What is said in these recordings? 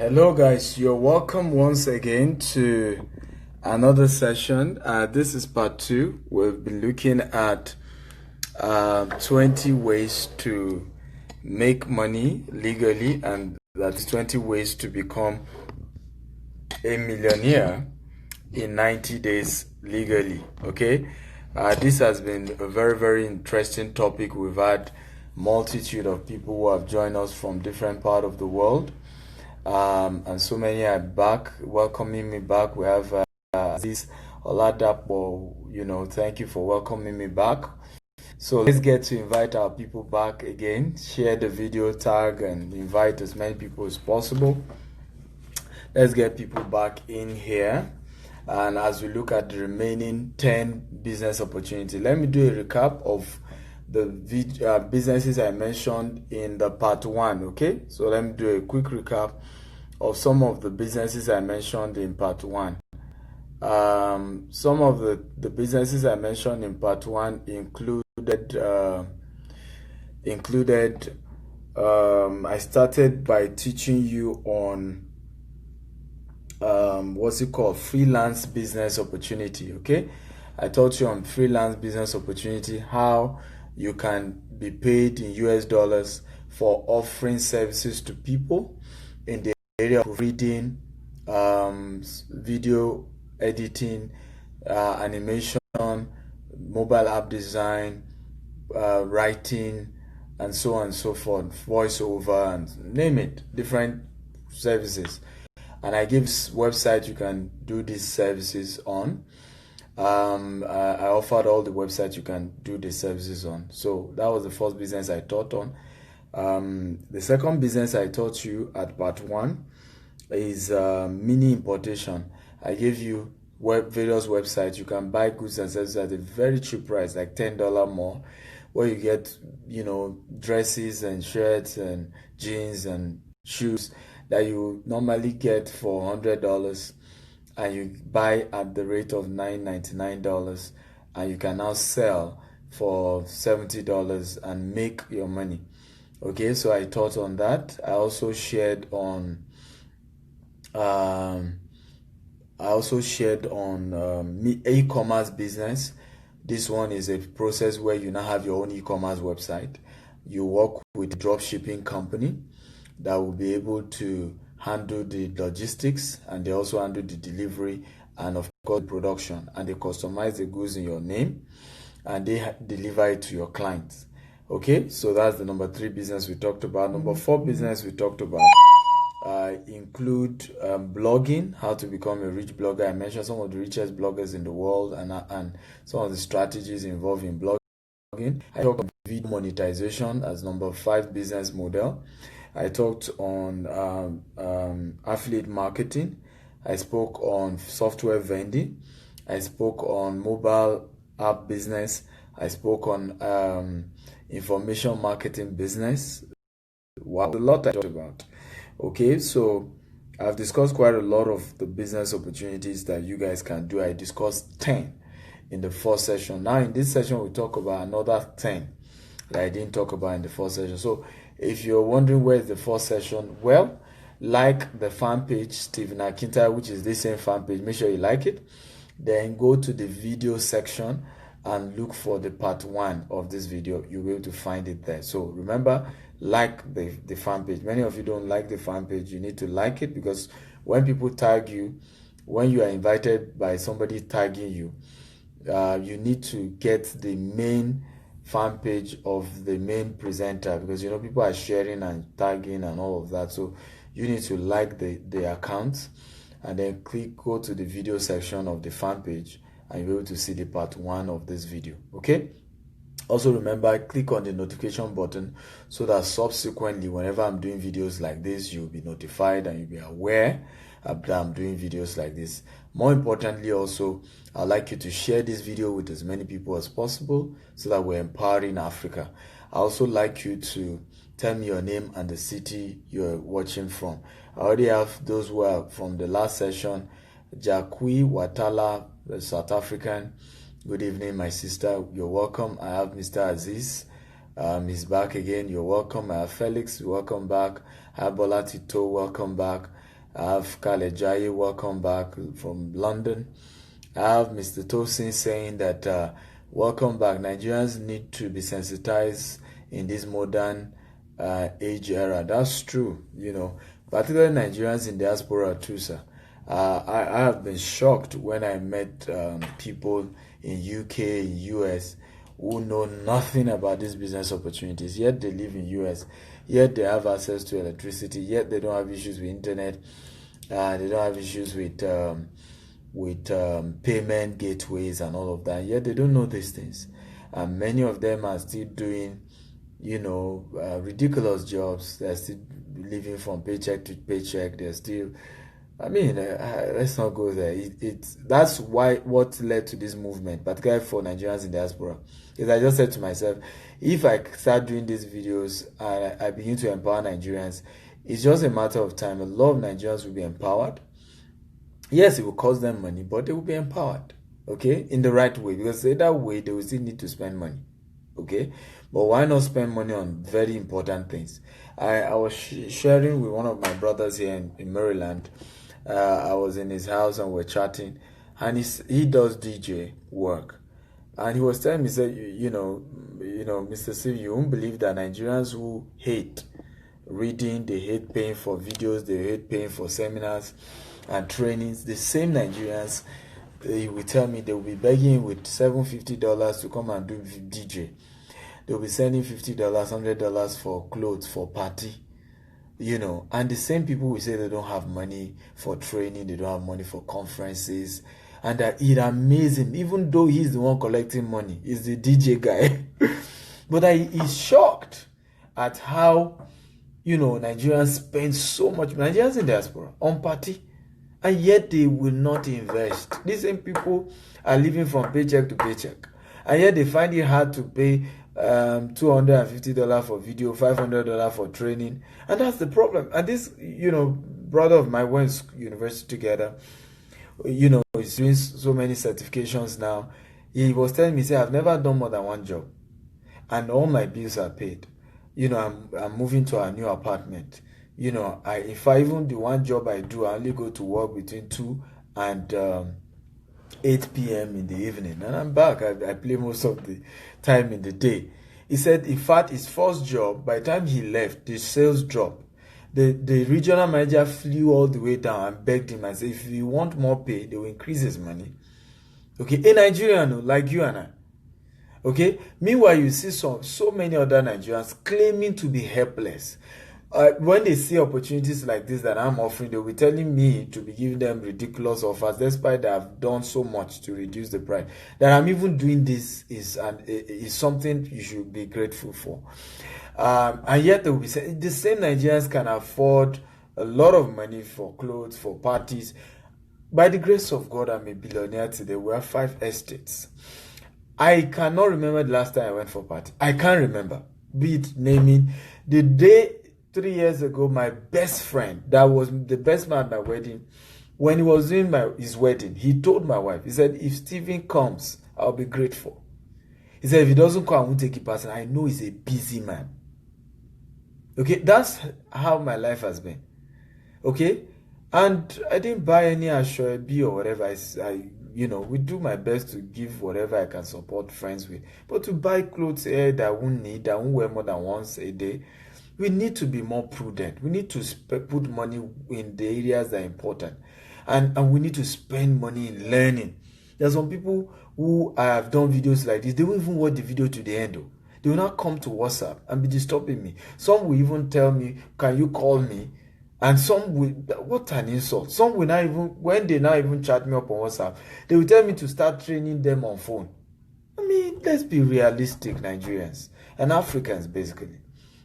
Hello guys, you're welcome once again to another session. This is part 2. We've been looking at 20 ways to make money legally, and that's 20 ways to become a millionaire in 90 days legally. Okay, this has been a very interesting topic. We've had multitude of people who have joined us from different parts of the world. And so many are back, welcoming me back. We have this Oladapo, thank you for welcoming me back. So let's get to invite our people back again. Share the video, tag, and invite as many people as possible. Let's get people back in here. And as we look at the remaining 10 business opportunities, let me do a recap of the businesses I mentioned in the part 1. Okay, so let me do a quick recap of some of the businesses I mentioned in part 1. Some of the businesses I mentioned in part 1 included I started by teaching you on freelance business opportunity. Okay, I taught you on freelance business opportunity, how you can be paid in US dollars for offering services to people in the area of reading, video editing, animation, mobile app design, writing, and so on and so forth, voiceover, and name it, different services. And I give websites you can do these services on. I offered all the websites you can do the services on. So that was the first business I taught on. The second business I taught you at part 1 is mini importation. I gave you various websites. You can buy goods and services at a very cheap price, like $10 more, where you get, dresses and shirts and jeans and shoes that you normally get for $100, and you buy at the rate of $9.99, and you can now sell for $70 and make your money. Okay, so I taught on that. I also shared on e-commerce business. This one is a process where you now have your own e-commerce website. You work with a drop shipping company that will be able to handle the logistics, and they also handle the delivery and of course production, and they customize the goods in your name and they deliver it to your clients. Okay, so that's the number 3 business we talked about. Number 4 business we talked about include blogging, how to become a rich blogger. I mentioned some of the richest bloggers in the world and some of the strategies involved in blogging. I talked about video monetization as number 5 business model. I talked on affiliate marketing. I spoke on software vending. I spoke on mobile app business. I spoke on information marketing business. Wow, a lot I talked about. Okay, so I've discussed quite a lot of the business opportunities that you guys can do. I discussed 10 in the first session. Now in this session, we talk about another 10 that I didn't talk about in the first session. So if you're wondering where is the first session, well, like the fan page, Stephen Akintayo, which is this same fan page, make sure you like it. Then go to the video section and look for the part 1 of this video. You'll be able to find it there. So remember, like the fan page. Many of you don't like the fan page. You need to like it, because when people tag you, when you are invited by somebody tagging you, you need to get the main fan page of the main presenter, because people are sharing and tagging and all of that. So you need to like the account and then go to the video section of the fan page, and you'll be able to see the part 1 of this video. Okay, also remember, click on the notification button so that subsequently whenever I'm doing videos like this, you'll be notified and you'll be aware that I'm doing videos like this. More importantly, also, I'd like you to share this video with as many people as possible so that we're empowering Africa. I also like you to tell me your name and the city you're watching from. I already have those who are from the last session. Jakui Watala, the South African. Good evening, my sister. You're welcome. I have Mr. Aziz. He's back again. You're welcome. I have Felix. Welcome back. I have Bola Tito. Welcome back. I have Kalejaye, welcome back from London. I have Mr. Tosin saying that welcome back. Nigerians need to be sensitized in this modern age era. That's true, particularly Nigerians in diaspora too, sir. I have been shocked when I met people in UK, US, who know nothing about these business opportunities, yet they live in US, yet they have access to electricity, yet they don't have issues with internet, they don't have issues with payment gateways and all of that, yet they don't know these things. And many of them are still doing, ridiculous jobs. They're still living from paycheck to paycheck. They're still, let's not go there. That's what led to this movement, particularly for Nigerians in diaspora. Because I just said to myself, if I start doing these videos and I begin to empower Nigerians, it's just a matter of time. A lot of Nigerians will be empowered. Yes, it will cost them money, but they will be empowered, okay, in the right way. Because either way, they will still need to spend money, okay? But why not spend money on very important things? I was sharing with one of my brothers here in Maryland. I was in his house and we're chatting, and he does DJ work, and he was telling me, he said, Mr. Steve, you won't believe that Nigerians who hate reading, they hate paying for videos, they hate paying for seminars and trainings. The same Nigerians, they will tell me they will be begging with $750 to come and do DJ. They'll be sending $50, $100 for clothes for party. And the same people will say they don't have money for training, they don't have money for conferences, and that it amazing, even though he's the one collecting money, he's the DJ guy. But he's shocked at how, Nigerians spend so much, Nigerians in diaspora, on party, and yet they will not invest. These same people are living from paycheck to paycheck, and yet they find it hard to pay $250 for video, $500 for training, and that's the problem. And this, brother of mine went to university together. He's doing so many certifications now. He was telling me, say, I've never done more than one job, and all my bills are paid. I'm moving to a new apartment. If I even the one job I do, I only go to work between 2 and 8 p.m. in the evening, and I'm back. I play most of the time in the day. He said, in fact, his first job, by the time he left, the sales dropped. The regional manager flew all the way down and begged him and said, if you want more pay, they will increase his money. Okay, in Nigeria, like you and I. Okay, meanwhile, you see so many other Nigerians claiming to be helpless. When they see opportunities like this that I'm offering, they'll be telling me to be giving them ridiculous offers, despite that I've done so much to reduce the price. That I'm even doing this is something you should be grateful for. And yet they will be saying the same Nigerians can afford a lot of money for clothes, for parties. By the grace of God, I'm a billionaire today. We have 5 estates. I cannot remember the last time I went for a party. I can't remember. Be it naming the day 3 years ago, my best friend, that was the best man at my wedding, when he was doing his wedding, he told my wife, he said, if Stephen comes, I'll be grateful. He said, if he doesn't come, I won't take it personally. I know he's a busy man. Okay, that's how my life has been. Okay, and I didn't buy any Ashoebi or whatever. We do my best to give whatever I can support friends with. But to buy clothes here that I won't wear more than once a day, we need to be more prudent. We need to put money in the areas that are important. And we need to spend money in learning. There's some people who have done videos like this. They won't even watch the video to the end. They will not come to WhatsApp and be disturbing me. Some will even tell me, can you call me? And some will, what an insult. Some will not even, when they not even chat me up on WhatsApp, they will tell me to start training them on phone. Let's be realistic, Nigerians and Africans, basically.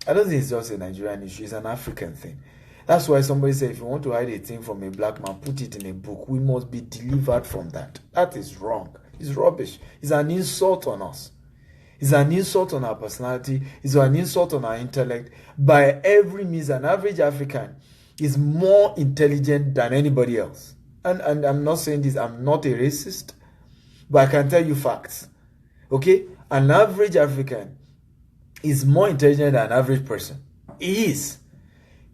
I don't think it's just a Nigerian issue, it's an African thing. That's why somebody said, if you want to hide a thing from a black man, put it in a book. We must be delivered from that. That is wrong. It's rubbish. It's an insult on us. It's an insult on our personality. It's an insult on our intellect. By every means, an average African is more intelligent than anybody else. And I'm not saying this, I'm not a racist, but I can tell you facts. Okay? An average African is more intelligent than an average person. He is.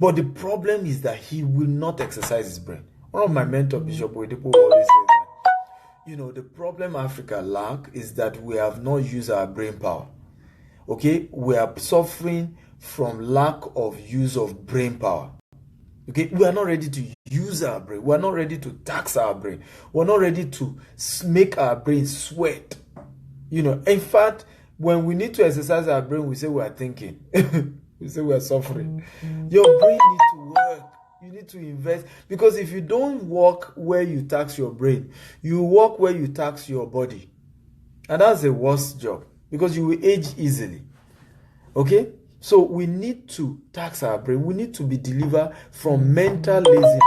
But the problem is that he will not exercise his brain. One of my mentors, Bishop Oedipo, always says that, the problem Africa lack is that we have not used our brain power. Okay? We are suffering from lack of use of brain power. Okay? We are not ready to use our brain. We are not ready to tax our brain. We are not ready to make our brain sweat. In fact, when we need to exercise our brain, we say we are thinking. We say we are suffering. Your brain needs to work. You need to invest. Because if you don't work where you tax your brain, you work where you tax your body. And that's the worst job. Because you will age easily. Okay? So we need to tax our brain. We need to be delivered from mental laziness.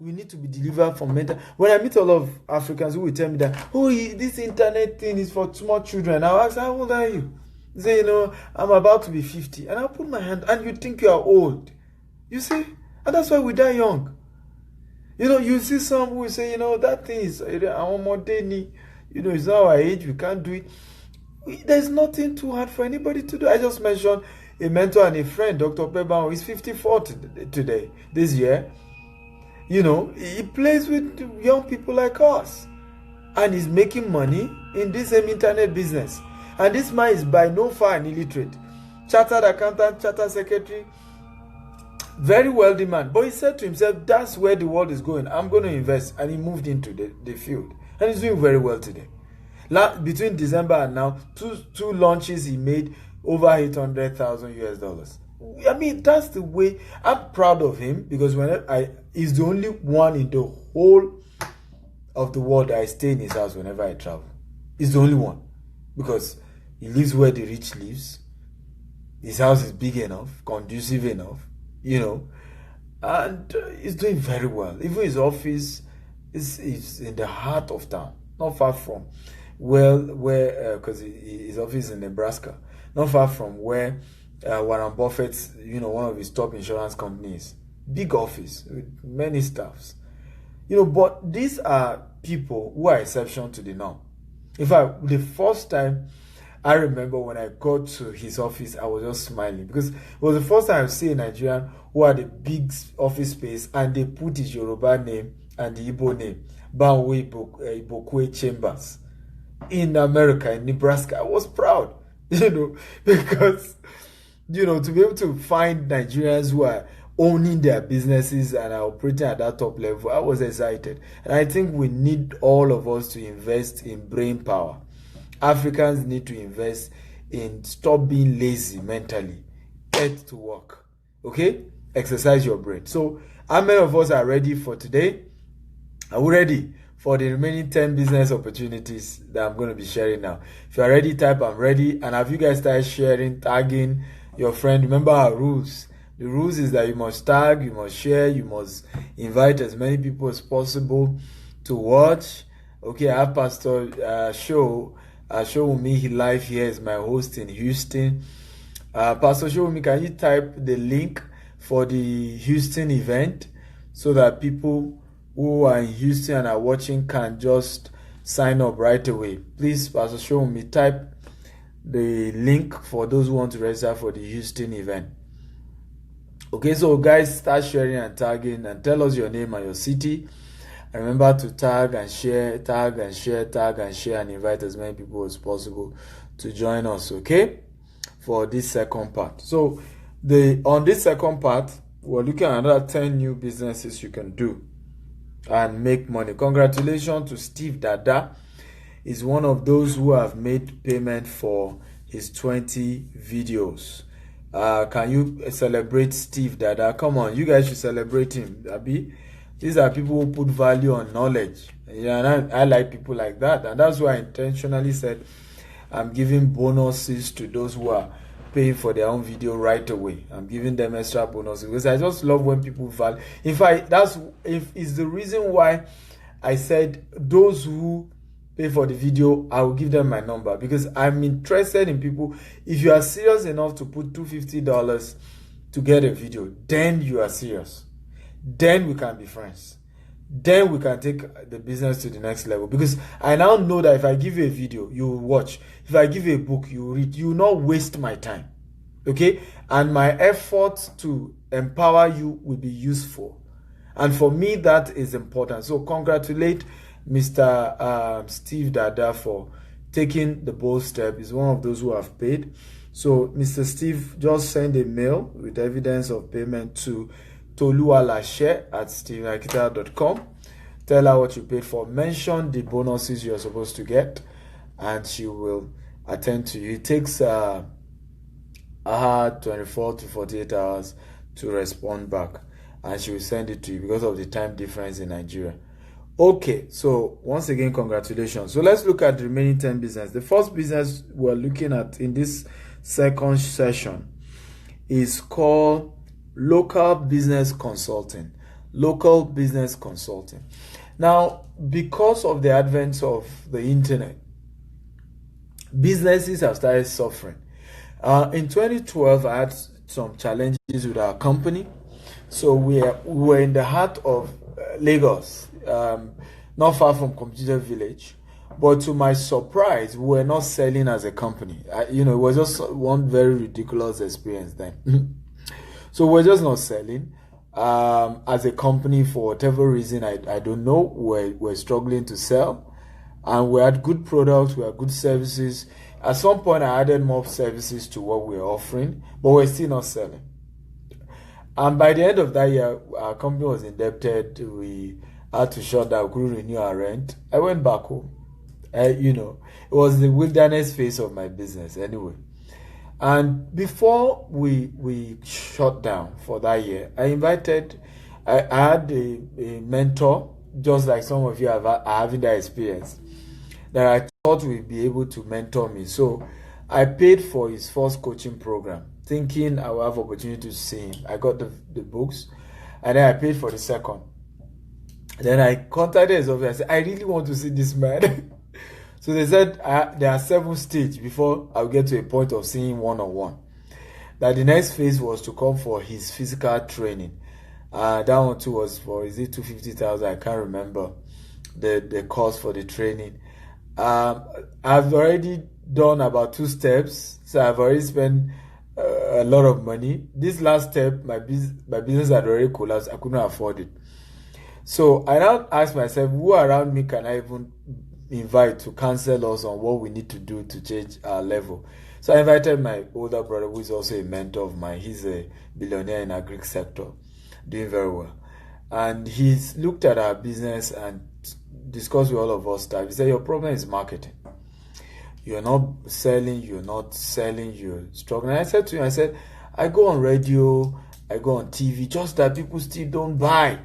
We need to be delivered from mental. When I meet a lot of Africans who will tell me that, this internet thing is for small children. I'll ask, how old are you? They say, I'm about to be 50. And I'll put my hand, and you think you are old. You see? And that's why we die young. You see some who will say, that thing is, it's not our age, we can't do it. There's nothing too hard for anybody to do. I just mentioned a mentor and a friend, Dr. Peban, who is 54 today, this year. He plays with young people like us. And he's making money in this same internet business. And this man is by no far an illiterate. Chartered accountant, chartered secretary, very wealthy man. But he said to himself, that's where the world is going. I'm going to invest. And he moved into the field. And he's doing very well today. Between December and now, two launches he made over $800,000 US. I mean, that's the way. I'm proud of him because he's the only one in the whole of the world that I stay in his house whenever I travel. He's the only one. Because he lives where the rich lives. His house is big enough, conducive enough, and he's doing very well. Even his office is in the heart of town, not far from because his office is in Nebraska, not far from where Warren Buffett's, one of his top insurance companies. Big office with many staffs. But these are people who are exception to the norm. In fact, the first time I remember when I got to his office, I was just smiling because it was the first time I see a Nigerian who had a big office space and they put his Yoruba name and the Igbo name, Banwe Ibokwe Chambers, in America, in Nebraska. I was proud, because, to be able to find Nigerians who are owning their businesses and are operating at that top level, I was excited. And I think we need all of us to invest in brain power. Africans need to invest in stop being lazy mentally. Get to work. Okay? Exercise your brain. So, how many of us are ready for today? Are we ready for the remaining 10 business opportunities that I'm going to be sharing now? If you are ready, type I'm ready. And have you guys started sharing, tagging your friend? Remember our rules. The rules is that you must tag, you must share, you must invite as many people as possible to watch. Okay, I have Pastor Showumi live here is my host in Houston. Pastor Showumi, can you type the link for the Houston event so that people who are in Houston and are watching can just sign up right away? Please, Pastor Showumi, type the link for those who want to register for the Houston event. Okay, so guys, start sharing and tagging and tell us your name and your city. And remember to tag and share, tag and share, tag and share, and invite as many people as possible to join us, okay? For this second part. So, on this second part, we're looking at another 10 new businesses you can do and make money. Congratulations to Steve Dada. He's one of those who have made payment for his 20 videos. Can you celebrate Steve Dada? Come on, you guys should celebrate him, Abi. These are people who put value on knowledge. And I like people like that. And that's why I intentionally said I'm giving bonuses to those who are paying for their own video right away. I'm giving them extra bonuses because I just love when people value. In fact, it's the reason why I said those who pay for the video, I will give them my number because I'm interested in people. If you are serious enough to put $250 to get a video, then you are serious. Then we can be friends. Then we can take the business to the next level. Because I now know that if I give you a video, you will watch. If I give you a book, you will read. You will not waste my time. Okay? And my effort to empower you will be useful. And for me, that is important. So congratulate Mr. Steve Dada for taking the bold step. He's one of those who have paid. So Mr. Steve, just send a mail with evidence of payment to toluwalashe@stevenakintayo.com. Tell her what you paid for. Mention the bonuses you're supposed to get, and she will attend to you. It takes 24 to 48 hours to respond back, and she will send it to you because of the time difference in Nigeria. Okay, so once again, congratulations. So let's look at the remaining 10 business. The first business we're looking at in this second session is called local business consulting. Local business consulting. Now, because of the advent of the internet, businesses have started suffering. In 2012, I had some challenges with our company. So we were in the heart of Lagos, not far from Computer Village. But to my surprise, we were not selling as a company. It was just one very ridiculous experience then. So we're just not selling. As a company, for whatever reason, I don't know, we're struggling to sell. And we had good products, we had good services. At some point, I added more services to what we're offering, but we're still not selling. And by the end of that year, our company was indebted. We had to shut down, we couldn't renew our rent. I went back home. It was the wilderness phase of my business anyway. And before we shut down for that year, I had a mentor, just like some of you are having that experience, that I thought would be able to mentor me. So I paid for his first coaching program, thinking I will have opportunity to see him. I got the books, and then I paid for the second. Then I contacted his office. I said, I really want to see this man. So they said there are 7 stages before I'll get to a point of seeing one-on-one. That the next phase was to come for his physical training. That one too was for, is it 250,000? I can't remember the cost for the training. I've already done about 2 steps, so I've already spent a lot of money. This last step, my business had already collapsed. I couldn't afford it. So I now asked myself, who around me can I even invite to counsel us on what we need to do to change our level? So I invited my older brother, who is also a mentor of mine. He's a billionaire in the agri sector, doing very well. And he's looked at our business and discussed with all of us that he said, your problem is marketing. You're not selling, you're struggling. And I said to him, I go on radio, I go on TV, just that people still don't buy.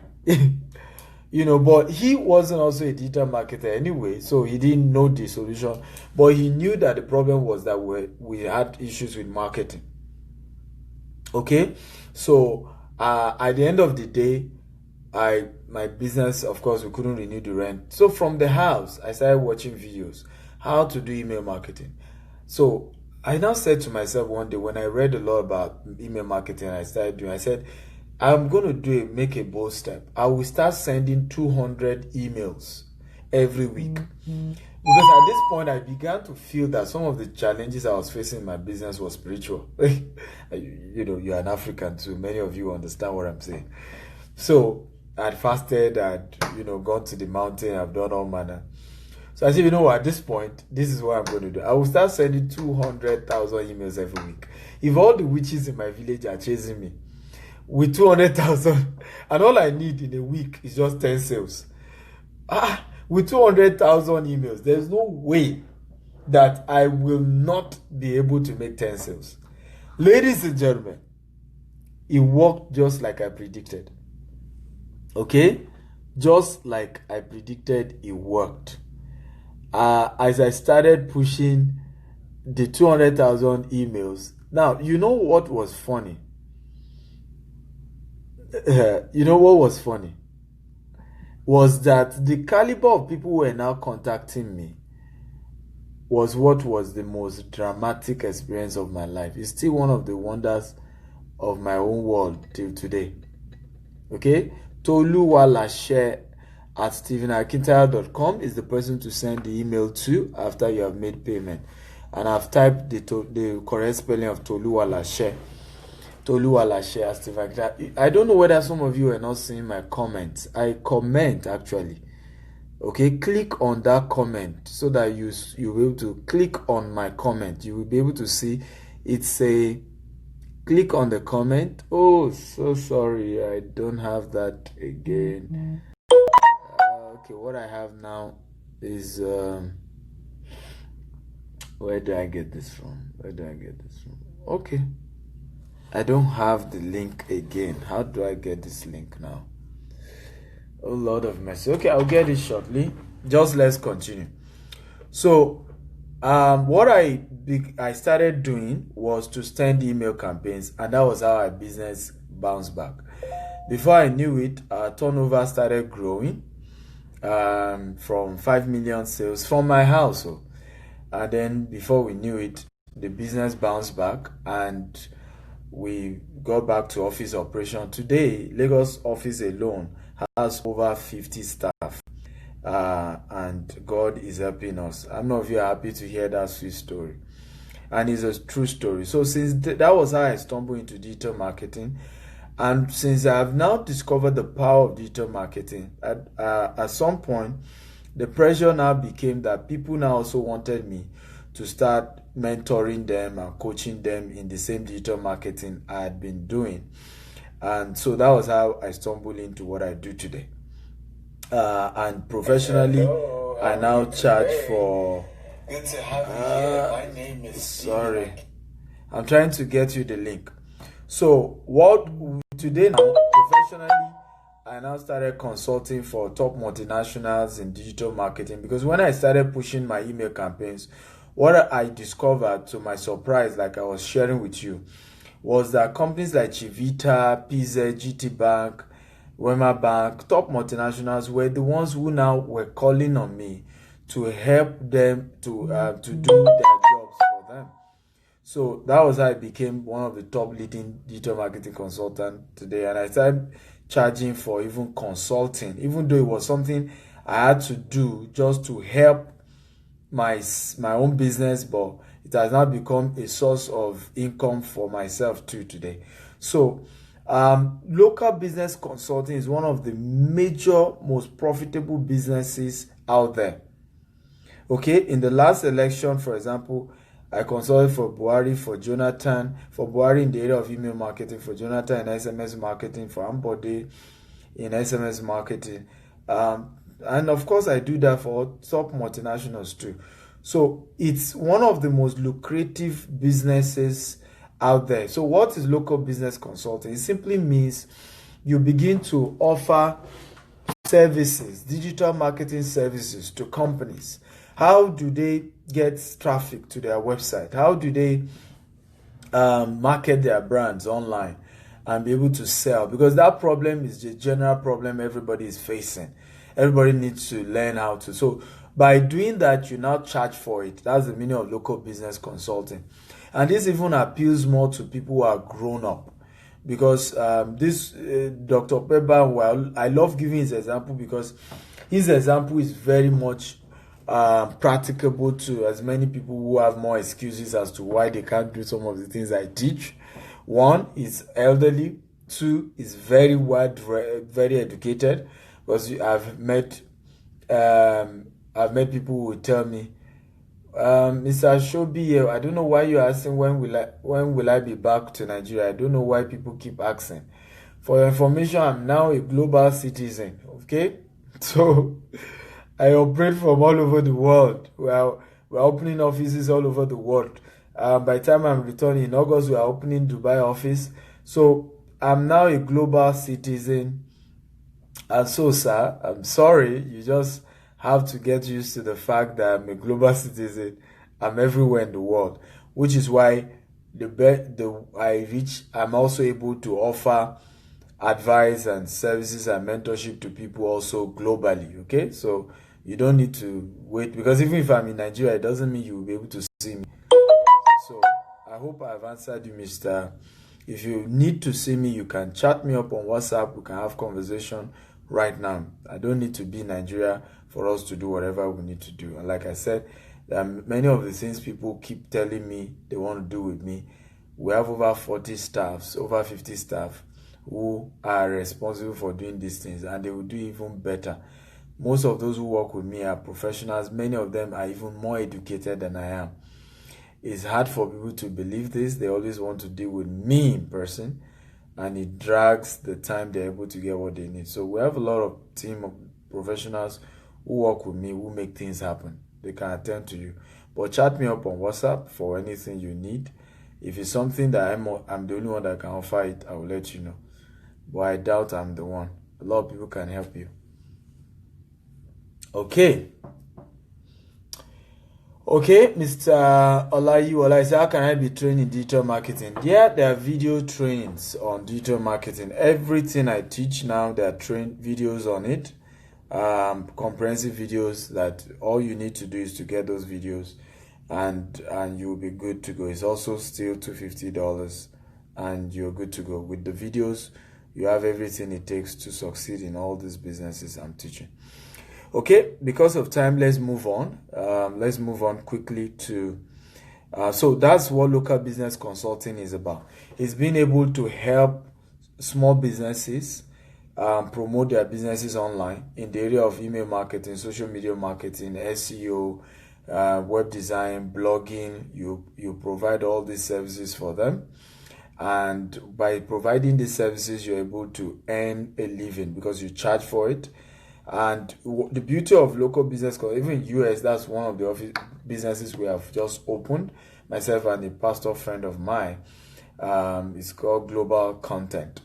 But he wasn't also a digital marketer anyway, so he didn't know the solution. But he knew that the problem was that we had issues with marketing. Okay, so at the end of the day, my business, of course, we couldn't renew the rent. So from the house, I started watching videos how to do email marketing. So I now said to myself one day, when I read a lot about email marketing, I said, I'm going to make a bold step. I will start sending 200 emails every week. Because at this point, I began to feel that some of the challenges I was facing in my business was spiritual. You're an African, so many of you understand what I'm saying. So I'd fasted, I'd gone to the mountain, I've done all manner. So I said, at this point, this is what I'm going to do. I will start sending 200,000 emails every week. If all the witches in my village are chasing me with 200,000, and all I need in a week is just 10 sales. With 200,000 emails, there's no way that I will not be able to make 10 sales. Ladies and gentlemen, it worked just like I predicted. Okay? Just like I predicted, it worked. As I started pushing the 200,000 emails. Now, you know what was funny? Was that the caliber of people who were now contacting me was what was the most dramatic experience of my life. It's still one of the wonders of my own world till today. Okay? toluwalashe@stevenakintayo.com is the person to send the email to after you have made payment. And I've typed the correct spelling of Toluwalashe Toluwala share stuff like that. I don't know whether some of you are not seeing my comments. I comment actually. Okay, click on that comment so that you will be able to click on my comment. You will be able to see it's a click on the comment. Oh, so sorry, I don't have that again. Okay, what I have now is where do I get this from? Okay, I don't have the link again. How do I get this link now? A lot of mercy. Okay, I'll get it shortly. Just let's continue. So what I started doing was to send email campaigns, and that was how our business bounced back. Before I knew it, our turnover started growing from 5 million sales from my house. And then before we knew it, the business bounced back and we got back to office operation. Today, Lagos office alone has over 50 staff. And God is helping us. I'm not very happy to hear that sweet story. And it's a true story. So since that was how I stumbled into digital marketing. And since I've now discovered the power of digital marketing, at some point, the pressure now became that people now also wanted me to start mentoring them and coaching them in the same digital marketing I had been doing. And so that was how I stumbled into what I do today. And professionally, I now charge for. Good to have you here. My name is. Sorry, I'm trying to get you the link. So today now, professionally, I now started consulting for top multinationals in digital marketing, because when I started pushing my email campaigns, what I discovered to my surprise, like I was sharing with you, was that companies like Chivita, PZ, GT Bank, Wema Bank, top multinationals were the ones who now were calling on me to help them to do their jobs for them. So that was how I became one of the top leading digital marketing consultants today. And I started charging for even consulting, even though it was something I had to do just to help my own business, but it has now become a source of income for myself too today. So local business consulting is one of the major, most profitable businesses out there. Okay, in the last election, for example, I consulted for Buhari, for Jonathan, for Buhari in the area of email marketing, for Jonathan in SMS marketing, for Ambode in SMS marketing. And of course, I do that for top multinationals too. So it's one of the most lucrative businesses out there. So what is local business consulting? It simply means you begin to offer services, digital marketing services to companies. How do they get traffic to their website? How do they market their brands online and be able to sell? Because that problem is the general problem everybody is facing. Everybody needs to learn how to. So by doing that, you now charge for it. That's the meaning of local business consulting. And this even appeals more to people who are grown up. Because this Dr. Peba, well, I love giving his example because his example is very much practicable to as many people who have more excuses as to why they can't do some of the things I teach. One is elderly. Two is very very educated. Because I've met people who will tell me, Mr. Shobi, I don't know why you're asking when will I be back to Nigeria. I don't know why people keep asking. For your information, I'm now a global citizen. Okay, so I operate from all over the world. We're opening offices all over the world. By the time I'm returning in August, we are opening Dubai office. So I'm now a global citizen. And so, sir, I'm sorry, you just have to get used to the fact that I'm a global citizen. I'm everywhere in the world, which is why I'm also able to offer advice and services and mentorship to people also globally. Okay, so you don't need to wait, because even if I'm in Nigeria, it doesn't mean you will be able to see me. So I hope I've answered you, Mr. If you need to see me, you can chat me up on WhatsApp. We can have conversation right now. I don't need to be in Nigeria for us to do whatever we need to do. And like I said, many of the things people keep telling me they want to do with me, We have over 40 staffs, over 50 staff who are responsible for doing these things, and they will do even better. Most of those who work with me are professionals. Many of them are even more educated than I am. It's hard for people to believe this. They always want to deal with me in person, and it drags the time they're able to get what they need. So we have a lot of team of professionals who work with me, who make things happen. They can attend to you. But chat me up on WhatsApp for anything you need. If it's something that I'm the only one that can offer it, I will let you know. But I doubt I'm the one. A lot of people can help you. Okay, Mr. Olayiwola said, how can I be trained in digital marketing? Yeah, there are video trainings on digital marketing. Everything I teach now, there are videos on it. Comprehensive videos that all you need to do is to get those videos, and you'll be good to go. It's also still $250, and you're good to go. With the videos, you have everything it takes to succeed in all these businesses I'm teaching. Okay, because of time, let's move on. Let's move on quickly to so that's what local business consulting is about. It's being able to help small businesses promote their businesses online in the area of email marketing, social media marketing, SEO, web design, blogging. You provide all these services for them, and by providing these services, you're able to earn a living because you charge for it. And the beauty of local business, even in US, that's one of the office businesses we have just opened, myself and a pastor friend of mine. It's called Global Content.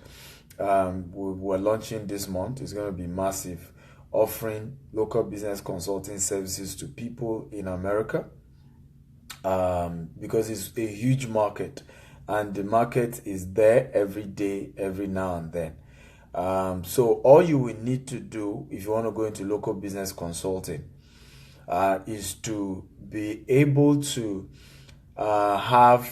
We're launching this month. It's going to be massive, offering local business consulting services to people in America, because it's a huge market, and the market is there every day, every now and then. So all you will need to do if you want to go into local business consulting is to be able to have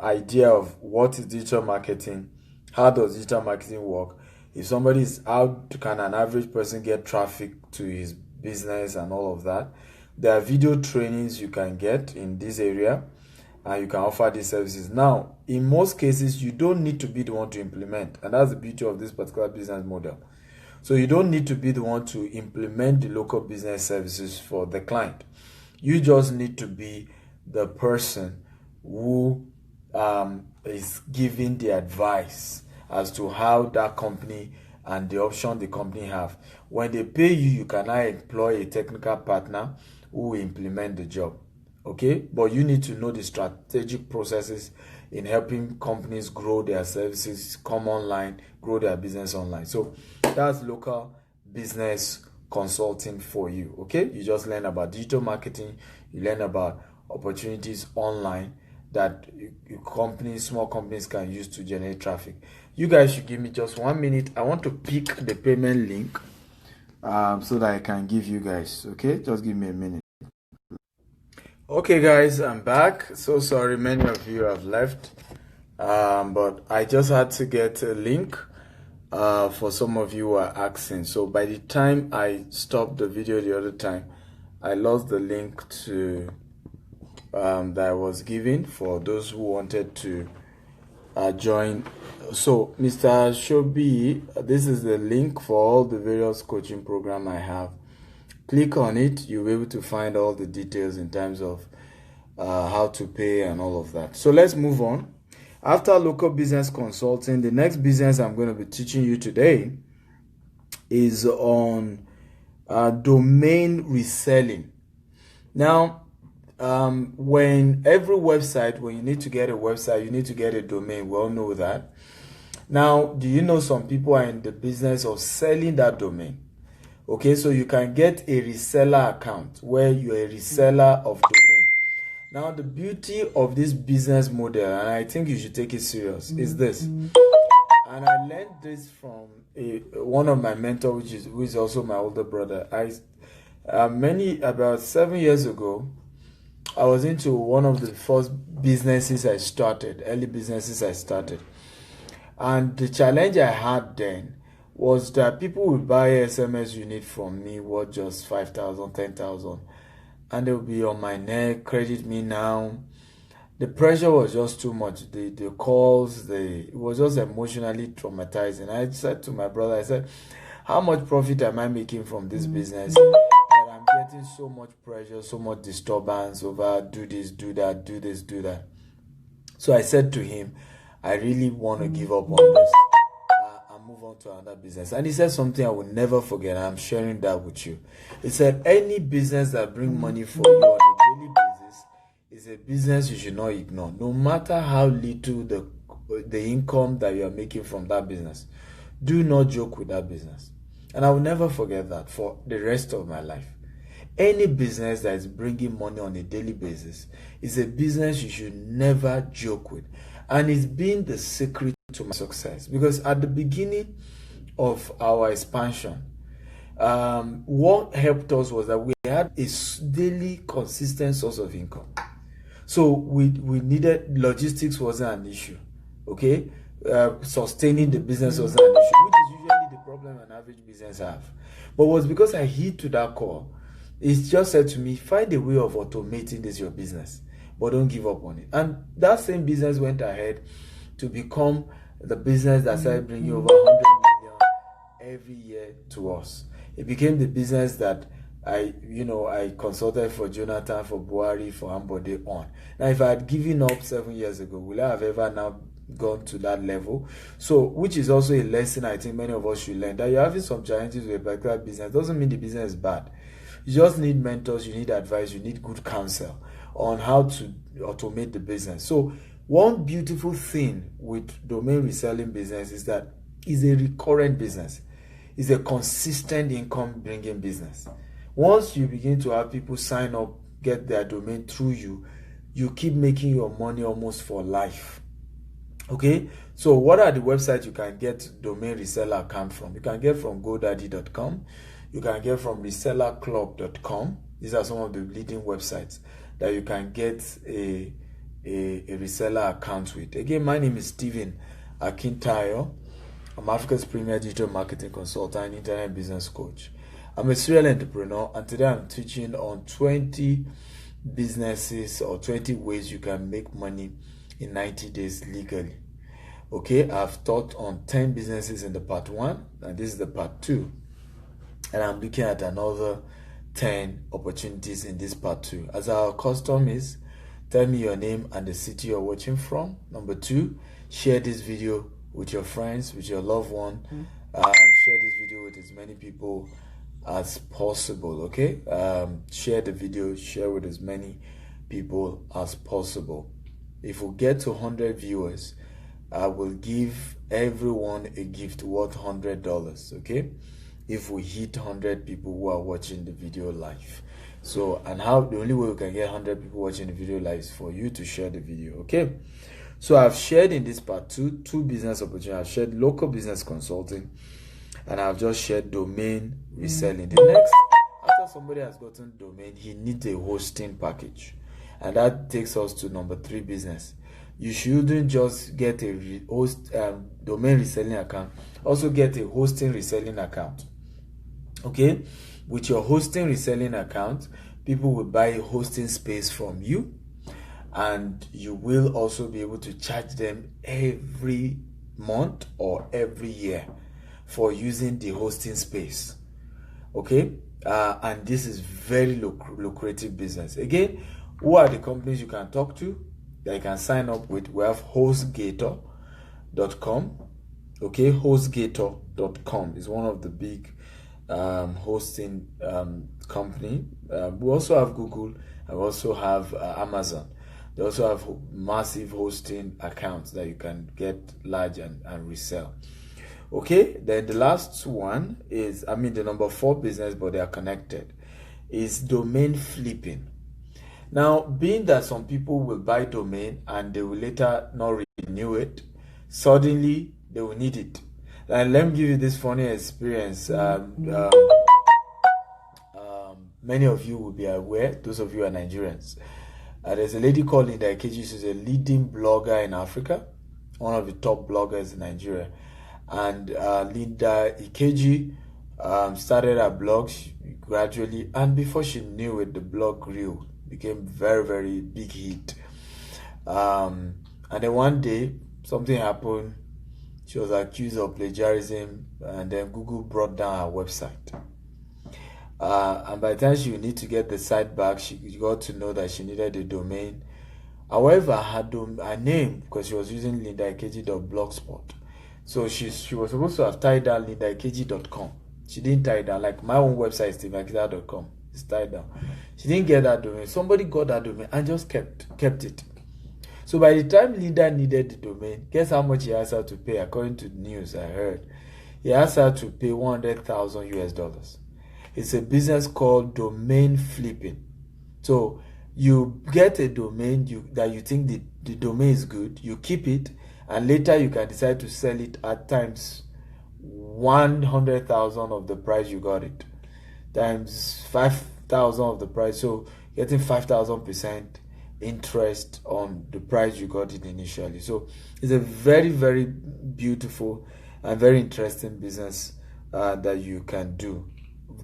idea of what is digital marketing, how does digital marketing work. If somebody is out, can an average person get traffic to his business and all of that? There are video trainings you can get in this area, and you can offer these services. Now, in most cases, you don't need to be the one to implement, and that's the beauty of this particular business model. So you don't need to be the one to implement the local business services for the client. You just need to be the person who is giving the advice as to how that company and the option the company have. When they pay you, you can now employ a technical partner who will implement the job. Okay, but you need to know the strategic processes in helping companies grow their services, come online, grow their business online. So that's local business consulting for you. Okay, you just learn about digital marketing, you learn about opportunities online that small companies can use to generate traffic. You guys should give me just 1 minute. I want to pick the payment link so that I can give you guys. Okay, just give me a minute. Okay guys, I'm back. So sorry, many of you have left, but I just had to get a link for some of you who are asking. So by the time I stopped the video the other time, I lost the link to that I was giving for those who wanted to join. So Mr. Shobi, this is the link for all the various coaching program I have. Click on it, you'll be able to find all the details in terms of how to pay and all of that. So let's move on. After local business consulting, the next business I'm going to be teaching you today is on domain reselling. Now, when you need to get a website, you need to get a domain. We all know that. Now, do you know some people are in the business of selling that domain? Okay, so you can get a reseller account where you're a reseller of domain. Now, the beauty of this business model, and I think you should take it serious, is this. And I learned this from one of my mentors, who is also my older brother. About 7 years ago, I was into one of the first businesses I started, early businesses I started. And the challenge I had then was that people would buy SMS unit from me worth just 5,000, 10,000, and they'll be on my neck, credit me now. the pressure was just too much. The calls, it was just emotionally traumatizing. I said to my brother, I said, how much profit am I making from this business that I'm getting so much pressure, so much disturbance over do this, do that, do this, do that. So I said to him, I really want to give up on this and move on to another business. And he said something I will never forget. I'm sharing that with you. He said, any business that brings money for you on a daily basis is a business you should not ignore, no matter how little the income that you are making from that business. Do not joke with that business. And I will never forget that for the rest of my life. Any business that is bringing money on a daily basis is a business you should never joke with. And it's been the secret to my success. Because at the beginning of our expansion, what helped us was that we had a daily consistent source of income. So we needed, logistics wasn't an issue. Okay? Sustaining the business wasn't an issue, which is usually the problem an average business have. But it was because I hit to that call. It's just said to me, find a way of automating this your business, but don't give up on it. And that same business went ahead to become the business that started bringing over 100 million every year to us. It became the business that I consulted for Jonathan, for Buhari, for Ambode on. Now, if I had given up 7 years ago, will I have ever now gone to that level? So, which is also a lesson I think many of us should learn, that you're having some challenges with a particular business doesn't mean the business is bad. You just need mentors, you need advice, you need good counsel on how to automate the business. So one beautiful thing with domain reselling business is that it's a recurrent business. It's a consistent income bringing business. Once you begin to have people sign up, get their domain through you, you keep making your money almost for life. Okay, so what are the websites you can get domain reseller account from? You can get from godaddy.com. You can get from resellerclub.com. These are some of the leading websites that you can get a reseller account with. Again, my name is Stephen Akintayo. I'm Africa's premier digital marketing consultant and internet business coach. I'm a serial entrepreneur, and today I'm teaching on 20 businesses or 20 ways you can make money in 90 days legally. Okay, I've taught on 10 businesses in the part 1, and this is the part 2. And I'm looking at another 10 opportunities in this part 2. As our custom is, tell me your name and the city you're watching from. Number 2, share this video with your friends, with your loved one. Share this video with as many people as possible, okay? Share the video, share with as many people as possible. If we get to 100 viewers, I will give everyone a gift worth $100, okay? If we hit 100 people who are watching the video live. So, and how the only way we can get 100 people watching the video live is for you to share the video, okay? So I've shared in this part 2 business opportunities. I've shared local business consulting, and I've just shared domain reselling. The next, after somebody has gotten domain, he needs a hosting package, and that takes us to number 3 business. You shouldn't just get a domain reselling account. Also get a hosting reselling account. Okay, with your hosting reselling account, people will buy a hosting space from you, and you will also be able to charge them every month or every year for using the hosting space. Okay, and this is very lucrative business. Again, who are the companies you can talk to that you can sign up with? We have HostGator.com. Okay, HostGator.com is one of the big hosting company. We also have Google, and we also have Amazon. They also have massive hosting accounts that you can get large and resell. Okay, then the last one is, the number 4 business, but they are connected, is domain flipping. Now, being that some people will buy domain and they will later not renew it, suddenly they will need it. And let me give you this funny experience. Many of you will be aware, those of you are Nigerians. There's a lady called Linda Ikeji. She's a leading blogger in Africa, one of the top bloggers in Nigeria. And Linda Ikeji started her blog gradually, and before she knew it, the blog grew, became very, very big hit. And then one day something happened. She was accused of plagiarism, and then Google brought down her website. And by the time she would need to get the site back, she got to know that she needed a domain. However, her name, because she was using lindaikeji.blogspot, so she was supposed to have tied down lindaikeji.com. She didn't tie it down. Like my own website is steveakita.com. It's tied down. She didn't get that domain. Somebody got that domain and just kept it. So by the time Linda needed the domain, guess how much he asked her to pay? According to the news I heard, he asked her to pay $100,000. It's a business called domain flipping. So you get a domain that you think the domain is good, you keep it, and later you can decide to sell it at times 100,000 of the price you got it, times 5,000 of the price. So getting 5,000% interest on the price you got it initially. So it's a very, very beautiful and very interesting business that you can do,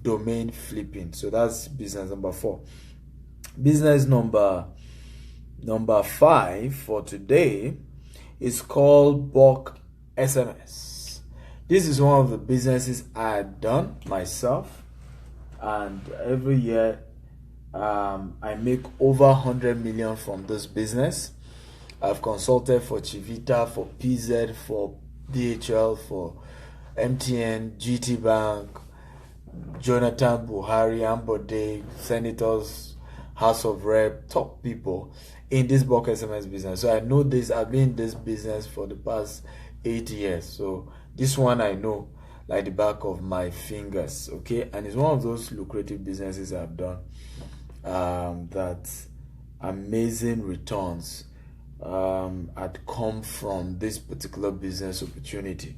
domain flipping. So that's business number 4. Business number 5 for today is called bulk SMS. This is one of the businesses I had done myself, and every year I make over 100 million from this business. I've consulted for Chivita, for PZ, for DHL, for MTN, GT Bank, Jonathan Buhari, Ambode, senators, House of Rep, top people in this bulk SMS business. So I know this. I've been in this business for the past 8 years. So this one I know like the back of my fingers. Okay, and it's one of those lucrative businesses I've done. That amazing returns had come from this particular business opportunity.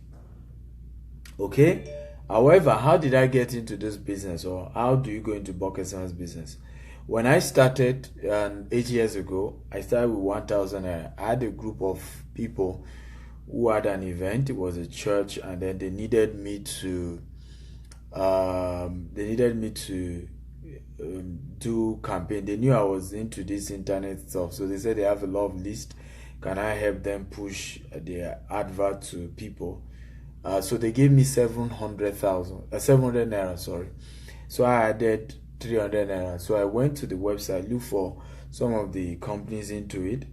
Okay. However, how did I get into this business, or how do you go into bulk SMS business? When I started 8 years ago, I started with 1,000 naira. I had a group of people who had an event. It was a church, and then they needed me to do campaign. They knew I was into this internet stuff, so they said they have a lot of list. Can I help them push their advert to people? So they gave me 700 naira, sorry. So I added 300 naira. So I went to the website, looked for some of the companies into it.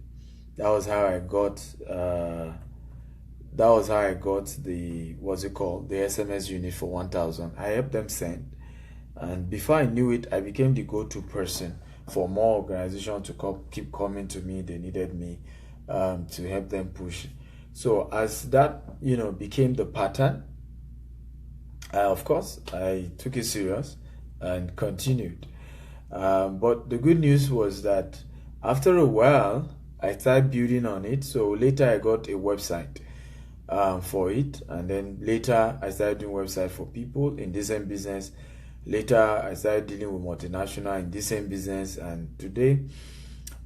That was how I got the the SMS unit for 1,000. I helped them send, and before I knew it, I became the go-to person for more organizations to keep coming to me. They needed me to help them push. So as that became the pattern, of course I took it serious and continued. But the good news was that after a while I started building on it. So later I got a website for it, and then later I started doing website for people in the same business. Later I started dealing with multinational in the same business, and today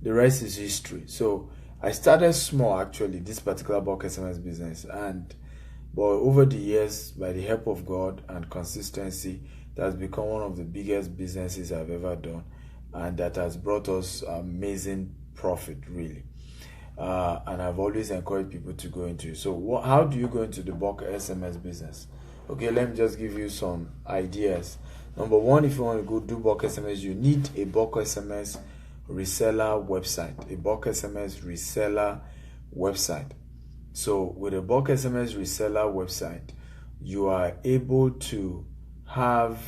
the rest is history. So I started small, actually, this particular bulk SMS business, but over the years, by the help of God and consistency, it has become one of the biggest businesses I've ever done, and that has brought us amazing profit, really. And I've always encouraged people to go into it. So how do you go into the bulk SMS business? Okay, let me just give you some ideas. Number one, if you want to go do bulk SMS, you need a bulk SMS reseller website. A bulk SMS reseller website. So with a bulk SMS reseller website, you are able to have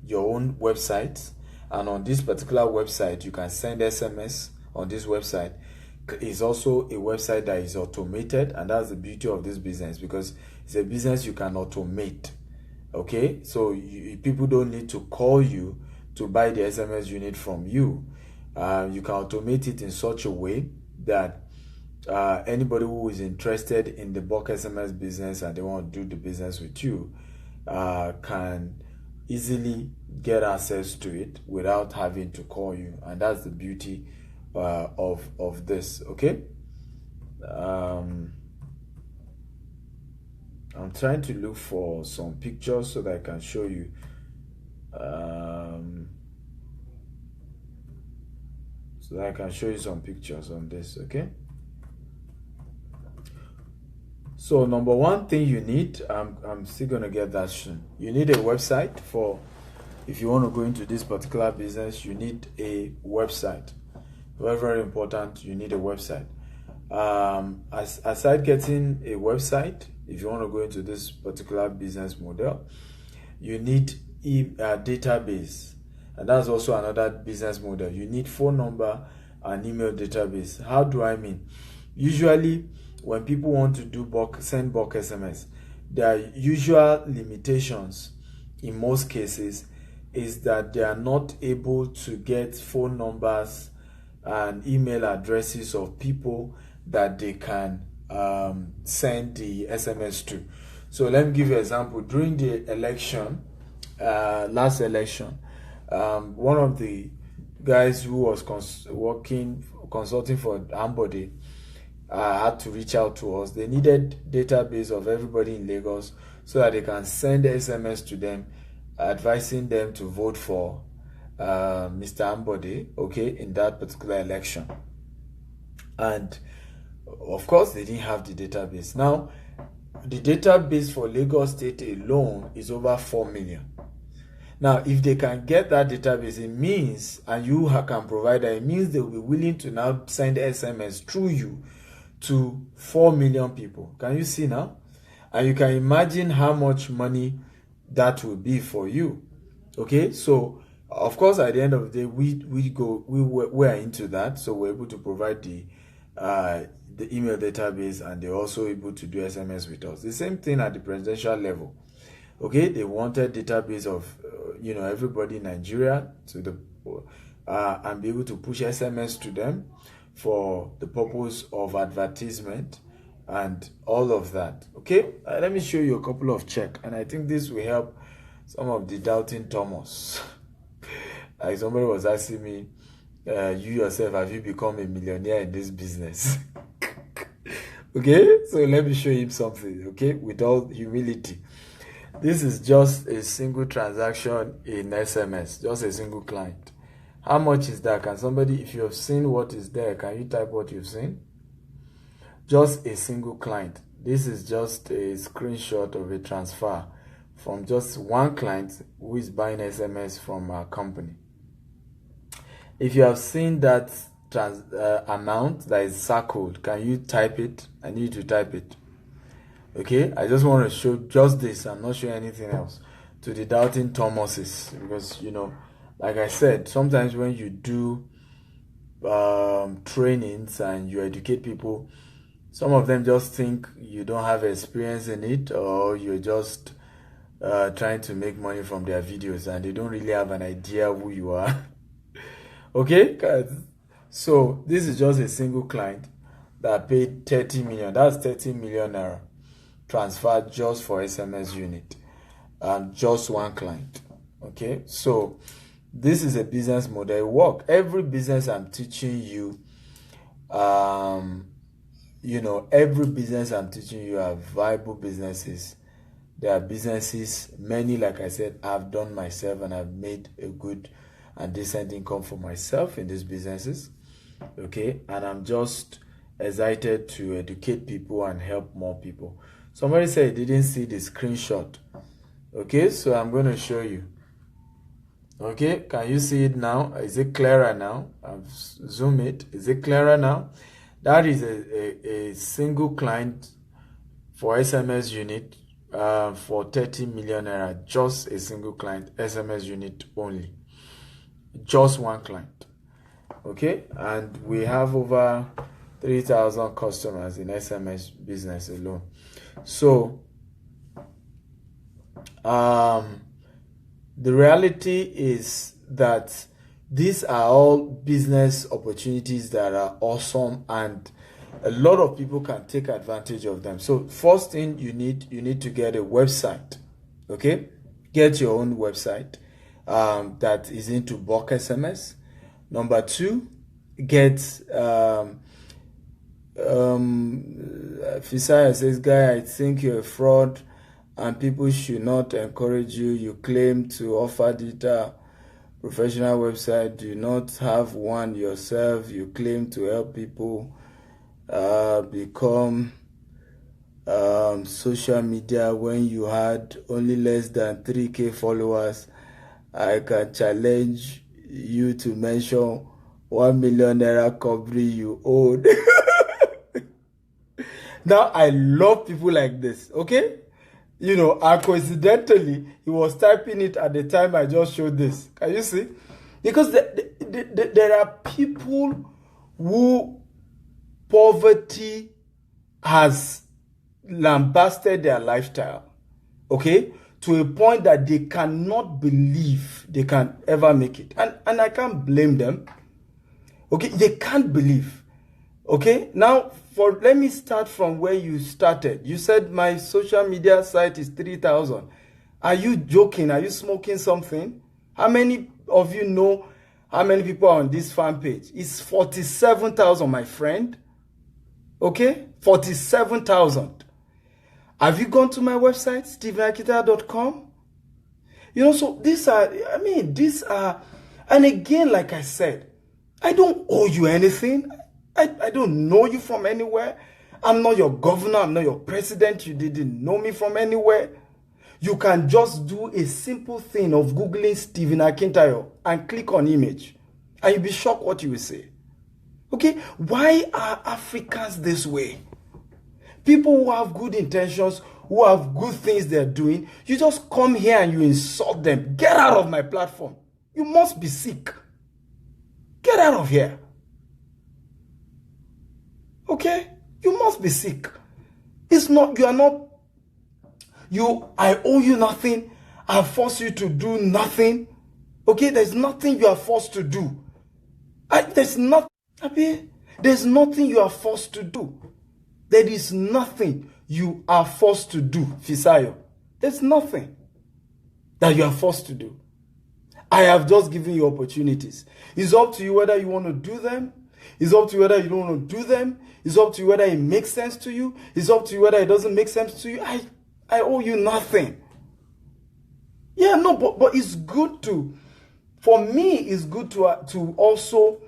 your own website, and on this particular website you can send SMS. On this website is also a website that is automated, and that's the beauty of this business, because it's a business you can automate. Okay, so people don't need to call you to buy the SMS unit from you. You can automate it in such a way that anybody who is interested in the bulk SMS business and they want to do the business with you can easily get access to it without having to call you, and that's the beauty of this. Okay. I'm trying to look for some pictures so that I can show you. so that I can show you some pictures on this. Okay, so number one thing you need, I'm still gonna get that soon. You need a website. For if you want to go into this particular business, you need a website. Very, very important. You need a website. Aside getting a website, if you want to go into this particular business model, you need a database, and that's also another business model. You need phone number and email database. How do I mean? Usually, when people want to do send bulk SMS, their usual limitations in most cases is that they are not able to get phone numbers and email addresses of people that they can send the SMS to. So let me give you an example. During the election, last election, one of the guys who was consulting for Ambode had to reach out to us. They needed database of everybody in Lagos so that they can send SMS to them, advising them to vote for Mr. Ambode, okay, in that particular election. And of course, they didn't have the database. Now, the database for Lagos State alone is over 4 million. Now, if they can get that database, it means, and you can provide that, it means they will be willing to now send SMS through you to 4 million people. Can you see now? And you can imagine how much money that will be for you. Okay, so of course, at the end of the day, we're into that, so we're able to provide the email database, and they're also able to do SMS with us. The same thing at the presidential level. Okay, they wanted database of everybody in Nigeria and be able to push SMS to them for the purpose of advertisement and all of that. Okay, let me show you a couple of check, and I think this will help some of the doubting Thomas. Like somebody was asking me, you yourself, have you become a millionaire in this business? Okay, so let me show him something, okay, with all humility. This is just a single transaction in SMS, just a single client. How much is that? Can somebody, if you have seen what is there, can you type what you've seen? Just a single client. This is just a screenshot of a transfer from just one client who is buying SMS from our company. If you have seen that amount that is circled, can you type it? I need you to type it. Okay, I just want to show just this. I'm not showing anything else to the doubting Thomases, because like I said, sometimes when you do trainings and you educate people, some of them just think you don't have experience in it, or you're just trying to make money from their videos, and they don't really have an idea who you are. Okay, so this is just a single client that paid 30 million. That's 30 million naira transferred just for SMS unit, and just one client. Okay, so this is a business model work. Every business I'm teaching you, every business I'm teaching you are viable businesses. There are businesses, many, like I said, I've done myself, and I've made a good and decent income for myself in these businesses. Okay, and I'm just excited to educate people and help more people. Somebody said he didn't see the screenshot. Okay, so I'm going to show you. Okay, can you see it now? Is it clearer now? I've zoomed it. Is it clearer now? That is a single client for SMS unit for 30 million naira. Just a single client, SMS unit only. Just one client. Okay, and we have over 3,000 customers in SMS business alone. So the reality is that these are all business opportunities that are awesome, and a lot of people can take advantage of them. So first thing you need to get a website. Okay, get your own website that is into bulk SMS. Number two, get Fisaya says, guy, I think you're a fraud and people should not encourage you. You claim to offer data professional website, do not have one yourself. You claim to help people become social media when you had only less than 3K followers. I can challenge you to mention 1 million naira company you own. Now, I love people like this, okay? You know, and coincidentally, he was typing it at the time I just showed this. Can you see? Because there are people who poverty has lambasted their lifestyle, okay? To a point that they cannot believe they can ever make it. And I can't blame them, okay? They can't believe, okay? Now, let me start from where you started. You said my social media site is 3,000. Are you joking? Are you smoking something? How many of you know how many people are on this fan page? It's 47,000, my friend. Okay? 47,000. Have you gone to my website, stevenakintayo.com? You know, so these are, and again, like I said, I don't owe you anything. I don't know you from anywhere. I'm not your governor. I'm not your president. You didn't know me from anywhere. You can just do a simple thing of Googling Stephen Akintayo and click on image. And you'll be shocked what you will see. Okay? Why are Africans this way? People who have good intentions, who have good things they're doing, you just come here and you insult them. Get out of my platform. You must be sick. Get out of here. Okay? You must be sick. It's not, I owe you nothing. I force you to do nothing. Okay? There's nothing you are forced to do. There's nothing you are forced to do. There is nothing you are forced to do, Fisayo. There's nothing that you are forced to do. I have just given you opportunities. It's up to you whether you want to do them. It's up to you whether you don't want to do them. It's up to you whether it makes sense to you. It's up to you whether it doesn't make sense to you. I owe you nothing. Yeah, no, but it's good to, for me, it's good to also,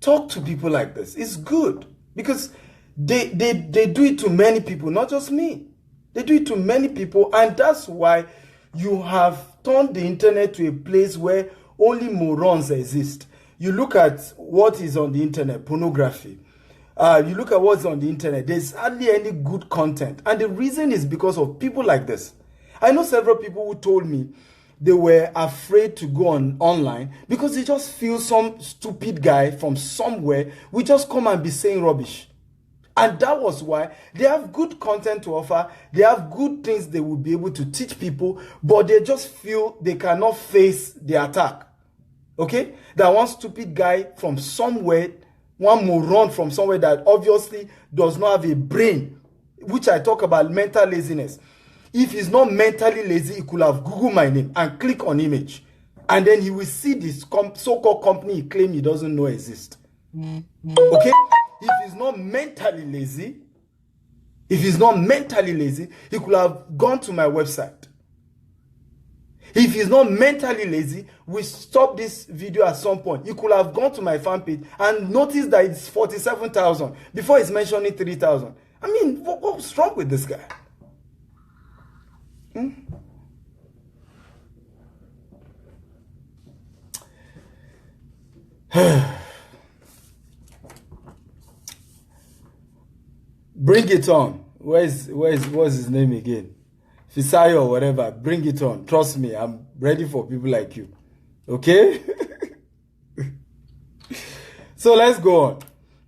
talk to people like this. It's good because they do it to many people, not just me. They do it to many people, and that's why you have turned the internet to a place where only morons exist. You look at what is on the internet, pornography. You look at what's on the internet, there's hardly any good content. And the reason is because of people like this. I know several people who told me they were afraid to go online because they just feel some stupid guy from somewhere will just come and be saying rubbish. And that was why they have good content to offer. They have good things they will be able to teach people, but they just feel they cannot face the attack. Okay? That one stupid guy from somewhere, one moron from somewhere that obviously does not have a brain, which I talk about mental laziness. If he's not mentally lazy, he could have Googled my name and click on image. And then he will see this so-called company he claims he doesn't know exists. Okay? If he's not mentally lazy, he could have gone to my website. If he's not mentally lazy, we stop this video at some point. He could have gone to my fan page and noticed that it's 47,000 before he's mentioning 3,000. I mean, what's wrong with this guy? Bring it on. What's his name again? Fisayo or whatever. Bring it on. Trust me, I'm ready for people like you. Okay? So let's go on.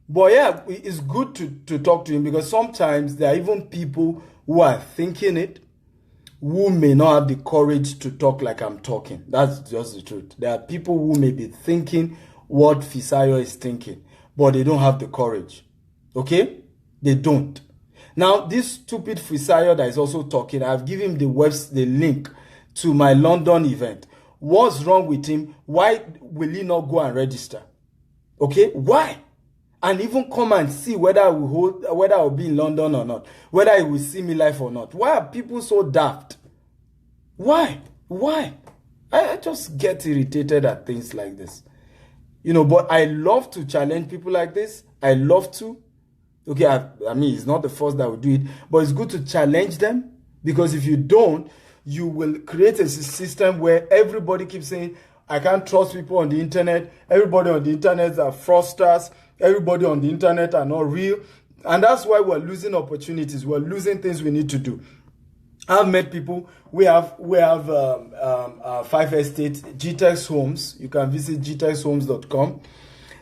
But yeah, it's good to talk to him because sometimes there are even people who are thinking it, who may not have the courage to talk like I'm talking. That's just the truth. There are people who may be thinking what Fisayo is thinking, but they don't have the courage. Okay? They don't. Now, this stupid Fisayo that is also talking, I've given him the link to my London event. What's wrong with him? Why will he not go and register? Okay? Why? And even come and see whether I will be in London or not, whether he will see me live or not. Why are people so daft? Why? I just get irritated at things like this. But I love to challenge people like this. I love to. Okay, I mean, it's not the first that will do it, but it's good to challenge them, because if you don't, you will create a system where everybody keeps saying, I can't trust people on the internet. Everybody on the internet are fraudsters. Everybody on the internet are not real. And that's why we're losing opportunities. We're losing things we need to do. I've met people. We have 5 estates, GTEX Homes. You can visit gtexhomes.com.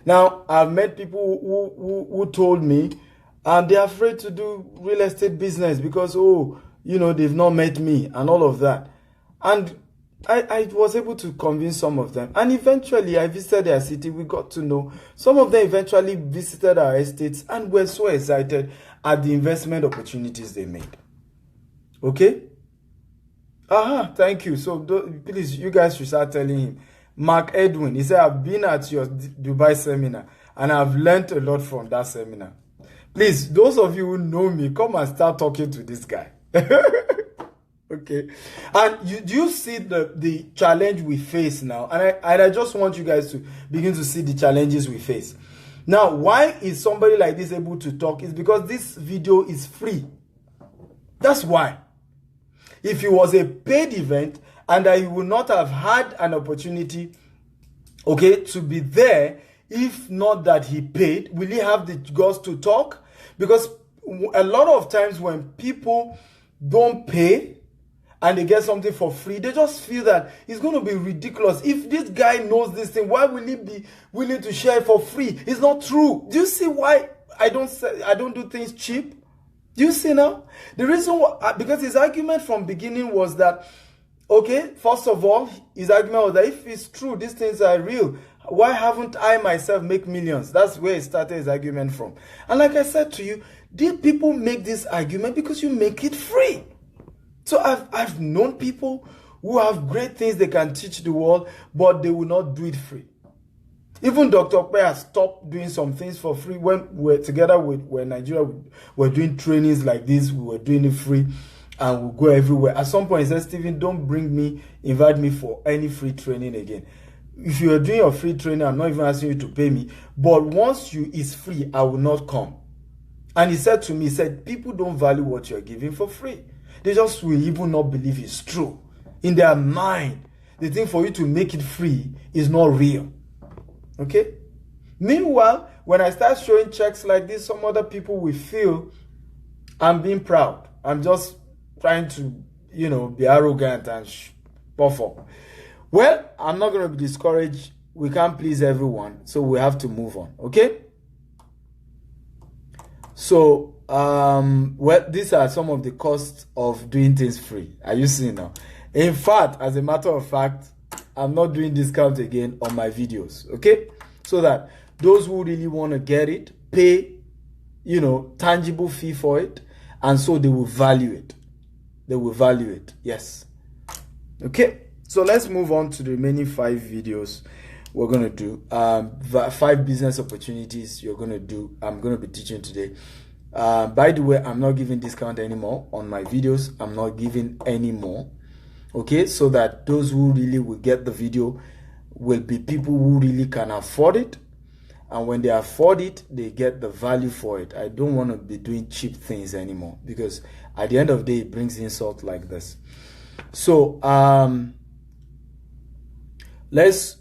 Now, I've met people who told me, and they're afraid to do real estate business because, they've not met me and all of that. And I was able to convince some of them. And eventually, I visited their city. We got to know. Some of them eventually visited our estates and were so excited at the investment opportunities they made. Okay? Thank you. So, please, you guys should start telling him. Mark Edwin, he said, I've been at your Dubai seminar and I've learned a lot from that seminar. Please, those of you who know me, come and start talking to this guy. Okay. And do you see the challenge we face now? And I just want you guys to begin to see the challenges we face. Now, why is somebody like this able to talk? It's because this video is free. That's why. If it was a paid event and he would not have had an opportunity, okay, to be there, if not that he paid, will he have the guts to talk? Because a lot of times when people don't pay and they get something for free, they just feel that it's going to be ridiculous. If this guy knows this thing, why will he be willing to share it for free? It's not true. Do you see why I don't do things cheap? Do you see now? The reason why, because his argument from beginning was that, okay, first of all, his argument was that if it's true, these things are real, why haven't I myself make millions? That's where he started his argument from. And like I said to you, did people make this argument because you make it free? So I've known people who have great things they can teach the world, but they will not do it free. Even Dr. Okpe has stopped doing some things for free. When we're together when Nigeria, we're doing trainings like this, we were doing it free and we'll go everywhere. At some point, he said, Stephen, don't invite me for any free training again. If you are doing your free training, I'm not even asking you to pay me. But once it's free, I will not come. And he said to me, people don't value what you're giving for free. They just will even not believe it's true. In their mind, they think for you to make it free is not real. Okay? Meanwhile, when I start showing checks like this, some other people will feel I'm being proud. I'm just trying to, be arrogant and puff up. Well, I'm not going to be discouraged. We can't please everyone, so we have to move on. Okay? So, these are some of the costs of doing things free. Are you seeing now? In fact, as a matter of fact, I'm not doing discount again on my videos. Okay? So that those who really want to get it, pay, tangible fee for it, and so they will value it. They will value it. Yes. Okay? So let's move on to the remaining 5 videos we're going to do. 5 business opportunities I'm going to be teaching today. By the way, I'm not giving discount anymore on my videos. I'm not giving any more. Okay, so that those who really will get the video will be people who really can afford it. And when they afford it, they get the value for it. I don't want to be doing cheap things anymore, because at the end of the day, it brings insult like this. So let's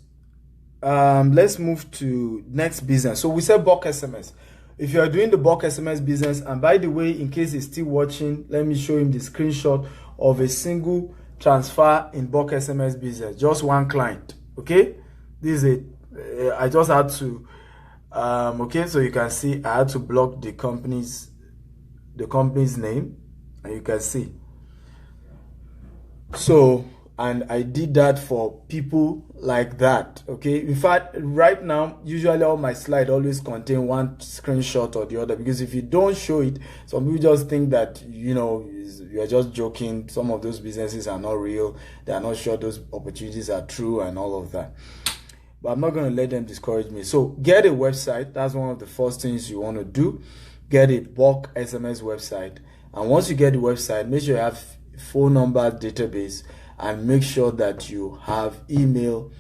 move to next business. So we said bulk SMS. If you are doing the bulk SMS business, and by the way, in case he's still watching, let me show him the screenshot of a single transfer in bulk SMS business, just one client. Okay, this is I just had to okay, so you can see I had to block the company's name, and you can see. So, and I did that for people like that. Okay, in fact, right now, usually all my slides always contain one screenshot or the other, because if you don't show it, some people just think that you're just joking. Some of those businesses are not real. They are not sure those opportunities are true and all of that. But I'm not going to let them discourage me. So get a website. That's one of the first things you want to do. Get a bulk SMS website. And once you get the website, make sure you have phone number database and make sure that you have email,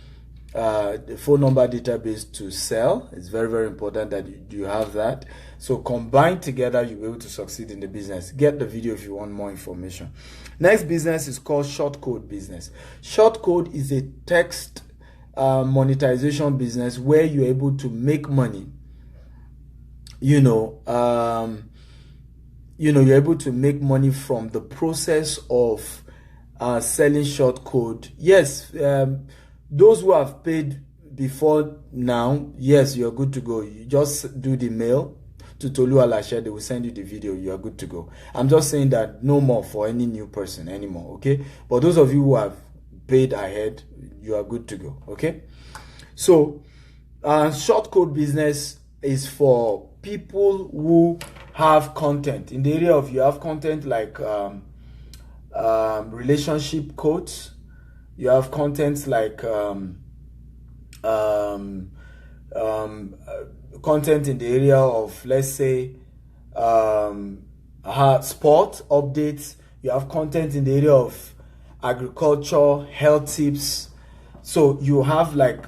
the phone number database to sell. It's very, very important that you have that. So combined together, you'll be able to succeed in the business. Get the video if you want more information. Next business is called short code business. Short code is a text monetization business where you're able to make money. You're able to make money from the process of selling short code. Yes, those who have paid before now, yes, you're good to go. You just do the mail to Tolu Alashe, they will send you the video, you are good to go. I'm just saying that no more for any new person anymore, okay? But those of you who have paid ahead, you are good to go, okay? So, short code business is for people who have content. In the area of, you have content like relationship codes, you have content like content in the area of, let's say, sport updates. You have content in the area of agriculture, health tips. So you have like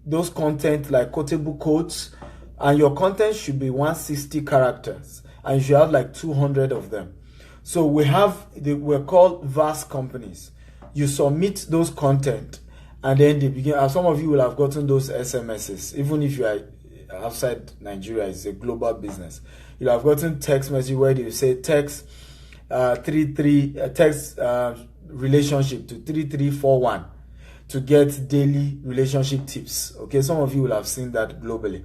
those content like quotable quotes, and your content should be 160 characters, and you should have like 200 of them. So we're called vast companies. You submit those content, and then they begin. Some of you will have gotten those SMSs, even if you are outside Nigeria. It's a global business. You have gotten text message where they say text text relationship to 3341 to get daily relationship tips. Okay, some of you will have seen that globally.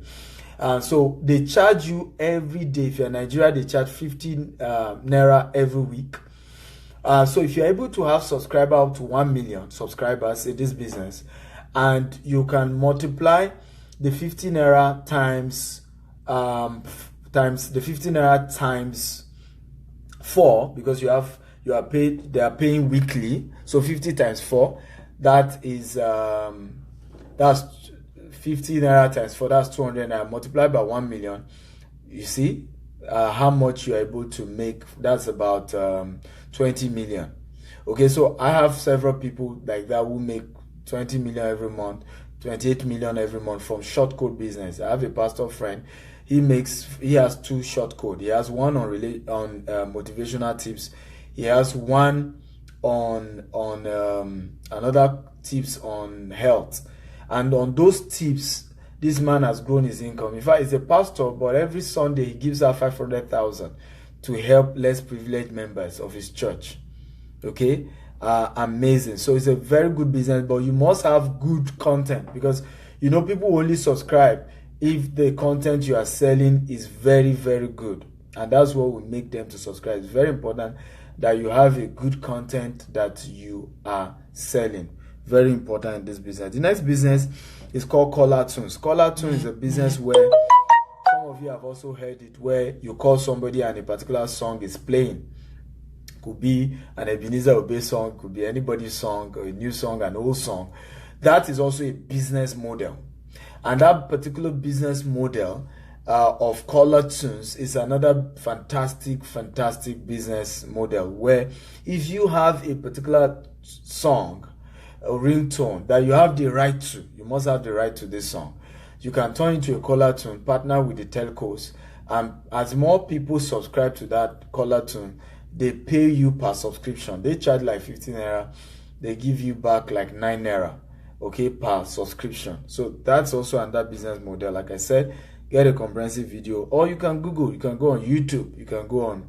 So they charge you every day. If you're in Nigeria, they charge 15 naira every week. So if you're able to have subscribers up to 1 million subscribers in this business, and you can multiply the 15 naira times the 15 naira times 4, because they are paying weekly. So 50 times 4, that is that's 50 naira times 4, that's 200 naira multiplied by 1 million. You see how much you're able to make. That's about 20 million. Okay, so I have several people like that who make 20 million every month, 28 million every month from short code business. I have a pastor friend. He has 2 short code. He has one on motivational tips. He has one on another tips on health. And on those tips, this man has grown his income. In fact, he's a pastor, but every Sunday he gives out 500,000 to help less privileged members of his church. Okay, amazing. So it's a very good business, but you must have good content, because people only subscribe if the content you are selling is very, very good, and that's what will make them to subscribe. It's very important that you have a good content that you are selling. Very important in this business. The next business is called Caller Tunes. Caller Tunes is a business where some of you have also heard it, where you call somebody and a particular song is playing. Could be an Ebenezer Obey song, could be anybody's song, a new song, an old song. That is also a business model. And that particular business model of Caller Tunes is another fantastic business model, where if you have a particular song, a ringtone that you have the right to, you must have the right to this song, you can turn into a Caller Tune, partner with the telcos, and as more people subscribe to that Caller Tune, they pay you per subscription. They charge like 15 naira, they give you back like 9 naira, okay, per subscription. So that's also another business model. Like I said, get a comprehensive video, or you can Google, you can go on YouTube, you can go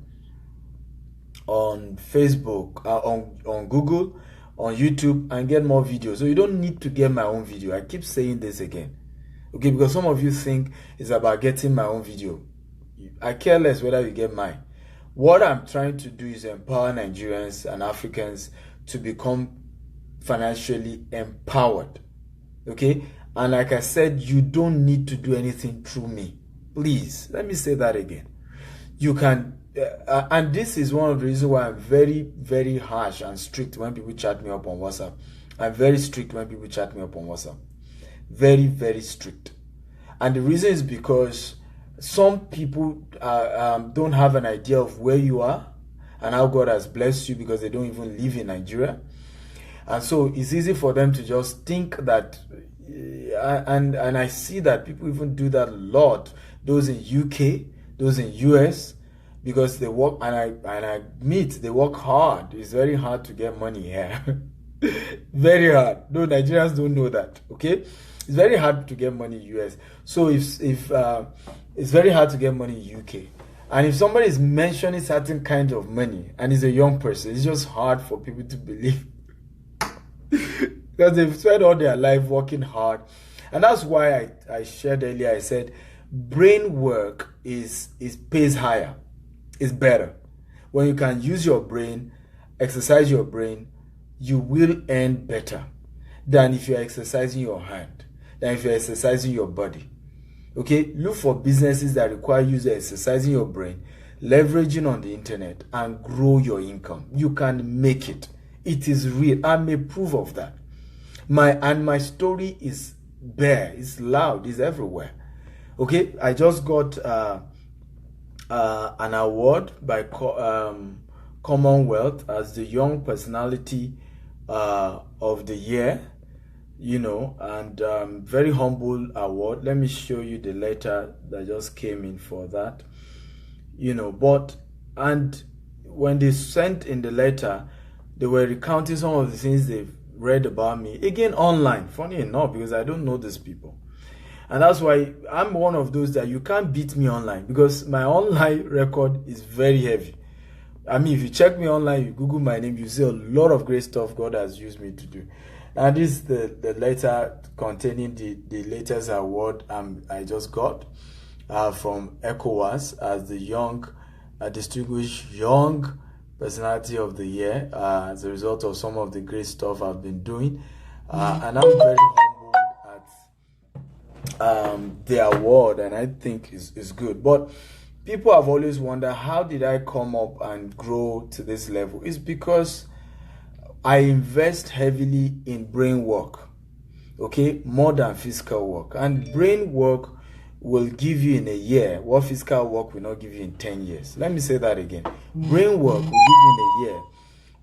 on Facebook, on Google, on YouTube, and get more videos. So you don't need to get my own video. I keep saying this again, okay, because some of you think it's about getting my own video. I care less whether you get mine. What I'm trying to do is empower Nigerians and Africans to become financially empowered, okay? And like I said, you don't need to do anything through me. Please, let me say that again. You can, and this is one of the reasons why I'm very, very harsh and strict when people chat me up on WhatsApp. I'm very strict when people chat me up on WhatsApp. Very, very strict. And the reason is because some people don't have an idea of where you are and how God has blessed you, because they don't even live in Nigeria. And so it's easy for them to just think that, and I see that people even do that a lot. Those in UK, those in US, because they work, and I admit they work hard. It's very hard to get money here. Very hard. No, Nigerians don't know that. Okay, it's very hard to get money in US. So if it's very hard to get money in UK. And if somebody is mentioning certain kind of money and is a young person, it's just hard for people to believe. Because they've spent all their life working hard. And that's why I shared earlier, I said, brain work pays higher. It's better. When you can use your brain, exercise your brain, you will earn better than if you're exercising your hand, than if you're exercising your body. Okay, look for businesses that require you exercising your brain, leveraging on the internet, and grow your income. You can make it. It is real. I'm a proof of that. My story is bare. It's loud. It's everywhere. Okay, I just got an award by Commonwealth as the Young Personality of the Year. You know, and very humble award. Let me show you the letter that just came in for that. You know, and when they sent in the letter, they were recounting some of the things they've read about me. Again, online, funny enough, because I don't know these people. And that's why I'm one of those that you can't beat me online, because my online record is very heavy. I mean, if you check me online, you Google my name, you see a lot of great stuff God has used me to do. And this is the letter containing the latest award I just got from ECOWAS as the young, distinguished young personality of the year as a result of some of the great stuff I've been doing. And I'm very humbled at the award, and I think it's good. But people have always wondered, how did I come up and grow to this level? It's because I invest heavily in brain work, okay, more than physical work. And brain work will give you in a year what physical work will not give you in 10 years. Let me say that again. Brain work will give you in a year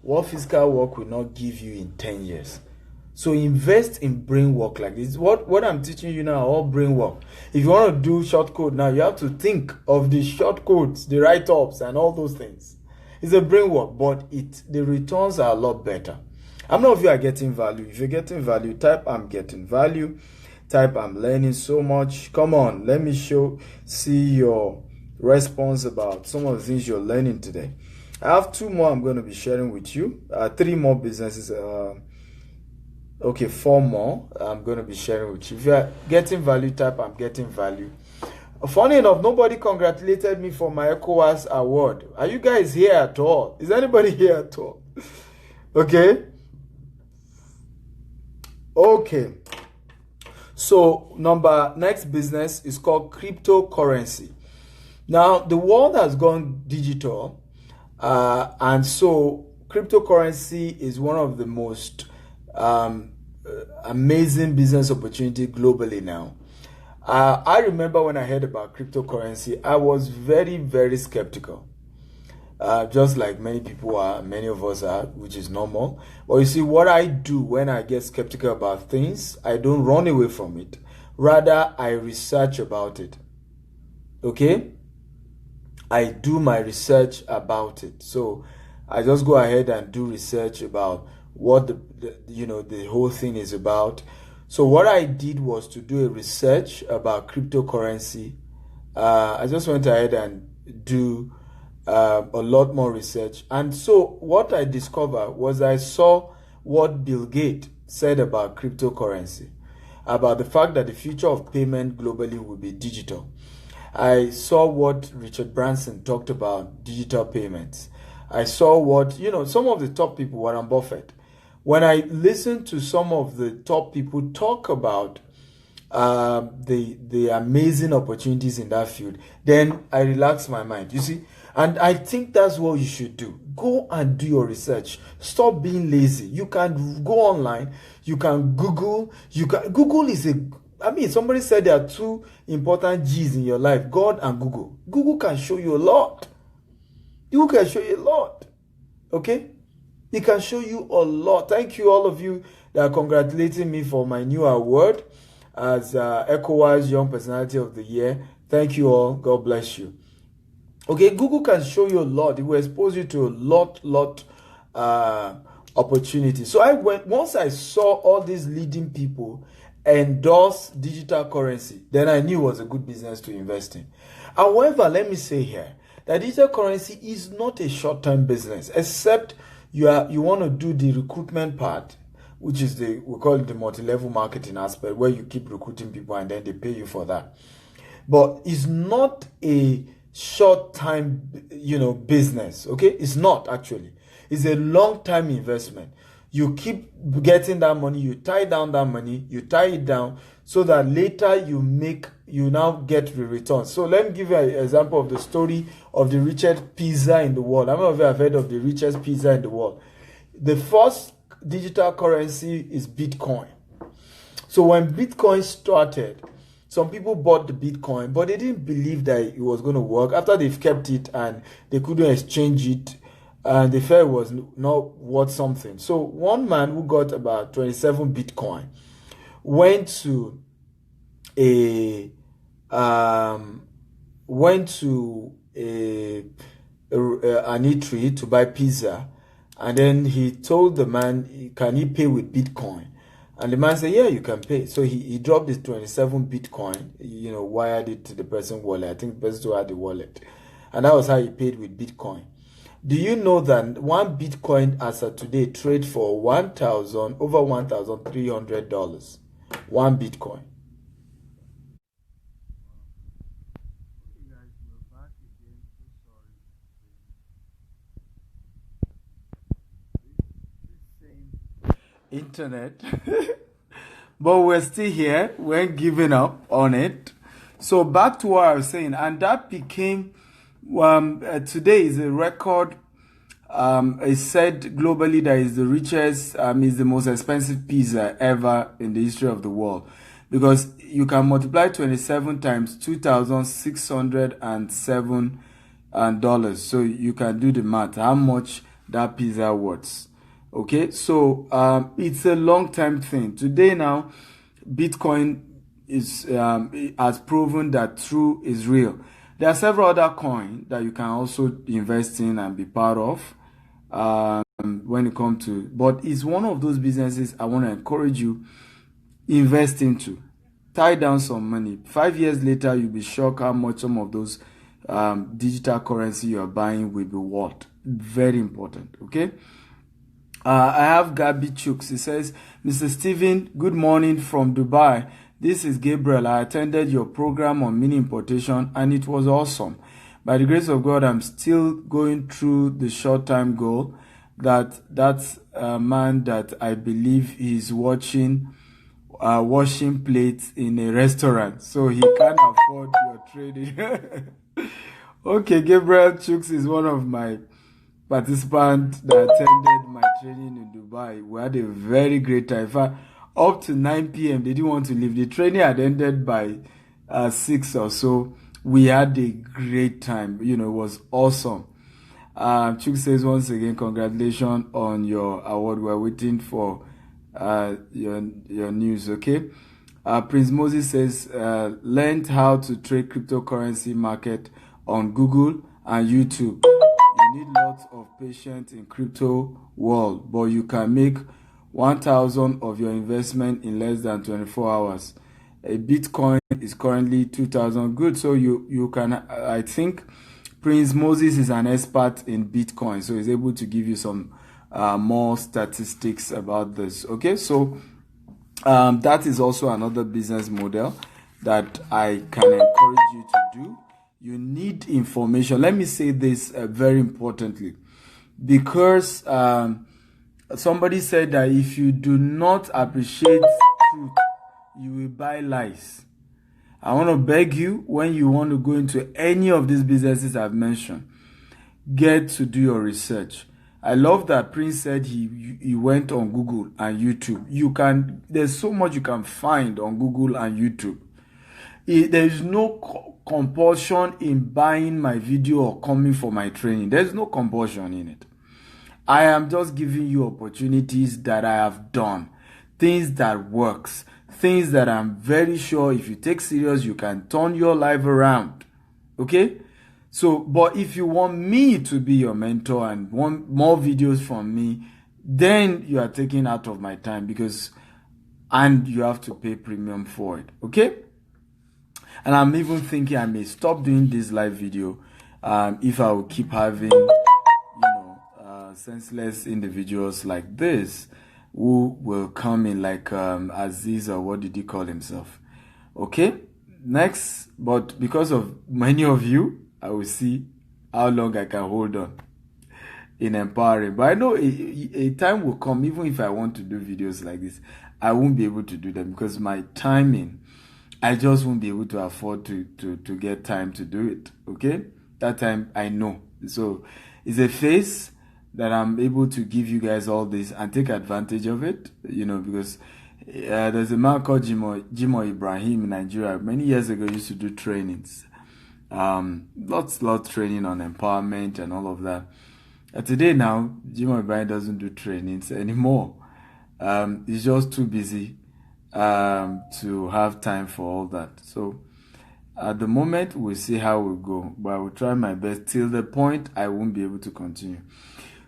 what physical work will not give you in 10 years. So invest in brain work like this. What I'm teaching you now, all brain work. If you want to do short code now, you have to think of the short codes, the write-ups, and all those things. It's a brain work, but the returns are a lot better. I'm not if you are getting value. If you're getting value, type I'm getting value. Type I'm learning so much. Come on, let me see your response about some of the things you're learning today. I have 2 more I'm going to be sharing with you. 3 more businesses. Okay, 4 more I'm going to be sharing with you. If you're getting value, type I'm getting value. Funny enough, nobody congratulated me for my ECOWAS award. Are you guys here at all? Is anybody here at all? Okay. Okay. So, next business is called cryptocurrency. Now, the world has gone digital, and so cryptocurrency is one of the most amazing business opportunity globally now. I remember when I heard about cryptocurrency, I was very, very skeptical. Just like many people are, many of us are, which is normal. But you see, what I do when I get skeptical about things, I don't run away from it. Rather, I research about it. Okay? I do my research about it. So I just go ahead and do research about what the whole thing is about. So what I did was to do a research about cryptocurrency. I just went ahead and do a lot more research. And so what I discovered was I saw what Bill Gates said about cryptocurrency, about the fact that the future of payment globally will be digital. I saw what Richard Branson talked about, digital payments. I saw what, some of the top people, Warren Buffett. When I listened to some of the top people talk about the amazing opportunities in that field, then I relaxed my mind, you see. And I think that's what you should do. Go and do your research. Stop being lazy. You can go online. You can Google. Google is somebody said there are 2 important G's in your life, God and Google. Google can show you a lot. Google can show you a lot. Okay? It can show you a lot. Thank you, all of you that are congratulating me for my new award as ECOWAS Young Personality of the Year. Thank you all. God bless you. Okay, Google can show you a lot. It will expose you to a lot opportunities. So once I saw all these leading people endorse digital currency, then I knew it was a good business to invest in. However, let me say here that digital currency is not a short-term business, except you want to do the recruitment part, which is we call it the multi-level marketing aspect, where you keep recruiting people and then they pay you for that. But it's not a short-time, business. Okay, it's not actually. It's a long-term investment. You keep getting that money, you tie down that money, you tie it down so that later you now get the return. So let me give you an example of the story of the richest pizza in the world. How many of you have heard of the richest pizza in the world? The first digital currency is Bitcoin. So when Bitcoin started, some people bought the Bitcoin, but they didn't believe that it was going to work. After they've kept it and they couldn't exchange it, and they felt it was not worth something. So one man who got about 27 Bitcoin went to an eatery to buy pizza, and then he told the man, can he pay with Bitcoin? And the man said, yeah, you can pay. So he dropped his 27 Bitcoin, wired it to the person's wallet. I think the person still had the wallet. And that was how he paid with Bitcoin. Do you know that one Bitcoin as of today trades for over $1,300? One Bitcoin. Internet. But we're still here. We're giving up on it. So back to what I was saying, and that became today is a record. It's said globally that is the richest, is the most expensive pizza ever in the history of the world, because you can multiply 27 times $2,607. So you can do the math, how much that pizza worth. Okay, so it's a long-term thing. Today now, Bitcoin has proven that true is real. There are several other coins that you can also invest in and be part of when it comes to, but it's one of those businesses I want to encourage you, invest into. Tie down some money. 5 years later, you'll be shocked how much some of those digital currency you are buying will be worth. Very important, okay? I have Gabi Chooks. He says, Mr. Steven, good morning from Dubai. This is Gabriel. I attended your program on mini importation and it was awesome. By the grace of God, I'm still going through the short-term goal that's a man that I believe is washing plates in a restaurant. So he can't afford your trading. Okay, Gabriel Chooks is one of my participants that attended my training in Dubai. We had a very great time. In fact, up to 9 p.m. they didn't want to leave. The training had ended by 6 or so. We had a great time. It was awesome. Chuk says once again, congratulations on your award. We're waiting for your news. Okay. Prince Moses says learned how to trade cryptocurrency market on Google and YouTube. You need lots of patience in crypto world, but you can make 1,000 of your investment in less than 24 hours. A Bitcoin is currently 2,000. Good. So you can, I think Prince Moses is an expert in Bitcoin, so he's able to give you some more statistics about this. Okay, so that is also another business model that I can encourage you to do. You need information. Let me say this very importantly, because somebody said that if you do not appreciate truth, you will buy lies. I want to beg you, when you want to go into any of these businesses I've mentioned, get to do your research. I love that Prince said he went on Google and YouTube. There's so much you can find on Google and YouTube. There is no compulsion in buying my video or coming for my training. There's no compulsion in it. I am just giving you opportunities that I have done, things that works, things that I'm very sure if you take serious, you can turn your life around. Okay? So, but if you want me to be your mentor and want more videos from me, then you are taking out of my time and you have to pay premium for it. Okay? And I'm even thinking I may stop doing this live video if I will keep having, senseless individuals like this who will come in like Aziz, or what did he call himself? Okay? Next, but because of many of you, I will see how long I can hold on in empowering. But I know a time will come, even if I want to do videos like this, I won't be able to do them because my timing, I just won't be able to afford to get time to do it. Okay? That time I know. So it's a phase that I'm able to give you guys all this and take advantage of it, because there's a man called Jimo Ibrahim in Nigeria. Many years ago, used to do trainings. Lots training on empowerment and all of that. Today now, Jimo Ibrahim doesn't do trainings anymore. He's just too busy to have time for all that. So at the moment, we'll see how we go, but I will try my best till the point I won't be able to continue.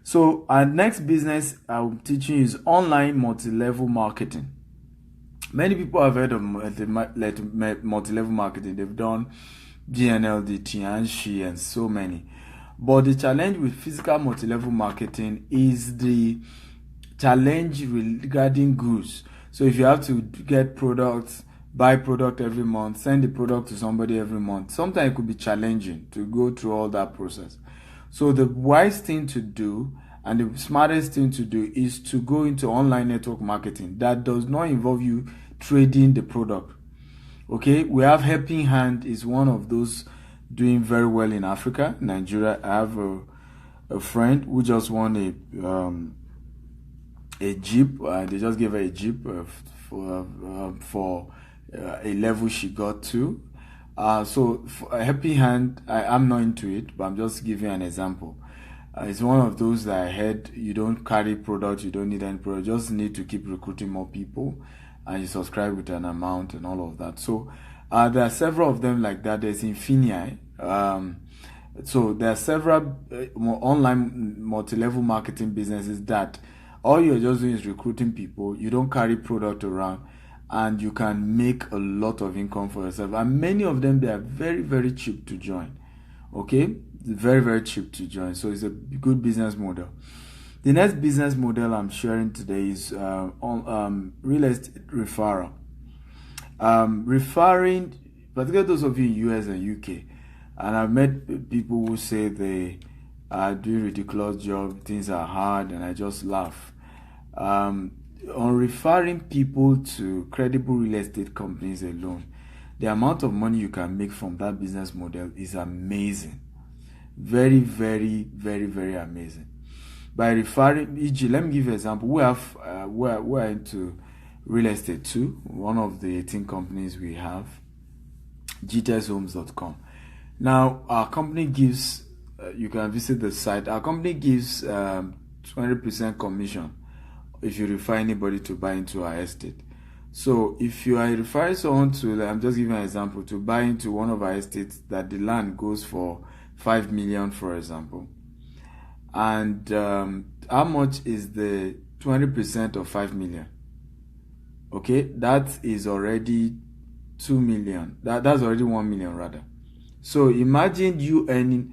So our next business I'm teaching you is online multi-level marketing. Many people have heard of multi-level marketing. They've done GNLD, Tianxi, and so many. But the challenge with physical multi-level marketing is the challenge regarding goods. So if you have to get products, buy product every month, send the product to somebody every month, sometimes it could be challenging to go through all that process. So the wise thing to do and the smartest thing to do is to go into online network marketing that does not involve you trading the product. Okay, we have Helping Hand is one of those doing very well in Africa, Nigeria. I have a friend who just won a Jeep. They just gave her a Jeep for a level she got to. So for Helping Hand, I'm not into it, but I'm just giving an example. It's one of those that I heard you don't carry products, you don't need any product, you just need to keep recruiting more people, and you subscribe with an amount and all of that. So there are several of them like that. There's Infinii. So there are several online multi-level marketing businesses that all you're just doing is recruiting people. You don't carry product around, and you can make a lot of income for yourself. And many of them, they are very, very cheap to join. Okay? Very, very cheap to join. So it's a good business model. The next business model I'm sharing today is real estate referral. Referring, particularly those of you in US and UK, and I've met people who say they are doing ridiculous job, things are hard, and I just laugh. On referring people to credible real estate companies alone, the amount of money you can make from that business model is amazing. Very, very, very, very amazing. By referring, e.g., let me give you an example. We're into real estate too. One of the 18 companies we have, gteshomes.com. Now, our company gives, you can visit the site, our company gives 20% commission if you refer anybody to buy into our estate. So if you are referring someone to, I'm just giving an example, to buy into one of our estates that the land goes for 5 million, for example, and how much is the 20% of 5 million? Okay, that is already 2 million. That's already 1 million rather. So imagine you earning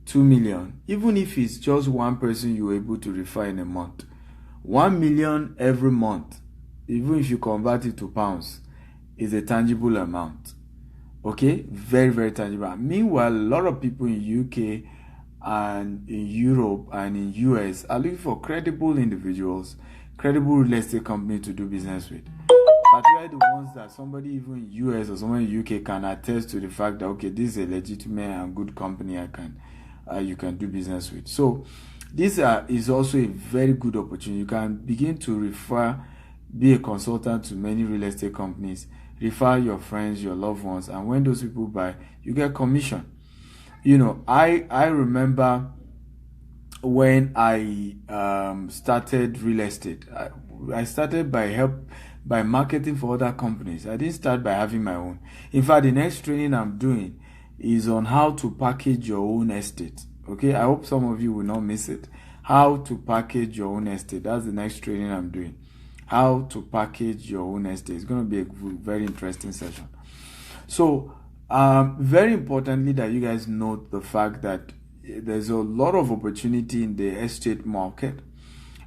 2 million, even if it's just one person you're able to refer in a month. 1 million every month, even if you convert it to pounds, is a tangible amount. Okay, very, very tangible. Meanwhile, a lot of people in UK and in Europe and in US are looking for credible individuals, credible real estate companies to do business with. Particularly the ones that somebody even in US or someone in UK can attest to the fact that, okay, this is a legitimate and good company you can do business with. So this is also a very good opportunity. You can begin to refer, be a consultant to many real estate companies, refer your friends, your loved ones, and when those people buy, you get commission. I remember when I started real estate. I started by marketing for other companies. I didn't start by having my own. In fact, the next training I'm doing is on how to package your own estate. Okay, I hope some of you will not miss it. How to package your own estate. That's the next training I'm doing. How to package your own estate. It's going to be a very interesting session. So, very importantly, that you guys note the fact that there's a lot of opportunity in the estate market,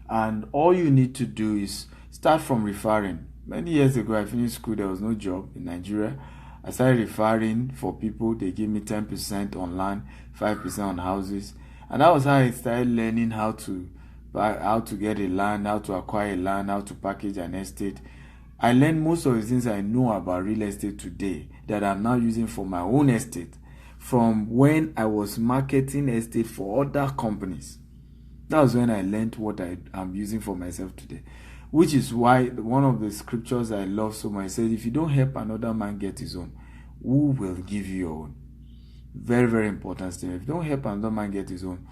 and all you need to do is start from referring. Many years ago, I finished school, there was no job in Nigeria. I started referring for people. They gave me 10% on land, 5% on houses, and that was how I started learning how to get a land, how to acquire a land, how to package an estate. I learned most of the things I know about real estate today that I'm now using for my own estate from when I was marketing estate for other companies. That was when I learned what I'm using for myself today, which is why one of the scriptures I love so much says, if you don't help another man get his own, who will give you your own? Very, very important statement. If you don't help another man get his own,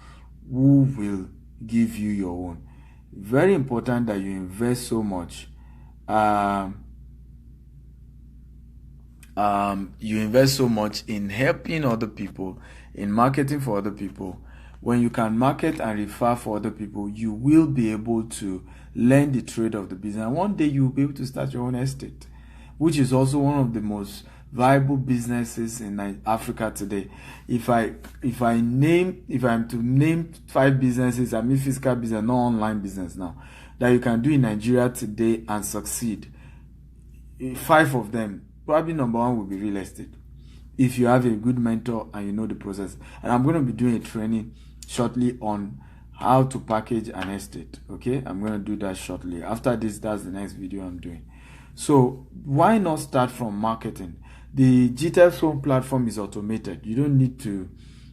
who will give you your own? Very important that you invest so much. You invest so much in helping other people, in marketing for other people. When you can market and refer for other people, you will be able to learn the trade of the business. And one day you will be able to start your own estate, which is also one of the most viable businesses in Africa today. If I'm to name 5 businesses, I mean physical business, not online business now, that you can do in Nigeria today and succeed, 5 of them, probably number 1 will be real estate. If you have a good mentor and you know the process. And I'm going to be doing a training shortly on how to package an estate. Okay, I'm going to do that shortly. After this, that's the next video I'm doing. So why not start from marketing? The GTEP's home platform is automated. You don't need to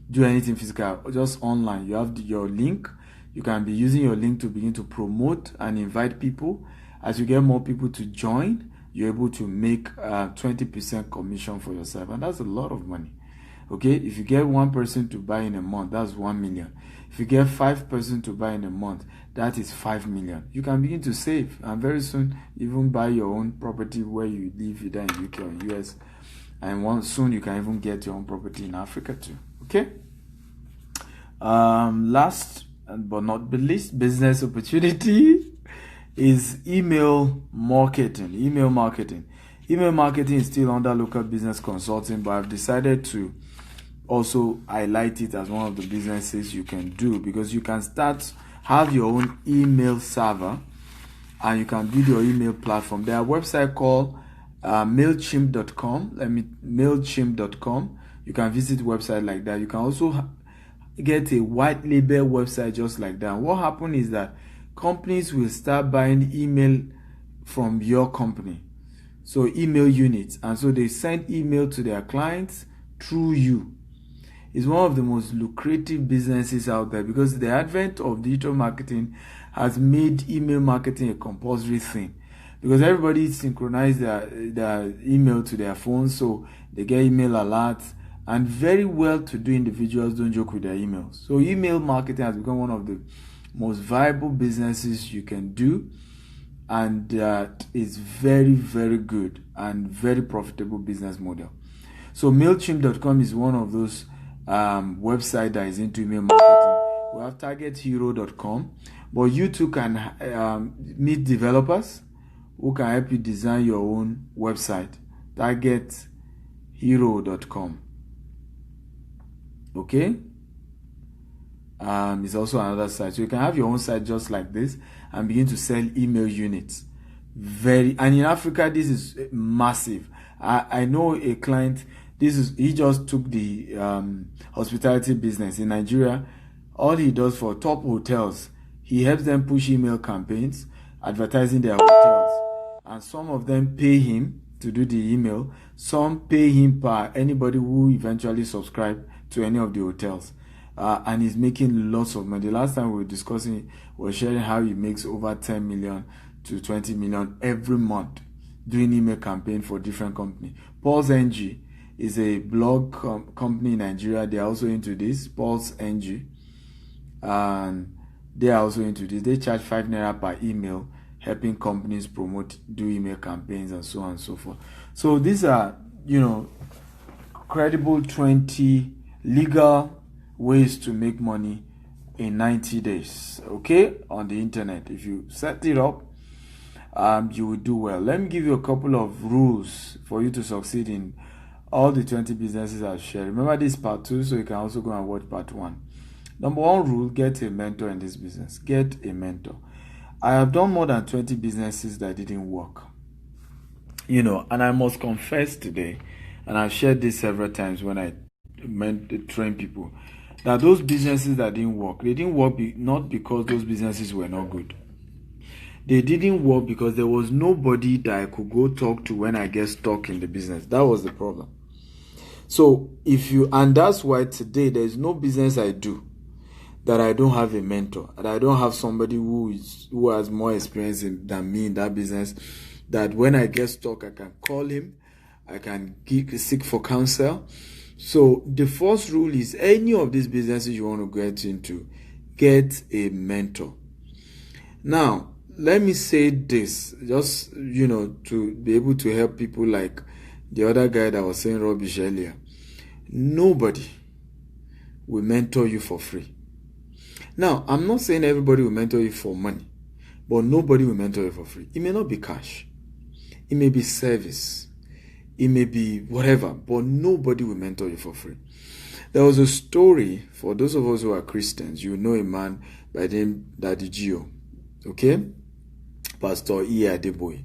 do anything physical, just online. You have your link. You can be using your link to begin to promote and invite people. As you get more people to join, you're able to make 20% commission for yourself, and that's a lot of money. Okay, if you get 1 person to buy in a month, that's 1 million. If you get 5 persons to buy in a month, that is 5 million. You can begin to save, and very soon even buy your own property where you live, either in UK or US, and soon you can even get your own property in Africa too. Okay. Last but not the least, business opportunity is email marketing. Email marketing is still under local business consulting, but I've decided to also highlight it as one of the businesses you can do, because you can have your own email server and you can build your email platform. There are a website called mailchimp.com. Mailchimp.com. You can visit a website like that. You can also get a white label website just like that. What happens is that companies will start buying email from your company, so email units, and so they send email to their clients through you. It's one of the most lucrative businesses out there, because the advent of digital marketing has made email marketing a compulsory thing, because everybody synchronized their email to their phone, so they get email alerts, and very well-to-do individuals don't joke with their emails. So email marketing has become one of the most viable businesses you can do, and it's very, very good and very profitable business model. So MailChimp.com is one of those websites that is into email marketing. We have TargetHero.com, but you too can meet developers who can help you design your own website. TargetHero.com. Okay. It's also another site, so you can have your own site just like this and begin to sell email units. And in Africa, this is massive. I know a client. He just took the hospitality business in Nigeria. All he does for top hotels, he helps them push email campaigns, advertising their hotels, and some of them pay him to do the email. Some pay him per anybody who eventually subscribe to any of the hotels. And he's making lots of money. The last time we were discussing, we were sharing how he makes over 10 million to 20 million every month doing email campaign for different companies. Pulse NG is a blog company in Nigeria. They are also into this, Pulse NG. and they are also into this. They charge 5 naira per email, helping companies promote, do email campaigns, and so on and so forth. So these are, credible 20 legal ways to make money in 90 days, okay, on the internet. If you set it up, you will do well. Let me give you a couple of rules for you to succeed in all the 20 businesses I've shared. Remember, this is part 2, so you can also go and watch part 1. Number 1 rule: get a mentor in this business. Get a mentor. I have done more than 20 businesses that didn't work. And I must confess today, and I've shared this several times when I train people, that those businesses that didn't work, they didn't work not because those businesses were not good. They didn't work because there was nobody that I could go talk to when I get stuck in the business. That was the problem. So and that's why today there is no business I do that I don't have a mentor, that I don't have somebody who has more experience than me in that business, that when I get stuck, I can call him, I can seek for counsel. So the first rule is, any of these businesses you want to get into, get a mentor. Now, let me say this, just, to be able to help people like the other guy that was saying rubbish earlier. Nobody will mentor you for free. Now, I'm not saying everybody will mentor you for money, but nobody will mentor you for free. It may not be cash. It may be service. It may be whatever, but nobody will mentor you for free. There was a story, for those of us who are Christians, you know a man by the name Daddy Gio, okay? Pastor E. Adeboye.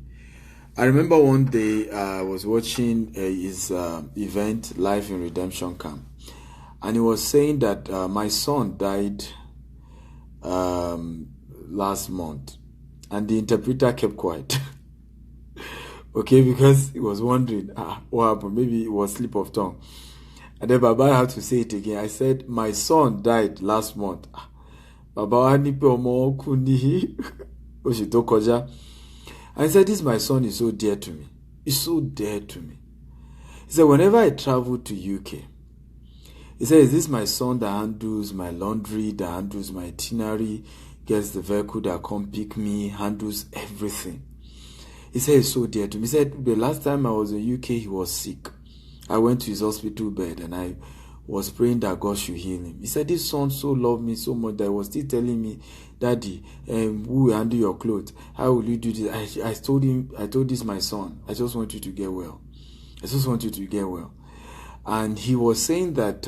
I remember one day I was watching his event, Life in Redemption Camp, and he was saying that my son died last month, and the interpreter kept quiet. Okay, because he was wondering what happened. Maybe it was slip of tongue. And then Baba had to say it again. I said, my son died last month. Baba wanipe omo kuni oshitokoja. I said, this my son is so dear to me. He's so dear to me. He said, whenever I travel to UK, he said, is this my son that handles my laundry, that handles my itinerary, gets the vehicle that come pick me, handles everything. He said, it's so dear to me. He said, the last time I was in UK, he was sick. I went to his hospital bed and I was praying that God should heal him. He said, this son so loved me so much that he was still telling me, Daddy, who will handle your clothes? How will you do this? I told this my son, I just want you to get well. I just want you to get well. And he was saying that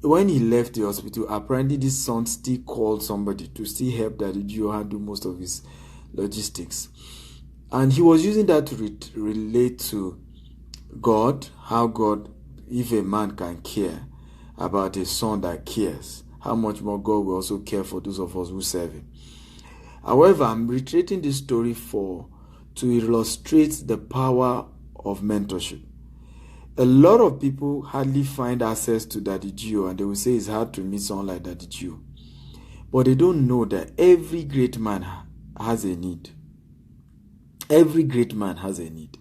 when he left the hospital, apparently this son still called somebody to still help Daddy Gio handle most of his logistics. And he was using that to relate to God, how God, if a man can care about a son that cares, how much more God will also care for those of us who serve him. However, I'm reiterating this story to illustrate the power of mentorship. A lot of people hardly find access to Daddy Gio, and they will say it's hard to meet someone like Daddy Gio. But they don't know that every great man has a need. Every great man has a need.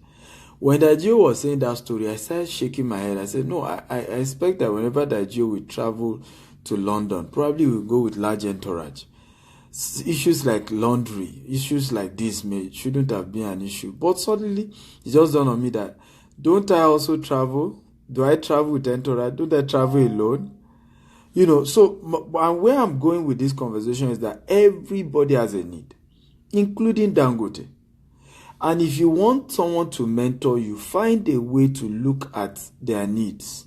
When Daddy Gio was saying that story, I started shaking my head. I said, no, I expect that whenever Daddy Gio will travel to London, probably we'll go with large entourage. Issues like laundry, issues like this shouldn't have been an issue. But suddenly, it just dawned on me that, don't I also travel? Do I travel with entourage? Don't I travel alone? So and where I'm going with this conversation is that everybody has a need, including Dangote. And if you want someone to mentor you, find a way to look at their needs.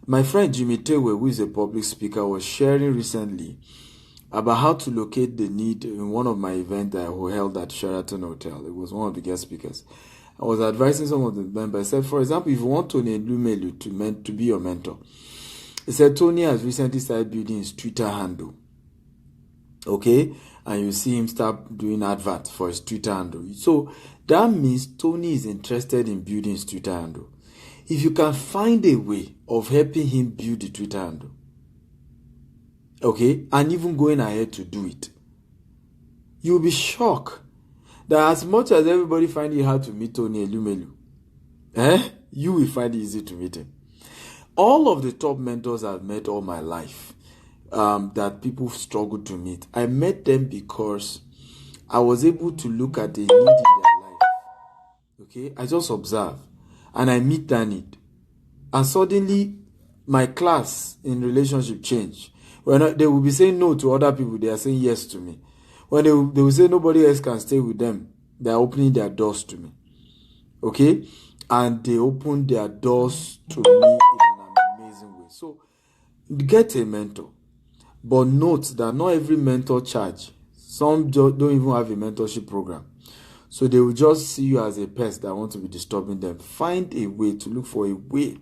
My friend Jimmy Tewe, who is a public speaker, was sharing recently about how to locate the need in one of my events that I held at Sheraton Hotel. It was one of the guest speakers. I was advising some of the members. I said, for example, if you want Tony Elumelu to be your mentor, he said Tony has recently started building his Twitter handle. Okay? And you see him start doing adverts for his Twitter handle. So that means Tony is interested in building his Twitter handle. If you can find a way of helping him build the Twitter handle, okay, and even going ahead to do it, you'll be shocked that as much as everybody find it hard to meet Tony Elumelu, you will find it easy to meet him. All of the top mentors I've met all my life, that people struggle to meet. I met them because I was able to look at the need in their life. Okay, I just observe and I meet that need. And suddenly, my class in relationship changed. When they will be saying no to other people, they are saying yes to me. When they will say nobody else can stay with them, they are opening their doors to me. Okay? And they open their doors to me in an amazing way. So, get a mentor. But note that not every mentor charge. Some don't even have a mentorship program. So they will just see you as a pest that want to be disturbing them. Find a way to look for a way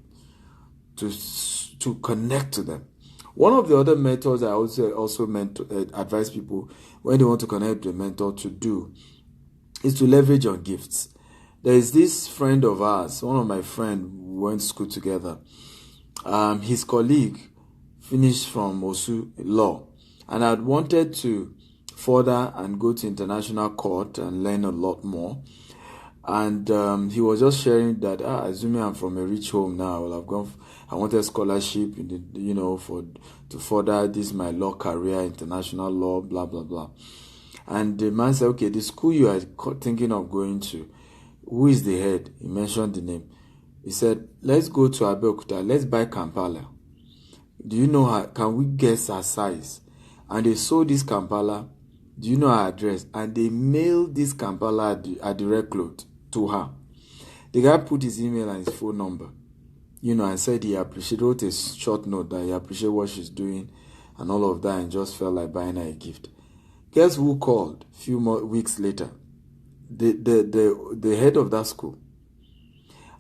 to connect to them. One of the other methods I also advise people when they want to connect with a mentor to do is to leverage on gifts. There is this friend of ours, one of my friends, we went to school together. His colleague finished from Osu Law and had wanted to further and go to international court and learn a lot more. And he was just sharing that, assuming I'm from a rich home now, I will have gone. I wanted scholarship, to further this my law career, international law, blah blah blah. And the man said, "Okay, the school you are thinking of going to, who is the head?" He mentioned the name. He said, "Let's go to Abeokuta. Let's buy Kampala. Do you know her? Can we guess her size?" And they sold this Kampala. Do you know her address? And they mailed this Kampala at direct load to her. The guy put his email and his phone number, and said he wrote a short note that he appreciated what she's doing and all of that, and just felt like buying her a gift. Guess who called a few more weeks later? The head of that school.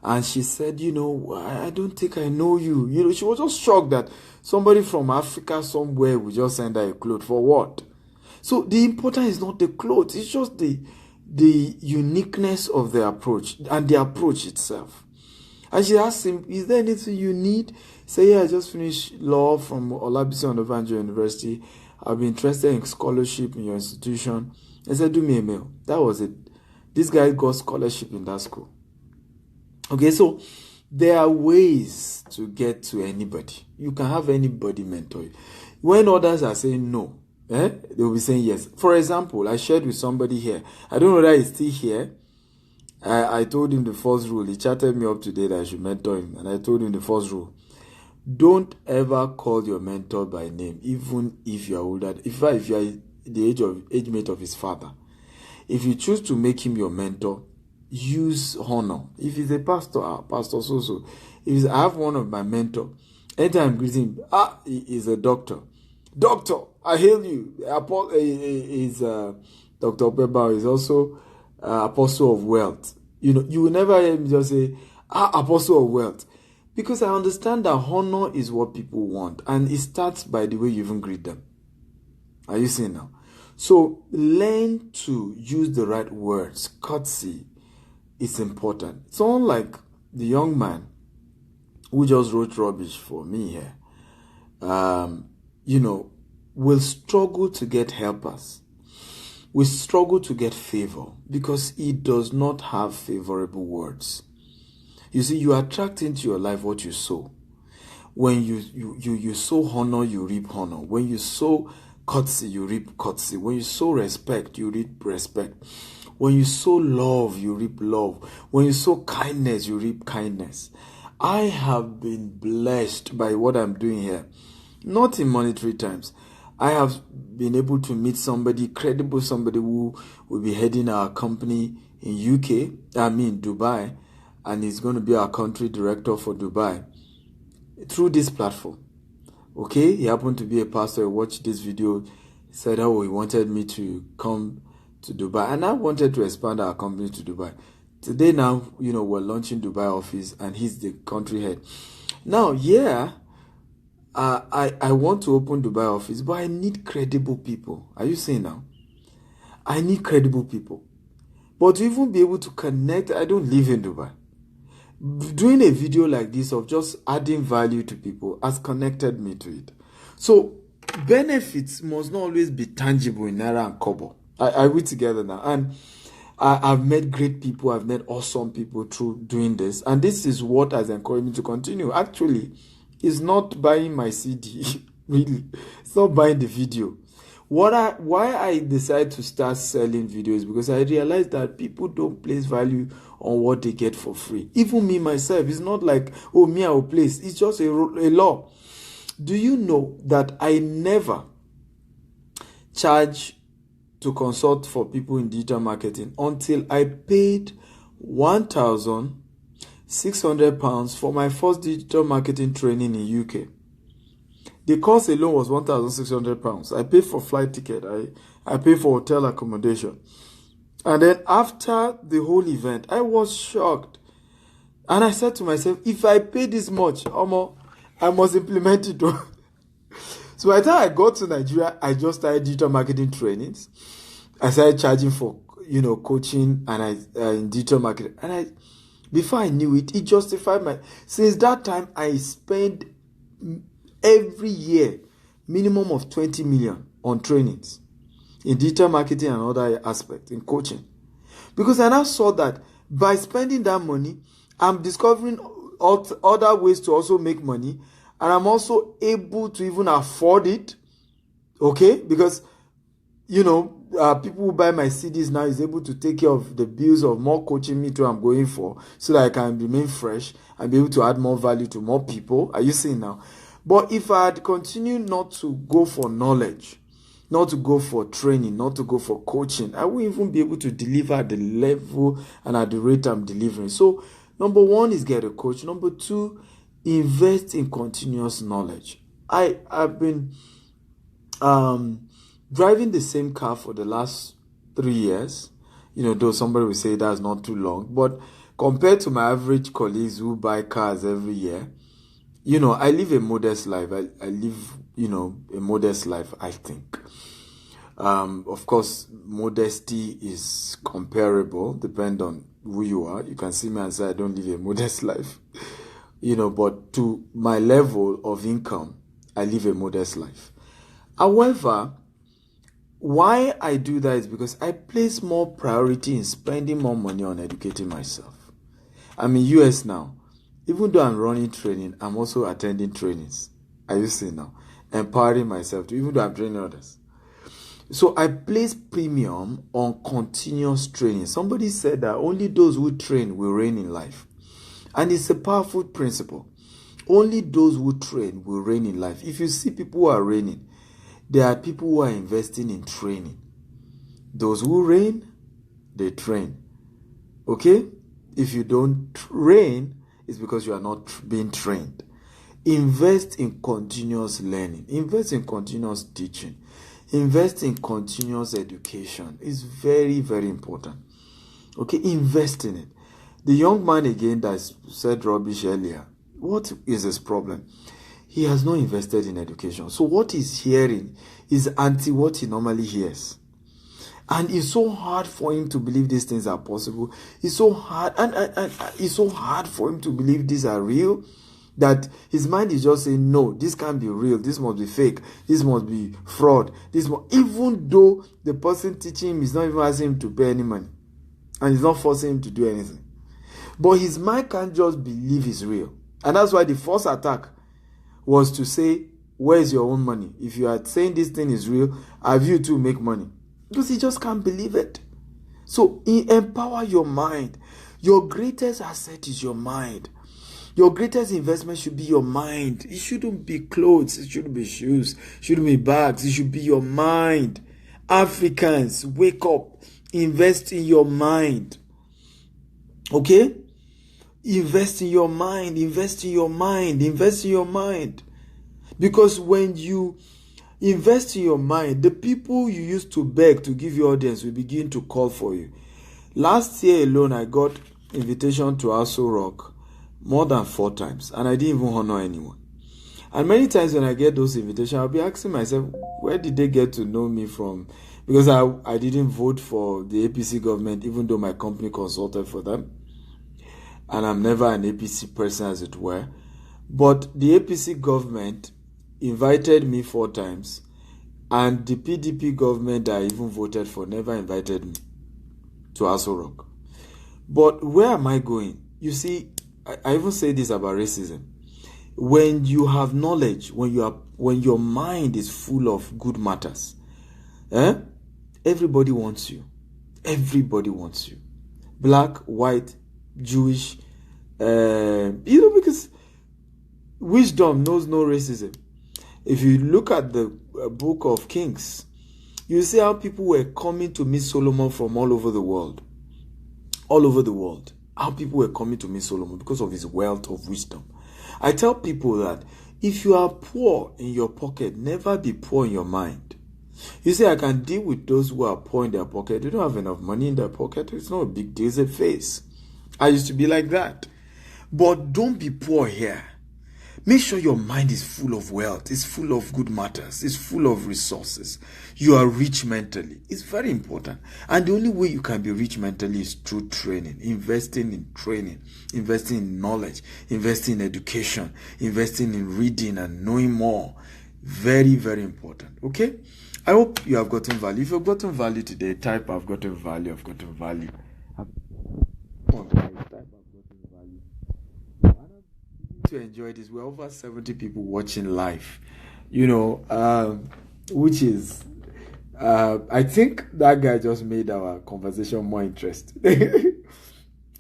And she said, I don't think I know you. She was just shocked that somebody from Africa somewhere would just send her a cloth. For what? So the important is not the clothes, it's just the uniqueness of the approach and the approach itself. And she asked him, "Is there anything you need?" Say, "Yeah, I just finished law from Olabisi Onabanjo University. I'll be interested in scholarship in your institution." I said, "Do me a mail." That was it. This guy got scholarship in that school. Okay, so there are ways to get to anybody. You can have anybody mentor you. When others are saying no, they will be saying yes. For example, I shared with somebody here. I don't know whether he's still here. I told him the first rule. He chatted me up today that I should mentor him. And I told him the first rule. Don't ever call your mentor by name, even if you are older. If you are the age mate of his father. If you choose to make him your mentor, use honor. If he's a pastor, Pastor so. If I have one of my mentor, anytime I'm greeting him, he is a doctor. Doctor, I hail you. Dr. Peba is also apostle of wealth. You will never hear me just say, apostle of wealth. Because I understand that honor is what people want. And it starts by the way you even greet them. Are you seeing now? So learn to use the right words. Courtesy is important. Someone like the young man who just wrote rubbish for me here, will struggle to get helpers. Will struggle to get favor because he does not have favorable words. You see, you attract into your life what you sow. When you sow honor, you reap honor. When you sow courtesy, you reap courtesy. When you sow respect, you reap respect. When you sow love, you reap love. When you sow kindness, you reap kindness. I have been blessed by what I'm doing here. Not in monetary terms. I have been able to meet somebody credible, somebody who will be heading our company in Dubai, and he's going to be our country director for Dubai through this platform. Okay, he happened to be a pastor. He watched this video, said how he wanted me to come to Dubai, and I wanted to expand our company to Dubai. Today now, we're launching Dubai office, and he's the country head. Now, I want to open Dubai office, but I need credible people. Are you seeing now? I need credible people. But to even be able to connect, I don't live in Dubai. Doing a video like this of just adding value to people has connected me to it. So benefits must not always be tangible in Naira and Kobo. Are we together now? And I've met great people. I've met awesome people through doing this. And this is what has encouraged me to continue. Actually, it's not buying my CD. Really. Stop buying the video. Why I decided to start selling videos, because I realized that people don't place value on what they get for free. Even me myself, it's not like, oh, me I will place. It's just a law. Do you know that I never charge to consult for people in digital marketing until I paid £1,600 for my first digital marketing training in UK. The course alone was £1,600. I paid for flight ticket. I paid for hotel accommodation. And then after the whole event, I was shocked. And I said to myself, if I pay this much, I must implement it. So by the time I got to Nigeria, I just started digital marketing trainings. I started charging for, coaching and in digital marketing. And before I knew it, it justified since that time, I spent every year minimum of 20 million on trainings in digital marketing and other aspects in coaching, because I now saw that by spending that money, I'm discovering other ways to also make money, and I'm also able to even afford it. Okay, because people who buy my CDs now is able to take care of the bills of more coaching me too I'm going for, so that I can remain fresh and be able to add more value to more people. Are you seeing now? But if I had continued not to go for knowledge, not to go for training, not to go for coaching, I wouldn't even be able to deliver at the level and at the rate I'm delivering. So, number one is get a coach. Number two, invest in continuous knowledge. I've been driving the same car for the last 3 years. Though somebody will say that's not too long, but compared to my average colleagues who buy cars every year, I live a modest life. I live, a modest life, I think. Of course, modesty is comparable, depending on who you are. You can see me and say I don't live a modest life. But to my level of income, I live a modest life. However, why I do that is because I place more priority in spending more money on educating myself. I'm in US now. Even though I'm running training, I'm also attending trainings. Are you seeing now? Empowering myself to, even though I'm training others. So I place premium on continuous training. Somebody said that only those who train will reign in life. And it's a powerful principle. Only those who train will reign in life. If you see people who are reigning, there are people who are investing in training. Those who reign, they train. Okay? If you don't train, it's because you are not being trained. Invest in continuous learning. Invest in continuous teaching. Invest in continuous education. It's very, very important. Okay, invest in it. The young man again that said rubbish earlier, what is his problem? He has not invested in education. So what he's hearing is anti what he normally hears. And it's so hard for him to believe these things are possible. It's so hard, and it's so hard for him to believe these are real, that his mind is just saying, no, this can't be real. This must be fake. This must be fraud. Even though the person teaching him is not even asking him to pay any money, and he's not forcing him to do anything. But his mind can't just believe it's real. And that's why the first attack was to say, where's your own money? If you are saying this thing is real, have you to make money? Because he just can't believe it. So empower your mind. Your greatest asset is your mind. Your greatest investment should be your mind. It shouldn't be clothes. It shouldn't be shoes. It shouldn't be bags. It should be your mind. Africans, wake up. Invest in your mind. Okay? Invest in your mind. Invest in your mind. Invest in your mind. Because when you invest in your mind, the people you used to beg to give you audience will begin to call for you. Last year alone, I got invitation to Aso Rock more than 4 times, and I didn't even honor anyone. And many times when I get those invitations, I'll be asking myself, where did they get to know me from? Because I didn't vote for the APC government, even though my company consulted for them. And I'm never an APC person, as it were. But the APC government invited me 4 times, and the PDP government I even voted for never invited me to Aso Rock. But where am I going? You see, I even say this about racism. When you have knowledge, when you are when your mind is full of good matters, everybody wants you. Everybody wants you. Black, white, Jewish, because wisdom knows no racism. If you look at the book of Kings, you see how people were coming to meet Solomon from all over the world. All over the world. How people were coming to meet Solomon because of his wealth of wisdom. I tell people that if you are poor in your pocket, never be poor in your mind. You see, I can deal with those who are poor in their pocket. They don't have enough money in their pocket. It's not a big deal. It's a phase. I used to be like that. But don't be poor here. Make sure your mind is full of wealth. It's full of good matters. It's full of resources. You are rich mentally. It's very important. And the only way you can be rich mentally is through training. Investing in training. Investing in knowledge. Investing in education. Investing in reading and knowing more. Very, very important. Okay? I hope you have gotten value. If you've gotten value today, type I've gotten value. I've gotten value. To enjoy this. We're over 70 people watching live, which is I think that guy just made our conversation more interesting.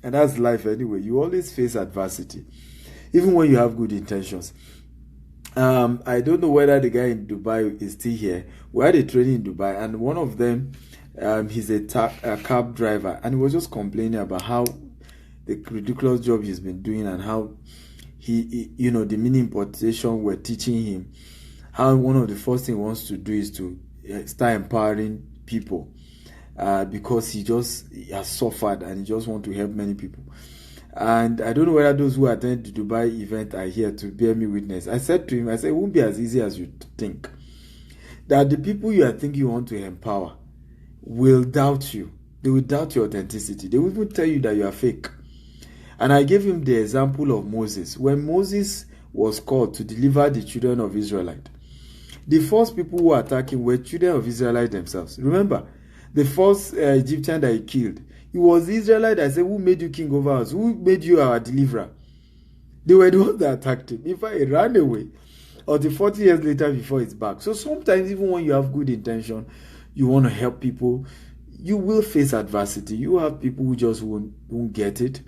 And that's life anyway. You always face adversity, even when you have good intentions. I don't know whether the guy in Dubai is still here. We had a training in Dubai, and one of them, he's a cab driver, and he was just complaining about how the ridiculous job he's been doing and how he the mini importation were teaching him how one of the first things he wants to do is to start empowering people because he has suffered and he just wants to help many people. And I don't know whether those who attend the Dubai event are here to bear me witness. I said to him, it won't be as easy as you think. That the people you are thinking you want to empower will doubt you. They will doubt your authenticity. They will even tell you that you are fake. And I gave him the example of Moses. When Moses was called to deliver the children of Israelite, the first people who attacked him were children of Israelite themselves. Remember, the first Egyptian that he killed, it was the Israelite that said, who made you king over us? Who made you our deliverer? They were the ones that attacked him. In fact, he ran away until 40 years later before he's back. So sometimes even when you have good intention, you want to help people, you will face adversity. You have people who just won't get it.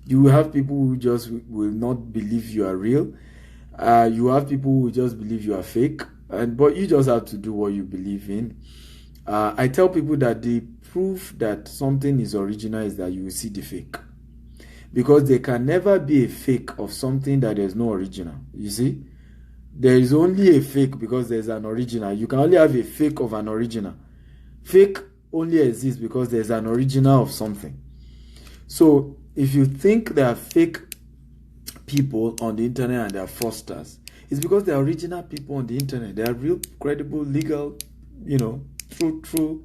You will have people who just will not believe you are real. You have people who just believe you are fake. But you just have to do what you believe in. I tell people that the proof that something is original is that you will see the fake. Because there can never be a fake of something that there's no original. You see? There is only a fake because there's an original. You can only have a fake of an original. Fake only exists because there's an original of something. So, if you think there are fake people on the internet and they are fraudsters, it's because they are original people on the internet. They are real, credible, legal, true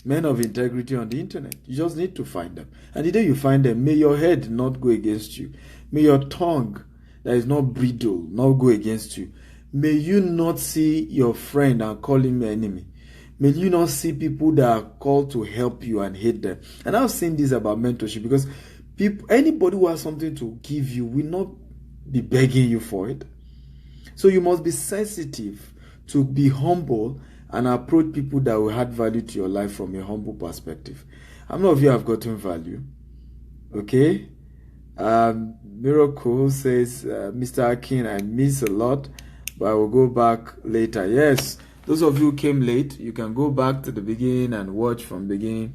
men of integrity on the internet. You just need to find them. And the day you find them, may your head not go against you. May your tongue that is not brittle not go against you. May you not see your friend and call him your enemy. May you not see people that are called to help you and hate them. And I've seen this about mentorship because anybody who has something to give you will not be begging you for it. So you must be sensitive to be humble and approach people that will add value to your life from a humble perspective. How many of you have gotten value? Okay. Miracle says, Mr. Akin, I miss a lot, but I will go back later. Yes, those of you who came late, you can go back to the beginning and watch from the beginning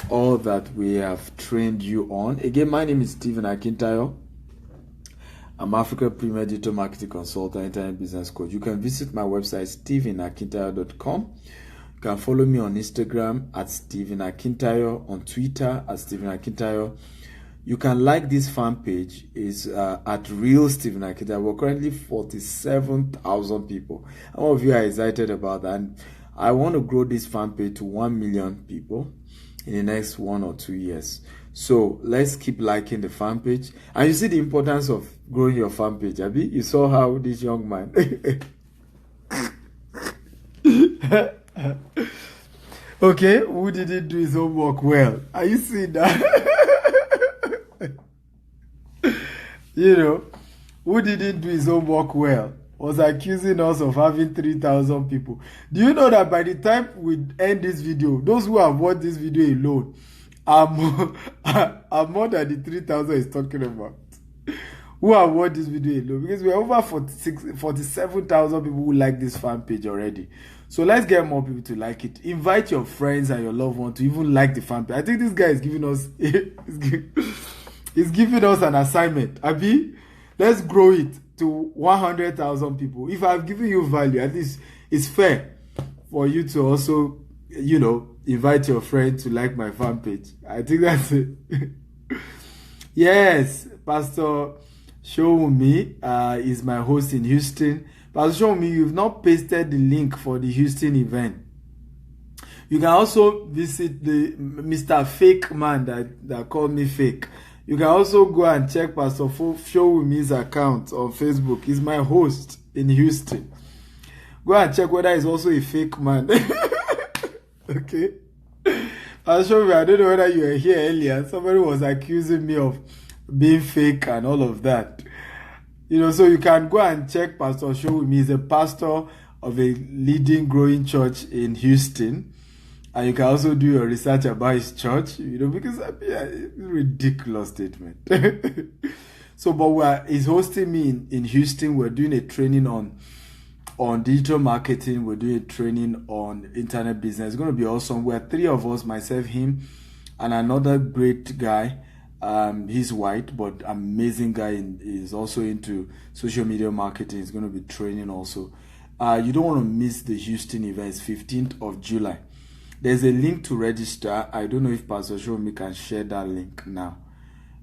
all that we have trained you on. Again, my name is Stephen Akintayo. I'm Africa Premier Digital Marketing Consultant, Internet Business Coach. You can visit my website, stephenakintayo.com. You can follow me on Instagram at Stephen Akintayo, on Twitter at Stephen Akintayo. You can like this fan page is at Real Stephen Akintayo. We're currently 47,000 people. Some of you are excited about that. And I want to grow this fan page to 1 million people in the next 1 or 2 years. So let's keep liking the fan page. And you see the importance of growing your fan page, Abi? You saw how this young man... Okay, who didn't do his homework well? Are you seeing that? Who didn't do his homework well? was accusing us of having 3,000 people. Do you know that by the time we end this video, those who have watched this video alone are more than the 3,000 he's talking about? Who have watched this video alone? Because we are over 47,000 people who like this fan page already. So let's get more people to like it. Invite your friends and your loved ones to even like the fan page. I think this guy is giving us he's giving us an assignment. Abi, let's grow it to 100,000 people. If I've given you value, at least it's fair for you to also, invite your friend to like my fan page. I think that's it. Yes, Pastor Showumi is my host in Houston. Pastor Showumi, you've not pasted the link for the Houston event. You can also visit the Mr. Fake Man that called me fake. You can also go and check Pastor Showumi's account on Facebook. He's my host in Houston. Go and check whether he's also a fake man. Okay. Pastor Showumi, I don't know whether you were here earlier. Somebody was accusing me of being fake and all of that. So you can go and check Pastor Showumi. He's a pastor of a leading growing church in Houston. And you can also do your research about his church, because it's a ridiculous statement. So, but he's hosting me in Houston. We're doing a training on digital marketing. We're doing a training on internet business. It's going to be awesome. We're 3 of us, myself, him, and another great guy. He's white, but amazing guy. He's also into social media marketing. He's going to be training also. You don't want to miss the Houston event. It's 15th of July. There's a link to register. I don't know if Pastor Shomi can share that link now,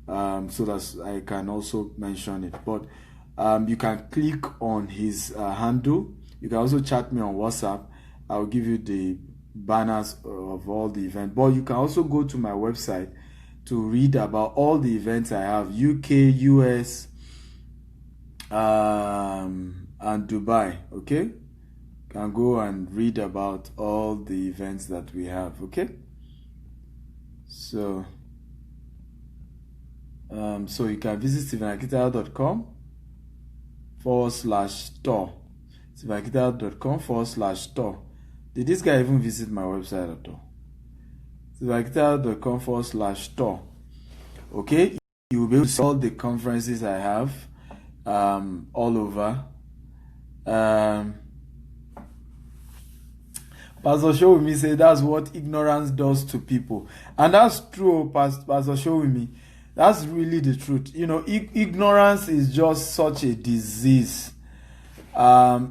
so that I can also mention it. But you can click on his handle. You can also chat me on WhatsApp. I'll give you the banners of all the events. But you can also go to my website to read about all the events I have, UK, US, and Dubai, okay? Can go and read about all the events that we have, okay? So you can visit stevenakintayo.com/store. stevenakintayo.com/store. Did this guy even visit my website at all? stevenakintayo.com/store. Okay, you will be able to see all the conferences I have all over. Pastor Showumi said that's what ignorance does to people. And that's true, Pastor Showumi. That's really the truth. Ignorance is just such a disease.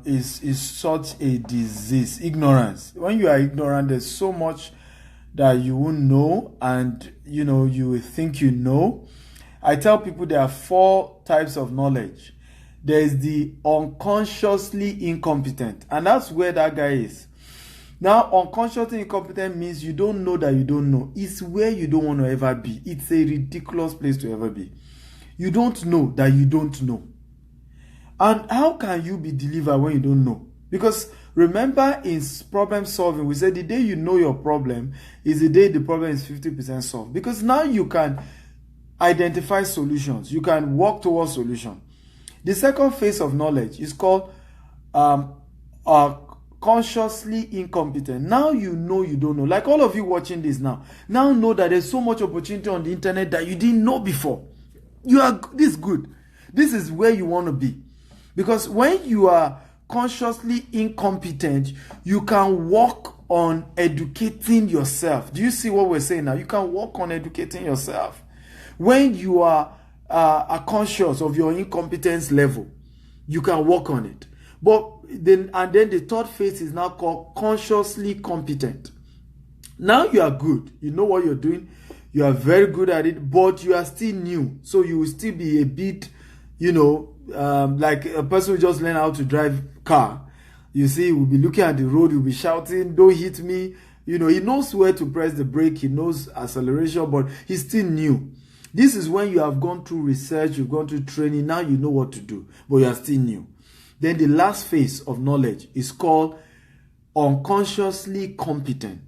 Is such a disease. Ignorance. When you are ignorant, there's so much that you won't know, and you will think you know. I tell people there are 4 types of knowledge. There is the unconsciously incompetent, and that's where that guy is. Now, unconsciously incompetent means you don't know that you don't know. It's where you don't want to ever be. It's a ridiculous place to ever be. You don't know that you don't know. And how can you be delivered when you don't know? Because remember, in problem solving, we said the day you know your problem is the day the problem is 50% solved. Because now you can identify solutions. You can work towards solution. The second phase of knowledge is called consciously incompetent. Now you know you don't know. Like all of you watching this now know that there's so much opportunity on the internet that you didn't know before. This is good. This is where you want to be. Because when you are consciously incompetent, you can work on educating yourself. Do you see what we're saying now? You can work on educating yourself. When you are conscious of your incompetence level, you can work on it. But then the third phase is now called consciously competent. Now you are good. You know what you're doing. You are very good at it, but you are still new. So you will still be a bit, like a person who just learned how to drive car. You see, will be looking at the road, will be shouting, "Don't hit me." He knows where to press the brake. He knows acceleration, but he's still new. This is when you have gone through research, you've gone through training. Now you know what to do, but you are still new. Then the last phase of knowledge is called unconsciously competent.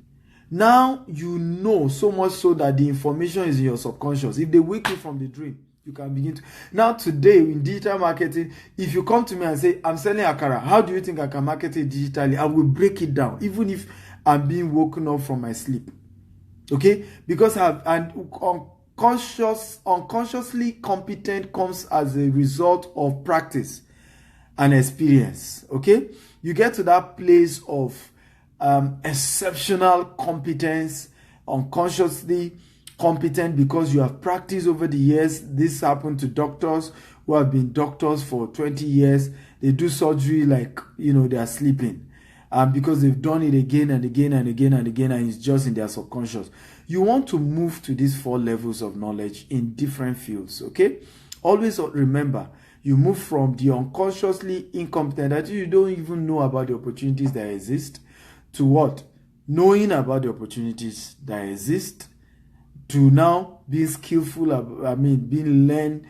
Now you know so much so that the information is in your subconscious. If they wake you from the dream, You can begin to. Now today in digital marketing, if you come to me and say, I'm selling akara, how do you think I can market it digitally? I will break it down, even if I'm being woken up from my sleep. Okay? Because unconsciously competent comes as a result of practice and experience. Okay? You get to that place of exceptional competence, unconsciously competent because you have practiced over the years. This happened to doctors who have been doctors for 20 years. They do surgery like, they are sleeping. Because they've done it again and again and again and again, and it's just in their subconscious. You want to move to these 4 levels of knowledge in different fields, okay? Always remember, you move from the unconsciously incompetent, that you don't even know about the opportunities that exist, to what? Knowing about the opportunities that exist, to now being skillful, being learned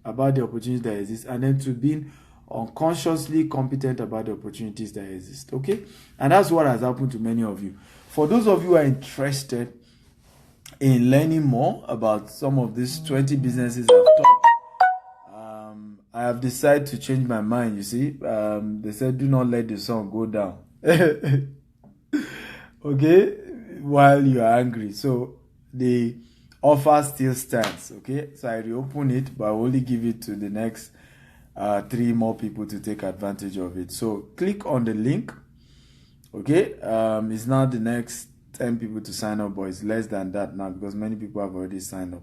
about the opportunities that exist, and then to being unconsciously competent about the opportunities that exist, okay? And that's what has happened to many of you. For those of you who are interested in learning more about some of these 20 businesses I've taught, I have decided to change my mind, you see. They said, do not let the sun go down. Okay? While you are angry. So the offer still stands, okay? So I reopen it, but I only give it to the next 3 more people to take advantage of it. So click on the link, okay? It's not the next 10 people to sign up, but it's less than that now because many people have already signed up.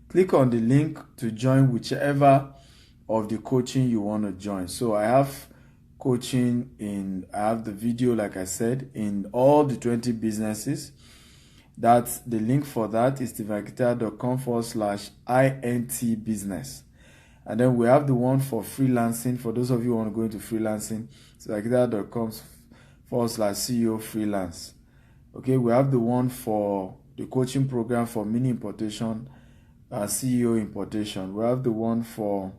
Click on the link to join whichever of the coaching you want to join. So I have coaching I have the video, like I said, in all the 20 businesses. That's the link for that is steveakintayo.com/INT business. And then we have the one for freelancing. For those of you who want to go into freelancing, steveakintayo.com/CEO freelance. Okay, we have the one for the coaching program for mini importation, CEO importation. We have the one for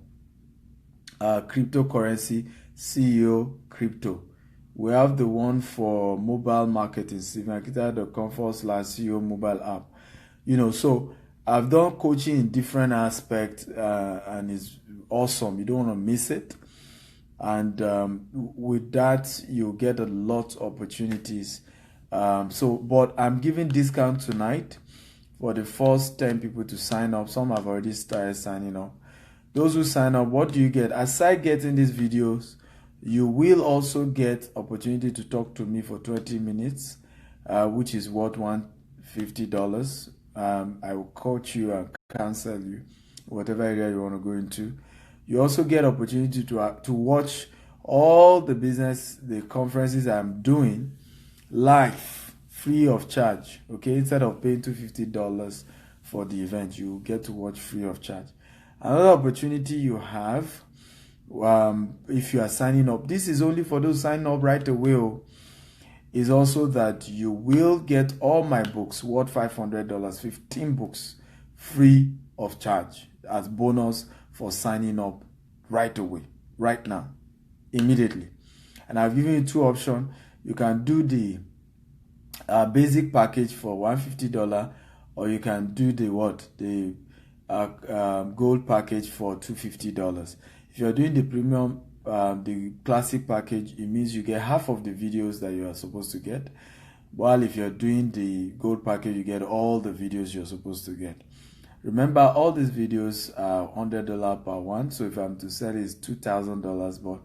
cryptocurrency, CEO crypto. We have the one for mobile marketing, steveakintayo.com/CEO mobile app. So I've done coaching in different aspects, and it's awesome. You don't want to miss it. And with that, you get a lot of opportunities. But I'm giving discount tonight for the first 10 people to sign up. Some have already started signing up. Those who sign up, what do you get? Aside getting these videos, you will also get opportunity to talk to me for 20 minutes, which is worth $150. I will coach you and counsel you, whatever area you want to go into. You also get opportunity to watch all the conferences I'm doing live, free of charge. Okay, instead of paying $250 for the event, you get to watch free of charge. Another opportunity you have, if you are signing up, this is only for those signing up right away, is also that you will get all my books worth $500, 15 books free of charge as bonus for signing up right away, right now, immediately. And I've given you 2 options. You can do the basic package for $150, or you can do the gold package for $250. If you're doing the premium, the classic package, it means you get half of the videos that you are supposed to get. While if you're doing the gold package, you get all the videos you're supposed to get. Remember, all these videos are $100 per one. So if I'm to sell it, it's $2,000, but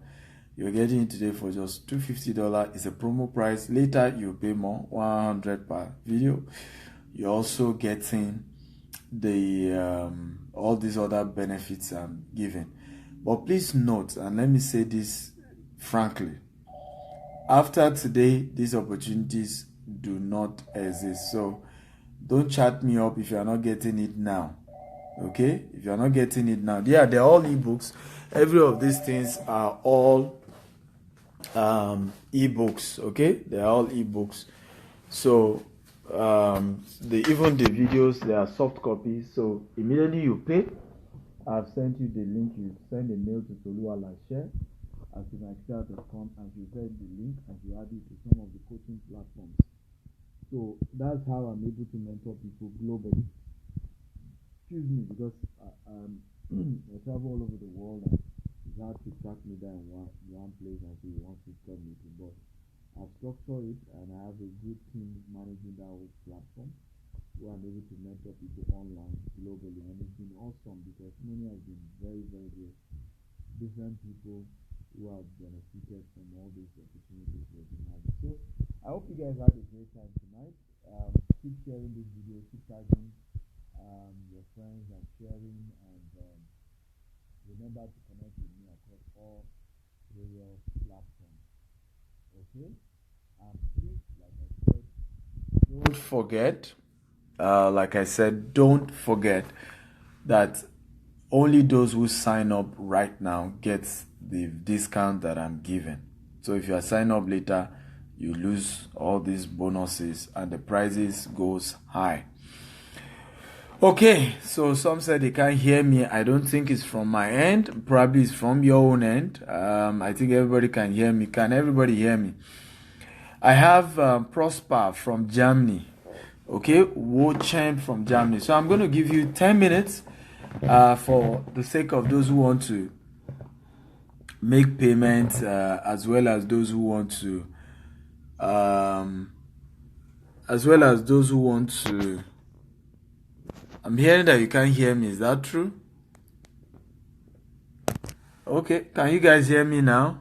you're getting it today for just $250. It's a promo price. Later, you pay more, $100 per video. You're also getting the all these other benefits I'm giving. But please note, and let me say this frankly, after today, these opportunities do not exist. So don't chat me up if you're not getting it now. Okay? If you're not getting it now, they're all ebooks. Every of these things are all ebooks. Okay? They're all ebooks. So even the videos, they are soft copies. So immediately you pay, I've sent you the link. You send a mail to tolualashe@steveakintayo.com, and you get the link and you add it to some of the coaching platforms. So that's how I'm able to mentor people globally. excuse me, because I travel all over the world and it's hard to track me down in one place and say one physical meeting. But I've structured it and I have a good team managing that whole platform where I'm able to mentor people online globally, and it's been awesome. The testimony has been very, very good. Different people who have benefited from all these opportunities we've been having. So I hope you guys had a great time tonight. Keep sharing this video, keep tagging your friends and sharing, and remember to connect with me across all various platforms. Okay? And please, like I said, don't forget, don't forget that only those who sign up right now get the discount that I'm giving. So if you are signing up later, you lose all these bonuses and the prices goes high. Okay, so some said they can't hear me. I don't think it's from my end. Probably it's from your own end. I think everybody can hear me. Can everybody hear me? I have Prosper from Germany. Okay, Wo-Chen from Germany. So I'm going to give you 10 minutes for the sake of those who want to make payments, as well as those who want to I'm hearing that you can't hear me. Is that true? Okay, can you guys hear me now?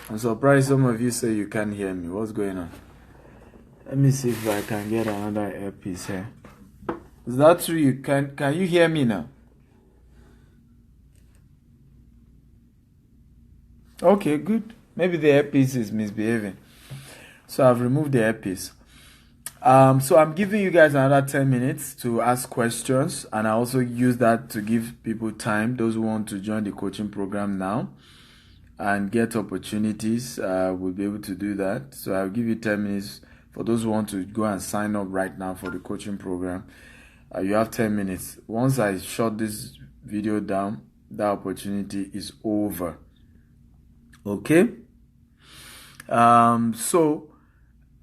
I'm surprised some of you say you can't hear me. What's going on? Let me see if I can get another earpiece here. Is that true? You can you hear me now? Okay, good. Maybe the earpiece is misbehaving. So I've removed the earpiece. So I'm giving you guys another 10 minutes to ask questions, and I also use that to give people time, those who want to join the coaching program now and get opportunities will be able to do that. So I'll give you 10 minutes for those who want to go and sign up right now for the coaching program. You have 10 minutes. Once I shut this video down, that opportunity is over. Okay? So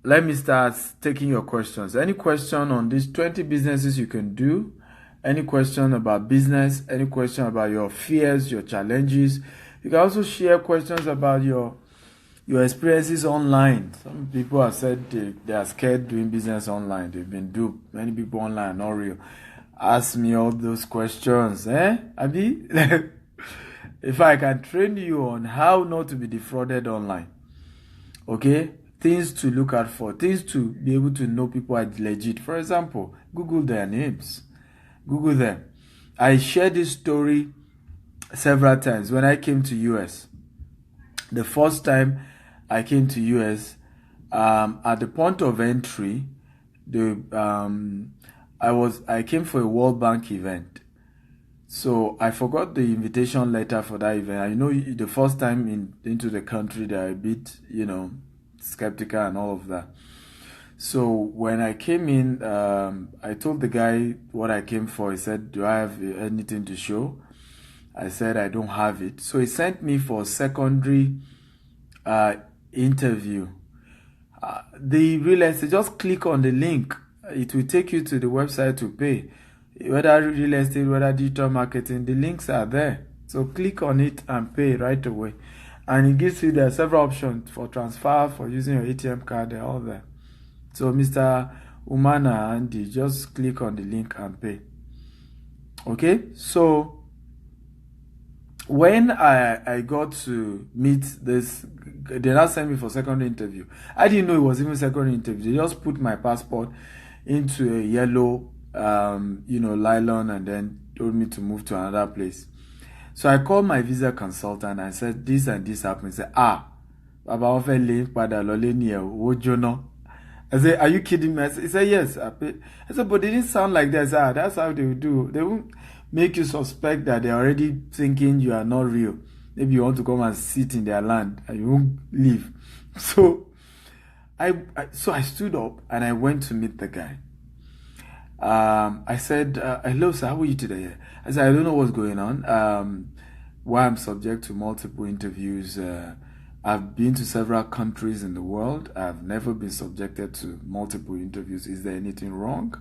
let me start taking your questions. Any question on these 20 businesses you can do? Any question about business? Any question about your fears, your challenges? You can also share questions about your experiences online. Some people have said they are scared doing business online. They've been duped. Many people online are not real. Ask me all those questions. Abi? If I can train you on how not to be defrauded online. Okay? Things to look out for. Things to be able to know people are legit. For example, Google their names. Google them. I shared this story several times when I came to US. The first time I came to US, at the point of entry, I came for a World Bank event. So I forgot the invitation letter for that event. I know the first time into the country, they are a bit, skeptical and all of that. So when I came in, I told the guy what I came for. He said, "Do I have anything to show?" I said, "I don't have it." So he sent me for a secondary interview. The real estate, just click on the link. It will take you to the website to pay. Whether real estate, whether digital marketing, the links are there. So click on it and pay right away. And it gives you there several options for transfer, for using your ATM card, they're all there. So Mr. Umana Andy, just click on the link and pay. Okay, so when I got to meet this, they now sent me for secondary interview. I didn't know it was even secondary interview. They just put my passport into a yellow nylon and then told me to move to another place. So I called my visa consultant and I said, this and this happened. He said, Baba Wojono. I said, are you kidding me? He said, yes. I said, but it didn't sound like that. I said, that's how they would do. They won't make you suspect that they're already thinking you are not real. Maybe you want to come and sit in their land and you won't leave. So I stood up and I went to meet the guy. I said, hello sir, how are you today? I said, I don't know what's going on. Why I'm subject to multiple interviews. I've been to several countries in the world. I've never been subjected to multiple interviews. Is there anything wrong?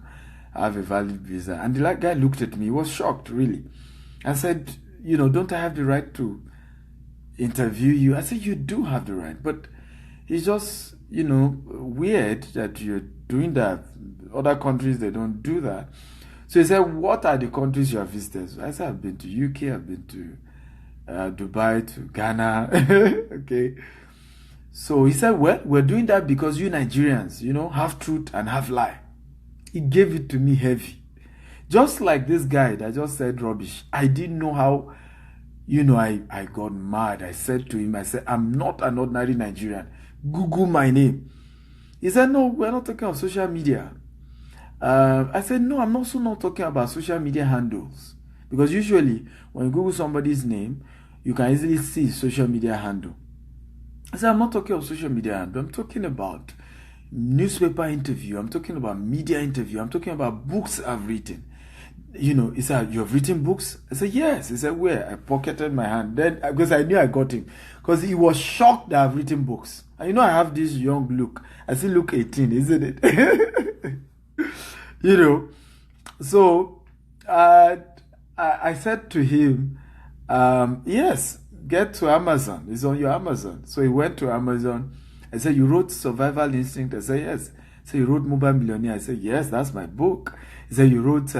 have a valid visa. And the guy looked at me. He was shocked, really. I said, don't I have the right to interview you? I said, you do have the right. But it's just, weird that you're doing that. Other countries, they don't do that. So he said, what are the countries you have visited? So I said, I've been to UK, I've been to Dubai, to Ghana. Okay. So he said, well, we're doing that because you Nigerians, have truth and have lie. He gave it to me heavy. Just like this guy that just said rubbish. I didn't know how, I got mad. I said to him, I'm not an ordinary Nigerian. Google my name. He said, no, we're not talking about social media. I said, no, I'm also not talking about social media handles. Because usually, when you Google somebody's name, you can easily see social media handle. I said, I'm not talking about social media handle. I'm talking about newspaper interview. I'm talking about media interview. I'm talking about books I've written. He said, you have written books? I said, yes. He said, where? I pocketed my hand. Then, because I knew I got him. Because he was shocked that I've written books. And I have this young look. I still look 18, isn't it? So I said to him, yes, get to Amazon. It's on your Amazon. So he went to Amazon. I said, you wrote Survival Instinct? I said, yes. So you wrote Mobile Millionaire? I said, yes, that's my book. He said, you wrote,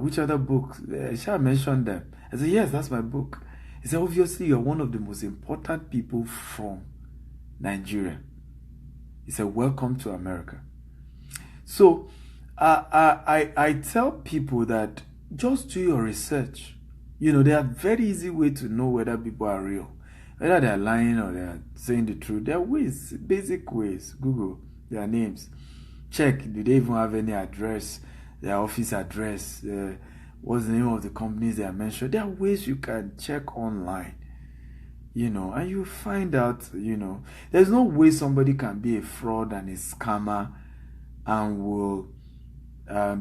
which other book? I shall mention them. I said, yes, that's my book. He said, obviously, you're one of the most important people from Nigeria. He said, welcome to America. So I tell people that just do your research. There are very easy ways to know whether people are real. Whether they're lying or they're saying the truth. There are ways, basic ways. Google their names. Check, do they even have any address, their office address, what's the name of the companies they are mentioned. There are ways you can check online, and you find out, there's no way somebody can be a fraud and a scammer and will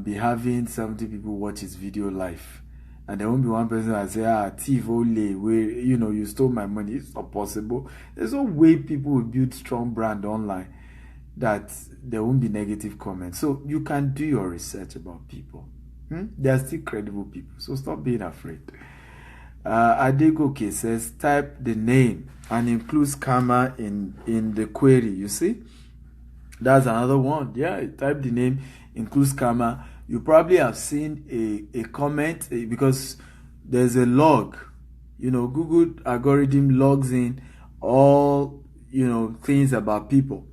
be having 70 people watch his video live. And there won't be one person that say, thief only, where, you stole my money. It's not possible. There's no way people will build strong brand online that there won't be negative comments. So you can do your research about people. They are still credible people. So stop being afraid. Adegoke says, type the name and include scammer in the query. You see? That's another one. Yeah, type the name, include scammer. You probably have seen a comment because there's a log. Google algorithm logs in all, things about people.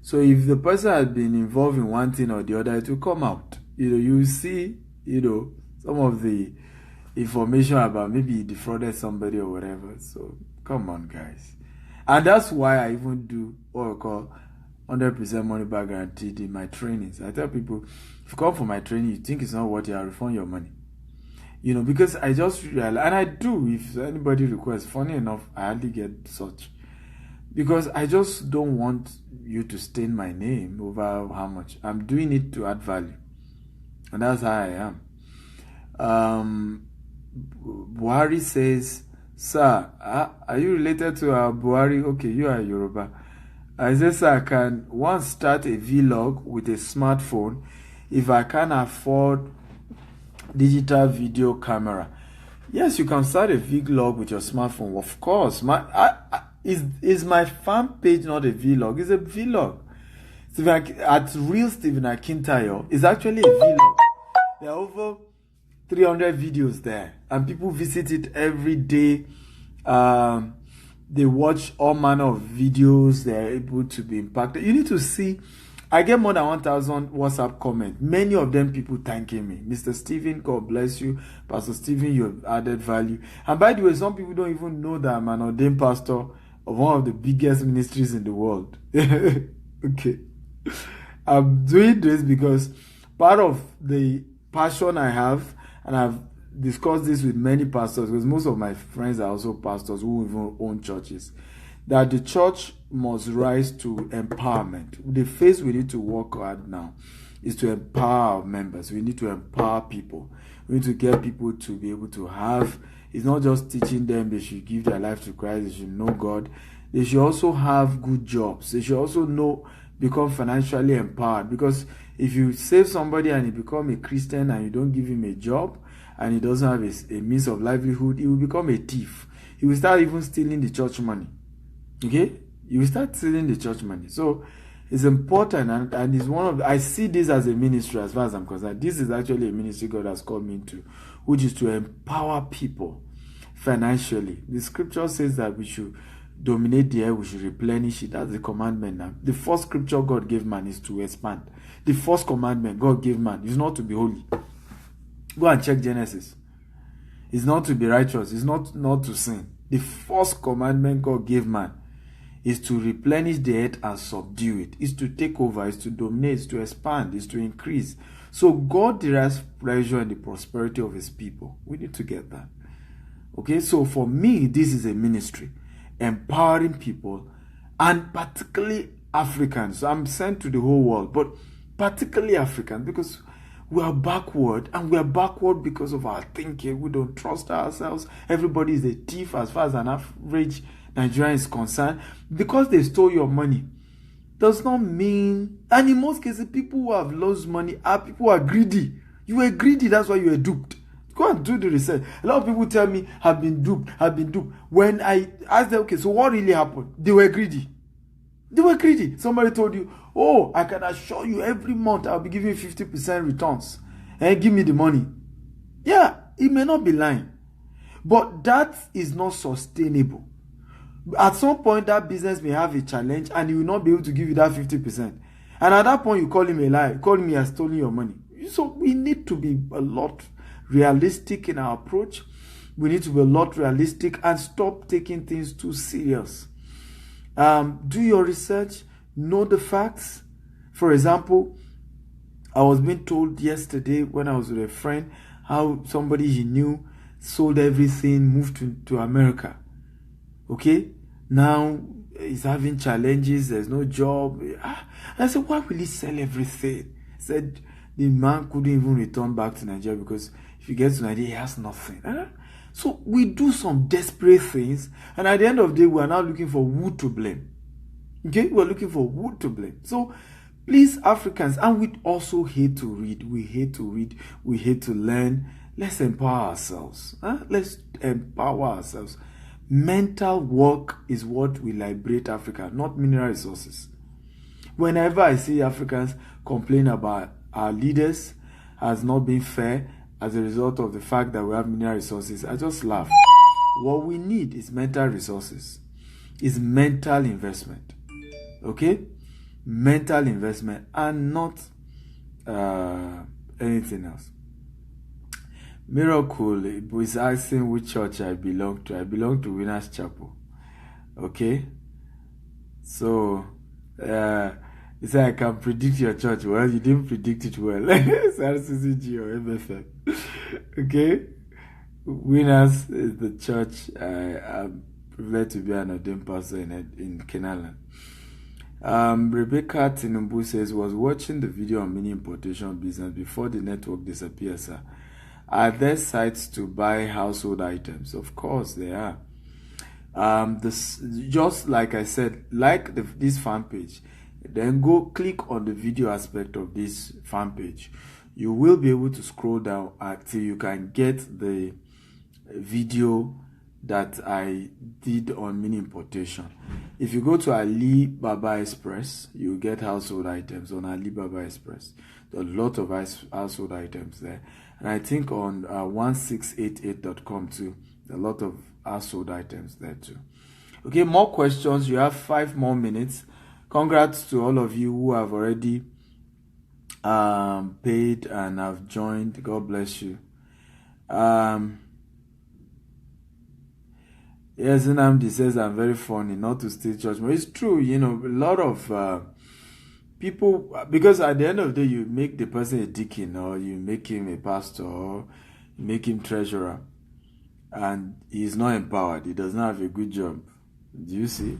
So if the person has been involved in one thing or the other, it will come out. You see, some of the information about maybe he defrauded somebody or whatever. So come on, guys. And that's why I even do what I call 100% money back guaranteed in my trainings. I tell people, if you come for my training, you think it's not worth it, I'll refund your money. Because I just realize, and I do, if anybody requests, funny enough, I hardly get such. Because I just don't want you to stain my name over how much. I'm doing it to add value. And that's how I am. Buhari says, sir, are you related to Buhari? Okay, you are Yoruba. I say, sir, can one start a vlog with a smartphone if I can afford digital video camera? Yes, you can start a vlog with your smartphone. Of course. Is my fan page not a vlog? It's a vlog. At Real Stephen Akintayo, it's actually a vlog. There are over 300 videos there, and people visit it every day. They watch all manner of videos. They're able to be impacted. You need to see, I get more than 1,000 WhatsApp comments. Many of them people thanking me. Mr. Stephen, God bless you. Pastor Stephen, you have added value. And by the way, some people don't even know that I'm an ordained pastor of one of the biggest ministries in the world. Okay. I'm doing this because part of the passion I have, and I've discussed this with many pastors, because most of my friends are also pastors who even own churches, that the church must rise to empowerment. The phase we need to work hard now is to empower our members. We need to empower people. We need to get people to be able to have, it's not just teaching them they should give their life to Christ, they should know God. They should also have good jobs. They should also know, become financially empowered. Because if you save somebody and he become a Christian and you don't give him a job and he doesn't have a means of livelihood, he will become a thief. He will start even stealing the church money. Okay? You will start stealing the church money. So it's important, and it's one of I see this as a ministry as far as I'm concerned. This is actually a ministry God has called me into, which is to empower people financially. The scripture says that we should dominate the air, we should replenish it. That's the commandment now. The first scripture God gave man is to expand. The first commandment God gave man is not to be holy. Go and check Genesis. It's not to be righteous. It's not to sin. The first commandment God gave man is to replenish the earth and subdue it. Is to take over, is to dominate, is to expand, is to increase. So God derives pleasure in the prosperity of his people. We need to get that. Okay, so for me, this is a ministry. Empowering people, and particularly Africans. So I'm sent to the whole world, but particularly Africans, because we are backward, and we are backward because of our thinking. We don't trust ourselves. Everybody is a thief as far as an average Nigerian is concerned. Because they stole your money does not mean, and in most cases, people who have lost money are people who are greedy. You were greedy, that's why you were duped. Go and do the research. A lot of people tell me, have been duped. When I ask them, okay, so what really happened? They were greedy. Somebody told you, oh, I can assure you every month I'll be giving you 50% returns. And give me the money. Yeah, it may not be lying. But that is not sustainable. At some point, that business may have a challenge and he will not be able to give you that 50%. And at that point, you call him a liar. You call him he has stolen your money. So we need to be a lot realistic in our approach. We need to be a lot realistic and stop taking things too serious. Do your research. Know the facts. For example, I was being told yesterday when I was with a friend how somebody he knew sold everything, moved to America. Okay? Now he's having challenges. There's no job. I said, why will he sell everything? He said the man couldn't even return back to Nigeria because if he gets to Nigeria, he has nothing. So we do some desperate things, and at the end of the day, we are now looking for who to blame. Okay? We're looking for who to blame. So please, Africans, and we also hate to read. We hate to read. We hate to learn. Let's empower ourselves. Let's empower ourselves. Mental work is what will liberate Africa, not mineral resources. Whenever I see Africans complain about our leaders as not being fair as a result of the fact that we have mineral resources, I just laugh. What we need is mental resources, is mental investment. Okay? Mental investment and not anything else. Miracle is asking which church I belong to. I belong to Winners Chapel. Okay? So, he said I can predict your church. Well, you didn't predict it well. It's RCCG or MFM. Okay? Winners is the church. I'm privileged to be an ordained pastor in Kenaland. Rebecca Tinubu says, was watching the video on mini importation business before the network disappears, sir. Are there sites to buy household items? Of course there are. Just like I said, like this fan page, then go click on the video aspect of this fan page. You will be able to scroll down until you can get the video that I did on mini importation. If you go to Alibaba Express, you get household items on Alibaba Express. There are a lot of household items there. And I think on 1688.com too, a lot of household items there too. Okay, more questions. You have 5 more minutes. Congrats to all of you who have already paid and have joined. God bless you. Yes, Nnamdi says I'm very funny, not to steal church. But it's true, a lot of people, because at the end of the day, you make the person a deacon, or you make him a pastor, or you make him treasurer, and he's not empowered. He does not have a good job. Do you see?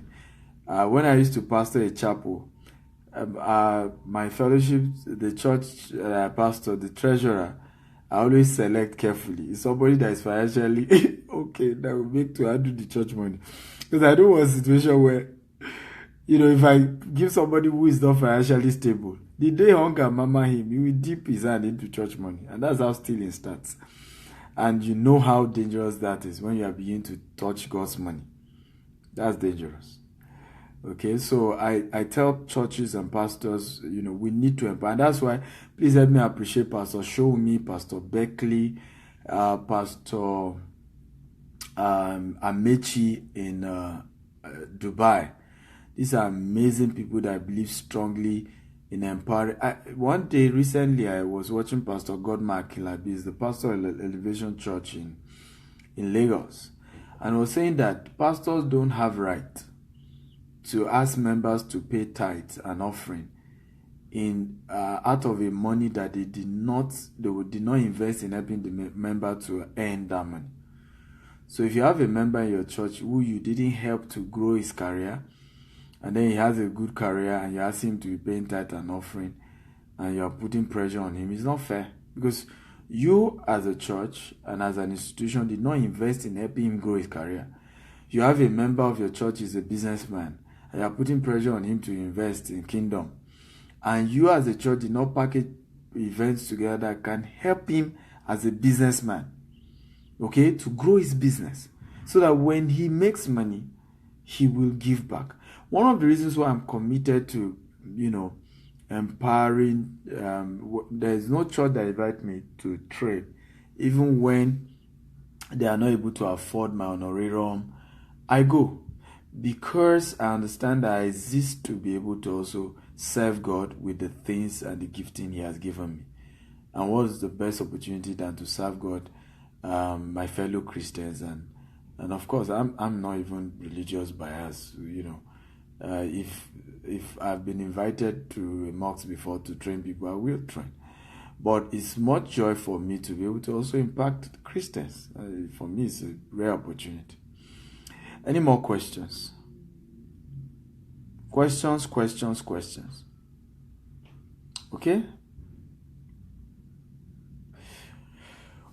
When I used to pastor a chapel, my fellowship, the church I pastor, the treasurer, I always select carefully. It's somebody that is financially okay, that will make to handle the church money. Because I don't want a situation where if I give somebody who is not financially stable, the day hunger mama him, he will dip his hand into church money. And that's how stealing starts. And you know how dangerous that is when you are beginning to touch God's money. That's dangerous. Okay, so I tell churches and pastors, we need to empower. And that's why, please help me appreciate Pastor Showme, Pastor Beckley, Pastor Amechi in Dubai. These are amazing people that believe strongly in empowering. One day recently, I was watching Pastor Godma Akilabi, the pastor of Elevation Church in Lagos, and was saying that pastors don't have right to ask members to pay tithes and offering in out of a money that they did not invest in helping the member to earn that money. So if you have a member in your church who you didn't help to grow his career, and then he has a good career, and you ask him to be paying tithe and offering, and you are putting pressure on him, it's not fair, because you as a church and as an institution did not invest in helping him grow his career. You have a member of your church is a businessman, and you are putting pressure on him to invest in kingdom, and you as a church did not package events together that can help him as a businessman, okay, to grow his business, so that when he makes money, he will give back. One of the reasons why I'm committed to, empowering, there's no church that invites me to trade, even when they are not able to afford my honorarium. I go because I understand that I exist to be able to also serve God with the things and the gifting He has given me. And what is the best opportunity than to serve God, my fellow Christians, and of course I'm not even religious bias, if I've been invited to a mosque before to train people, I will train. But it's much joy for me to be able to also impact Christians. For me, it's a rare opportunity. Any more questions? Questions. Okay?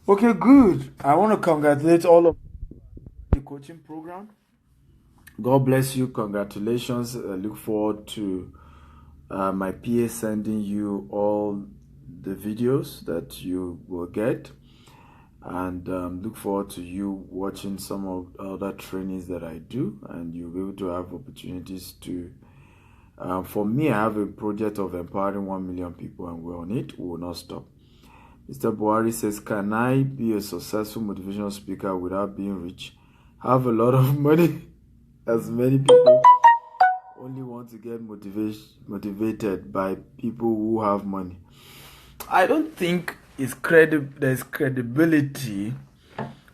Okay, good. I want to congratulate all of the coaching program. God bless you. Congratulations. I look forward to my PA sending you all the videos that you will get, and look forward to you watching some of other trainings that I do, and you'll be able to have opportunities to for me, I have a project of empowering 1 million people, and we're on it. We will not stop. Mr. Buhari says, can I be a successful motivational speaker without being rich? Have a lot of money, as many people only want to get motivated by people who have money. I don't think there's credibility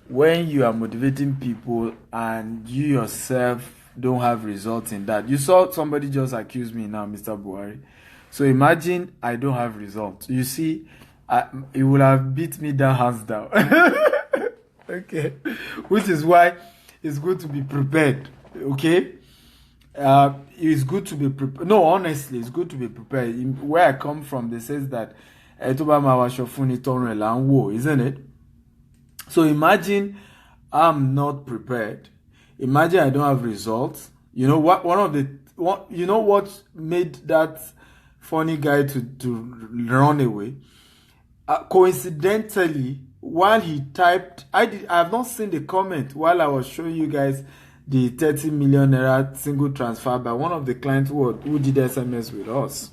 when you are motivating people and you yourself don't have results in that. You saw somebody just accuse me now, Mr. Buhari. So imagine I don't have results. You see, he would have beat me down hands down. Okay, which is why it's good to be prepared. Okay, it's good to be prepared. No, honestly, it's good to be prepared. Where I come from, they says that isn't it? So imagine I'm not prepared. Imagine I don't have results. You know what? You know what made that funny guy to run away? Coincidentally, while he typed, I have not seen the comment while I was showing you guys the 30 million naira single transfer by one of the clients who did SMS with us.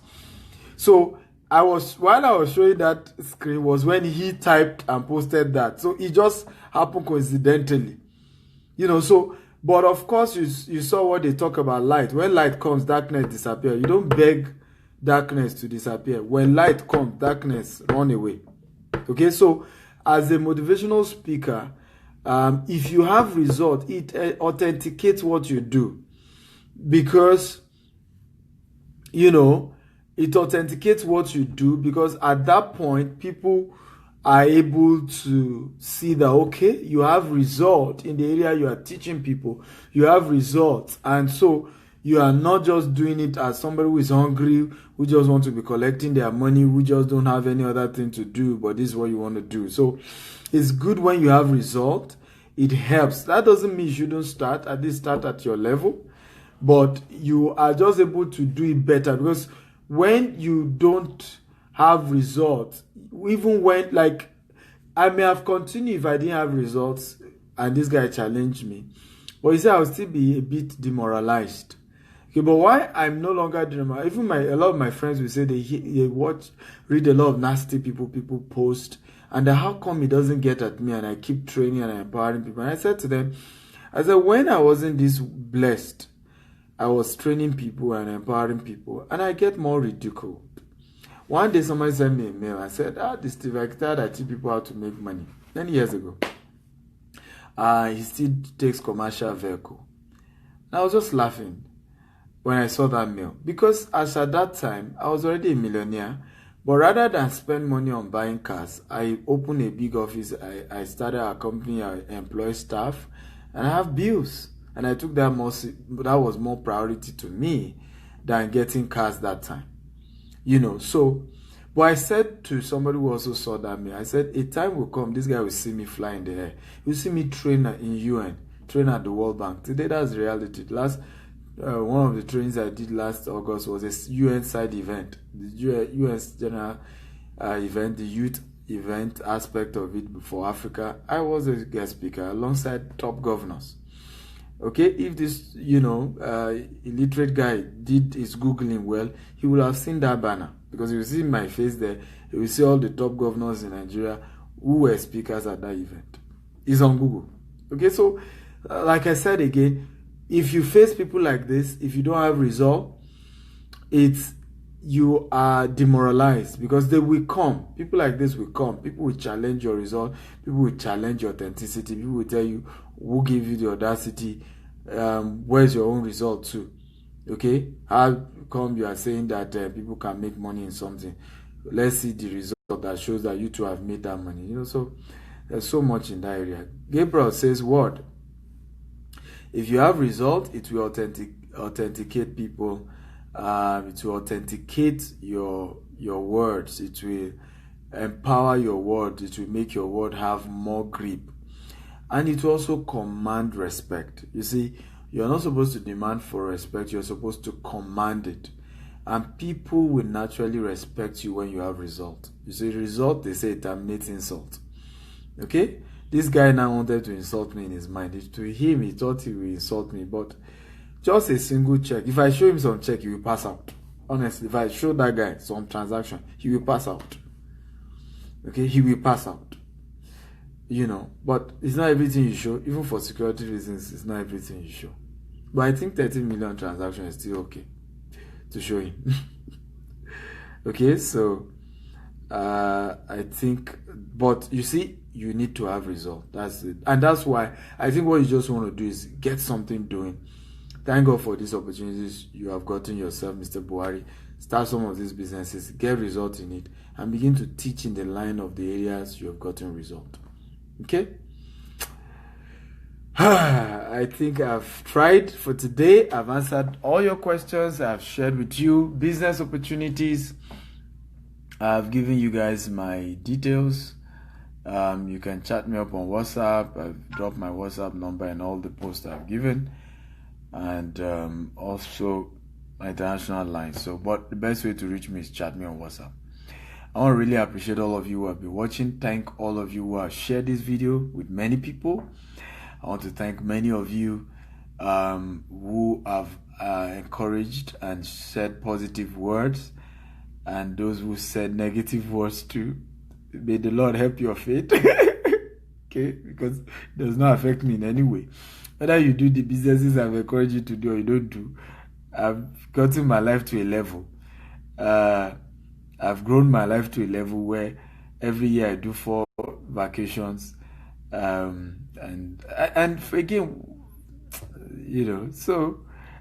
So while I was showing that screen was when he typed and posted that. So it just happened coincidentally, so. But of course, you saw what they talk about light. When light comes, darkness disappears. You don't beg darkness to disappear. When light comes, darkness run away. Okay, so as a motivational speaker, if you have results, it authenticates what you do, because it authenticates what you do, because at that point people are able to see that, okay, you have results in the area you are teaching people. You have results. And so you are not just doing it as somebody who is hungry, who just want to be collecting their money, who just don't have any other thing to do, but this is what you want to do. So it's good when you have results. It helps. That doesn't mean you shouldn't start. At least start at your level. but you are just able to do it better. Because when you don't have results, even when, like, I may have continued if I didn't have results and this guy challenged me, but you see, I'll still be a bit demoralized. Okay, but why I'm no longer demoralized, even a lot of my friends will say they read a lot of nasty people post, and how come it doesn't get at me, and I keep training and empowering people. And I said to them, when I wasn't this blessed, I was training people and empowering people, and I get more ridiculed. One day somebody sent me a mail. I said, this Steve Akintayo that teach people how to make money 10 years ago. He still takes commercial vehicle. And I was just laughing when I saw that mail, because as at that time I was already a millionaire. But rather than spend money on buying cars, I opened a big office. I started a company. I employ staff, and I have bills. And I took that was more priority to me than getting cars that time. So, but I said to somebody who also saw that mail, I said, a time will come, this guy will see me fly in the air. He'll see me train in UN, train at the World Bank. Today, that's reality. One of the trainings I did last August was a UN side event, the US general event, the youth event aspect of it for Africa. I was a guest speaker alongside top governors. Okay, if this, illiterate guy did his Googling well, he will have seen that banner, because he will see my face there. He will see all the top governors in Nigeria who were speakers at that event. It's on Google. Okay, so like I said again, if you face people like this, if you don't have result, you are demoralized, because they will come. People like this will come. People will challenge your result. People will challenge your authenticity. People will tell you, who gave you the audacity? Where's your own result too? Okay, how come you are saying that people can make money in something? Let's see the result that shows that you two have made that money. So there's so much in that area. Gabriel says, what? If you have result, it will authenticate people. It will authenticate your words. It will empower your word. It will make your word have more grip. And it will also command respect. You see, you're not supposed to demand for respect. You're supposed to command it. And people will naturally respect you when you have result. You see, result, they say, it terminates insult. Okay? This guy now wanted to insult me in his mind. To him, he thought he would insult me. But just a single check. If I show him some check, he will pass out. Honestly, if I show that guy some transaction, he will pass out. Okay? He will pass out. But it's not everything you show. Even for security reasons, it's not everything you show. But I think 30 million transactions is still okay to show him. Okay, so I think, but you see, you need to have result. That's it. And that's why I think what you just want to do is get something doing. Thank God for these opportunities you have gotten yourself, Mr. Buhari. Start some of these businesses, get result in it, and begin to teach in the line of the areas you have gotten result. Okay? I think I've tried for today. I've answered all your questions. I've shared with you business opportunities. I've given you guys my details. You can chat me up on WhatsApp. I've dropped my WhatsApp number and all the posts I've given. And also my international line. But the best way to reach me is chat me on WhatsApp. I want to really appreciate all of you who have been watching. Thank all of you who have shared this video with many people. I want to thank many of you who have encouraged and said positive words, and those who said negative words too. May the Lord help your faith. Okay, because it does not affect me in any way. Whether you do the businesses I've encouraged you to do or you don't do, I've gotten my life to a level. I've grown my life to a level where every year I do 4 vacations, and again, so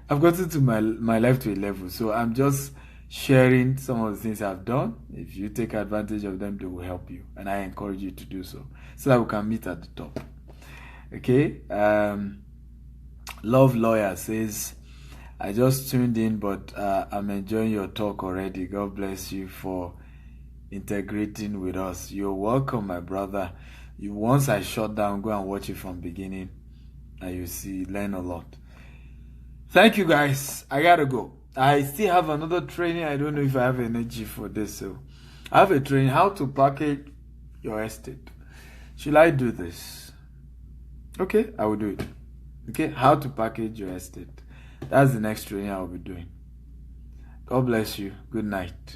I've gotten to my life to a level. So I'm just sharing some of the things I've done. If you take advantage of them, they will help you, and I encourage you to do so that we can meet at the top. Okay. Love Lawyer says, I just tuned in, but I'm enjoying your talk already. God bless you for integrating with us. You're welcome, my brother. Once I shut down, go and watch it from beginning, and you see, learn a lot. Thank you, guys. I gotta go. I still have another training. I don't know if I have energy for this. So I have a training how to package your estate. Should I do this? Okay, I will do it. Okay, how to package your estate. That's the next training I will be doing. God bless you. Good night.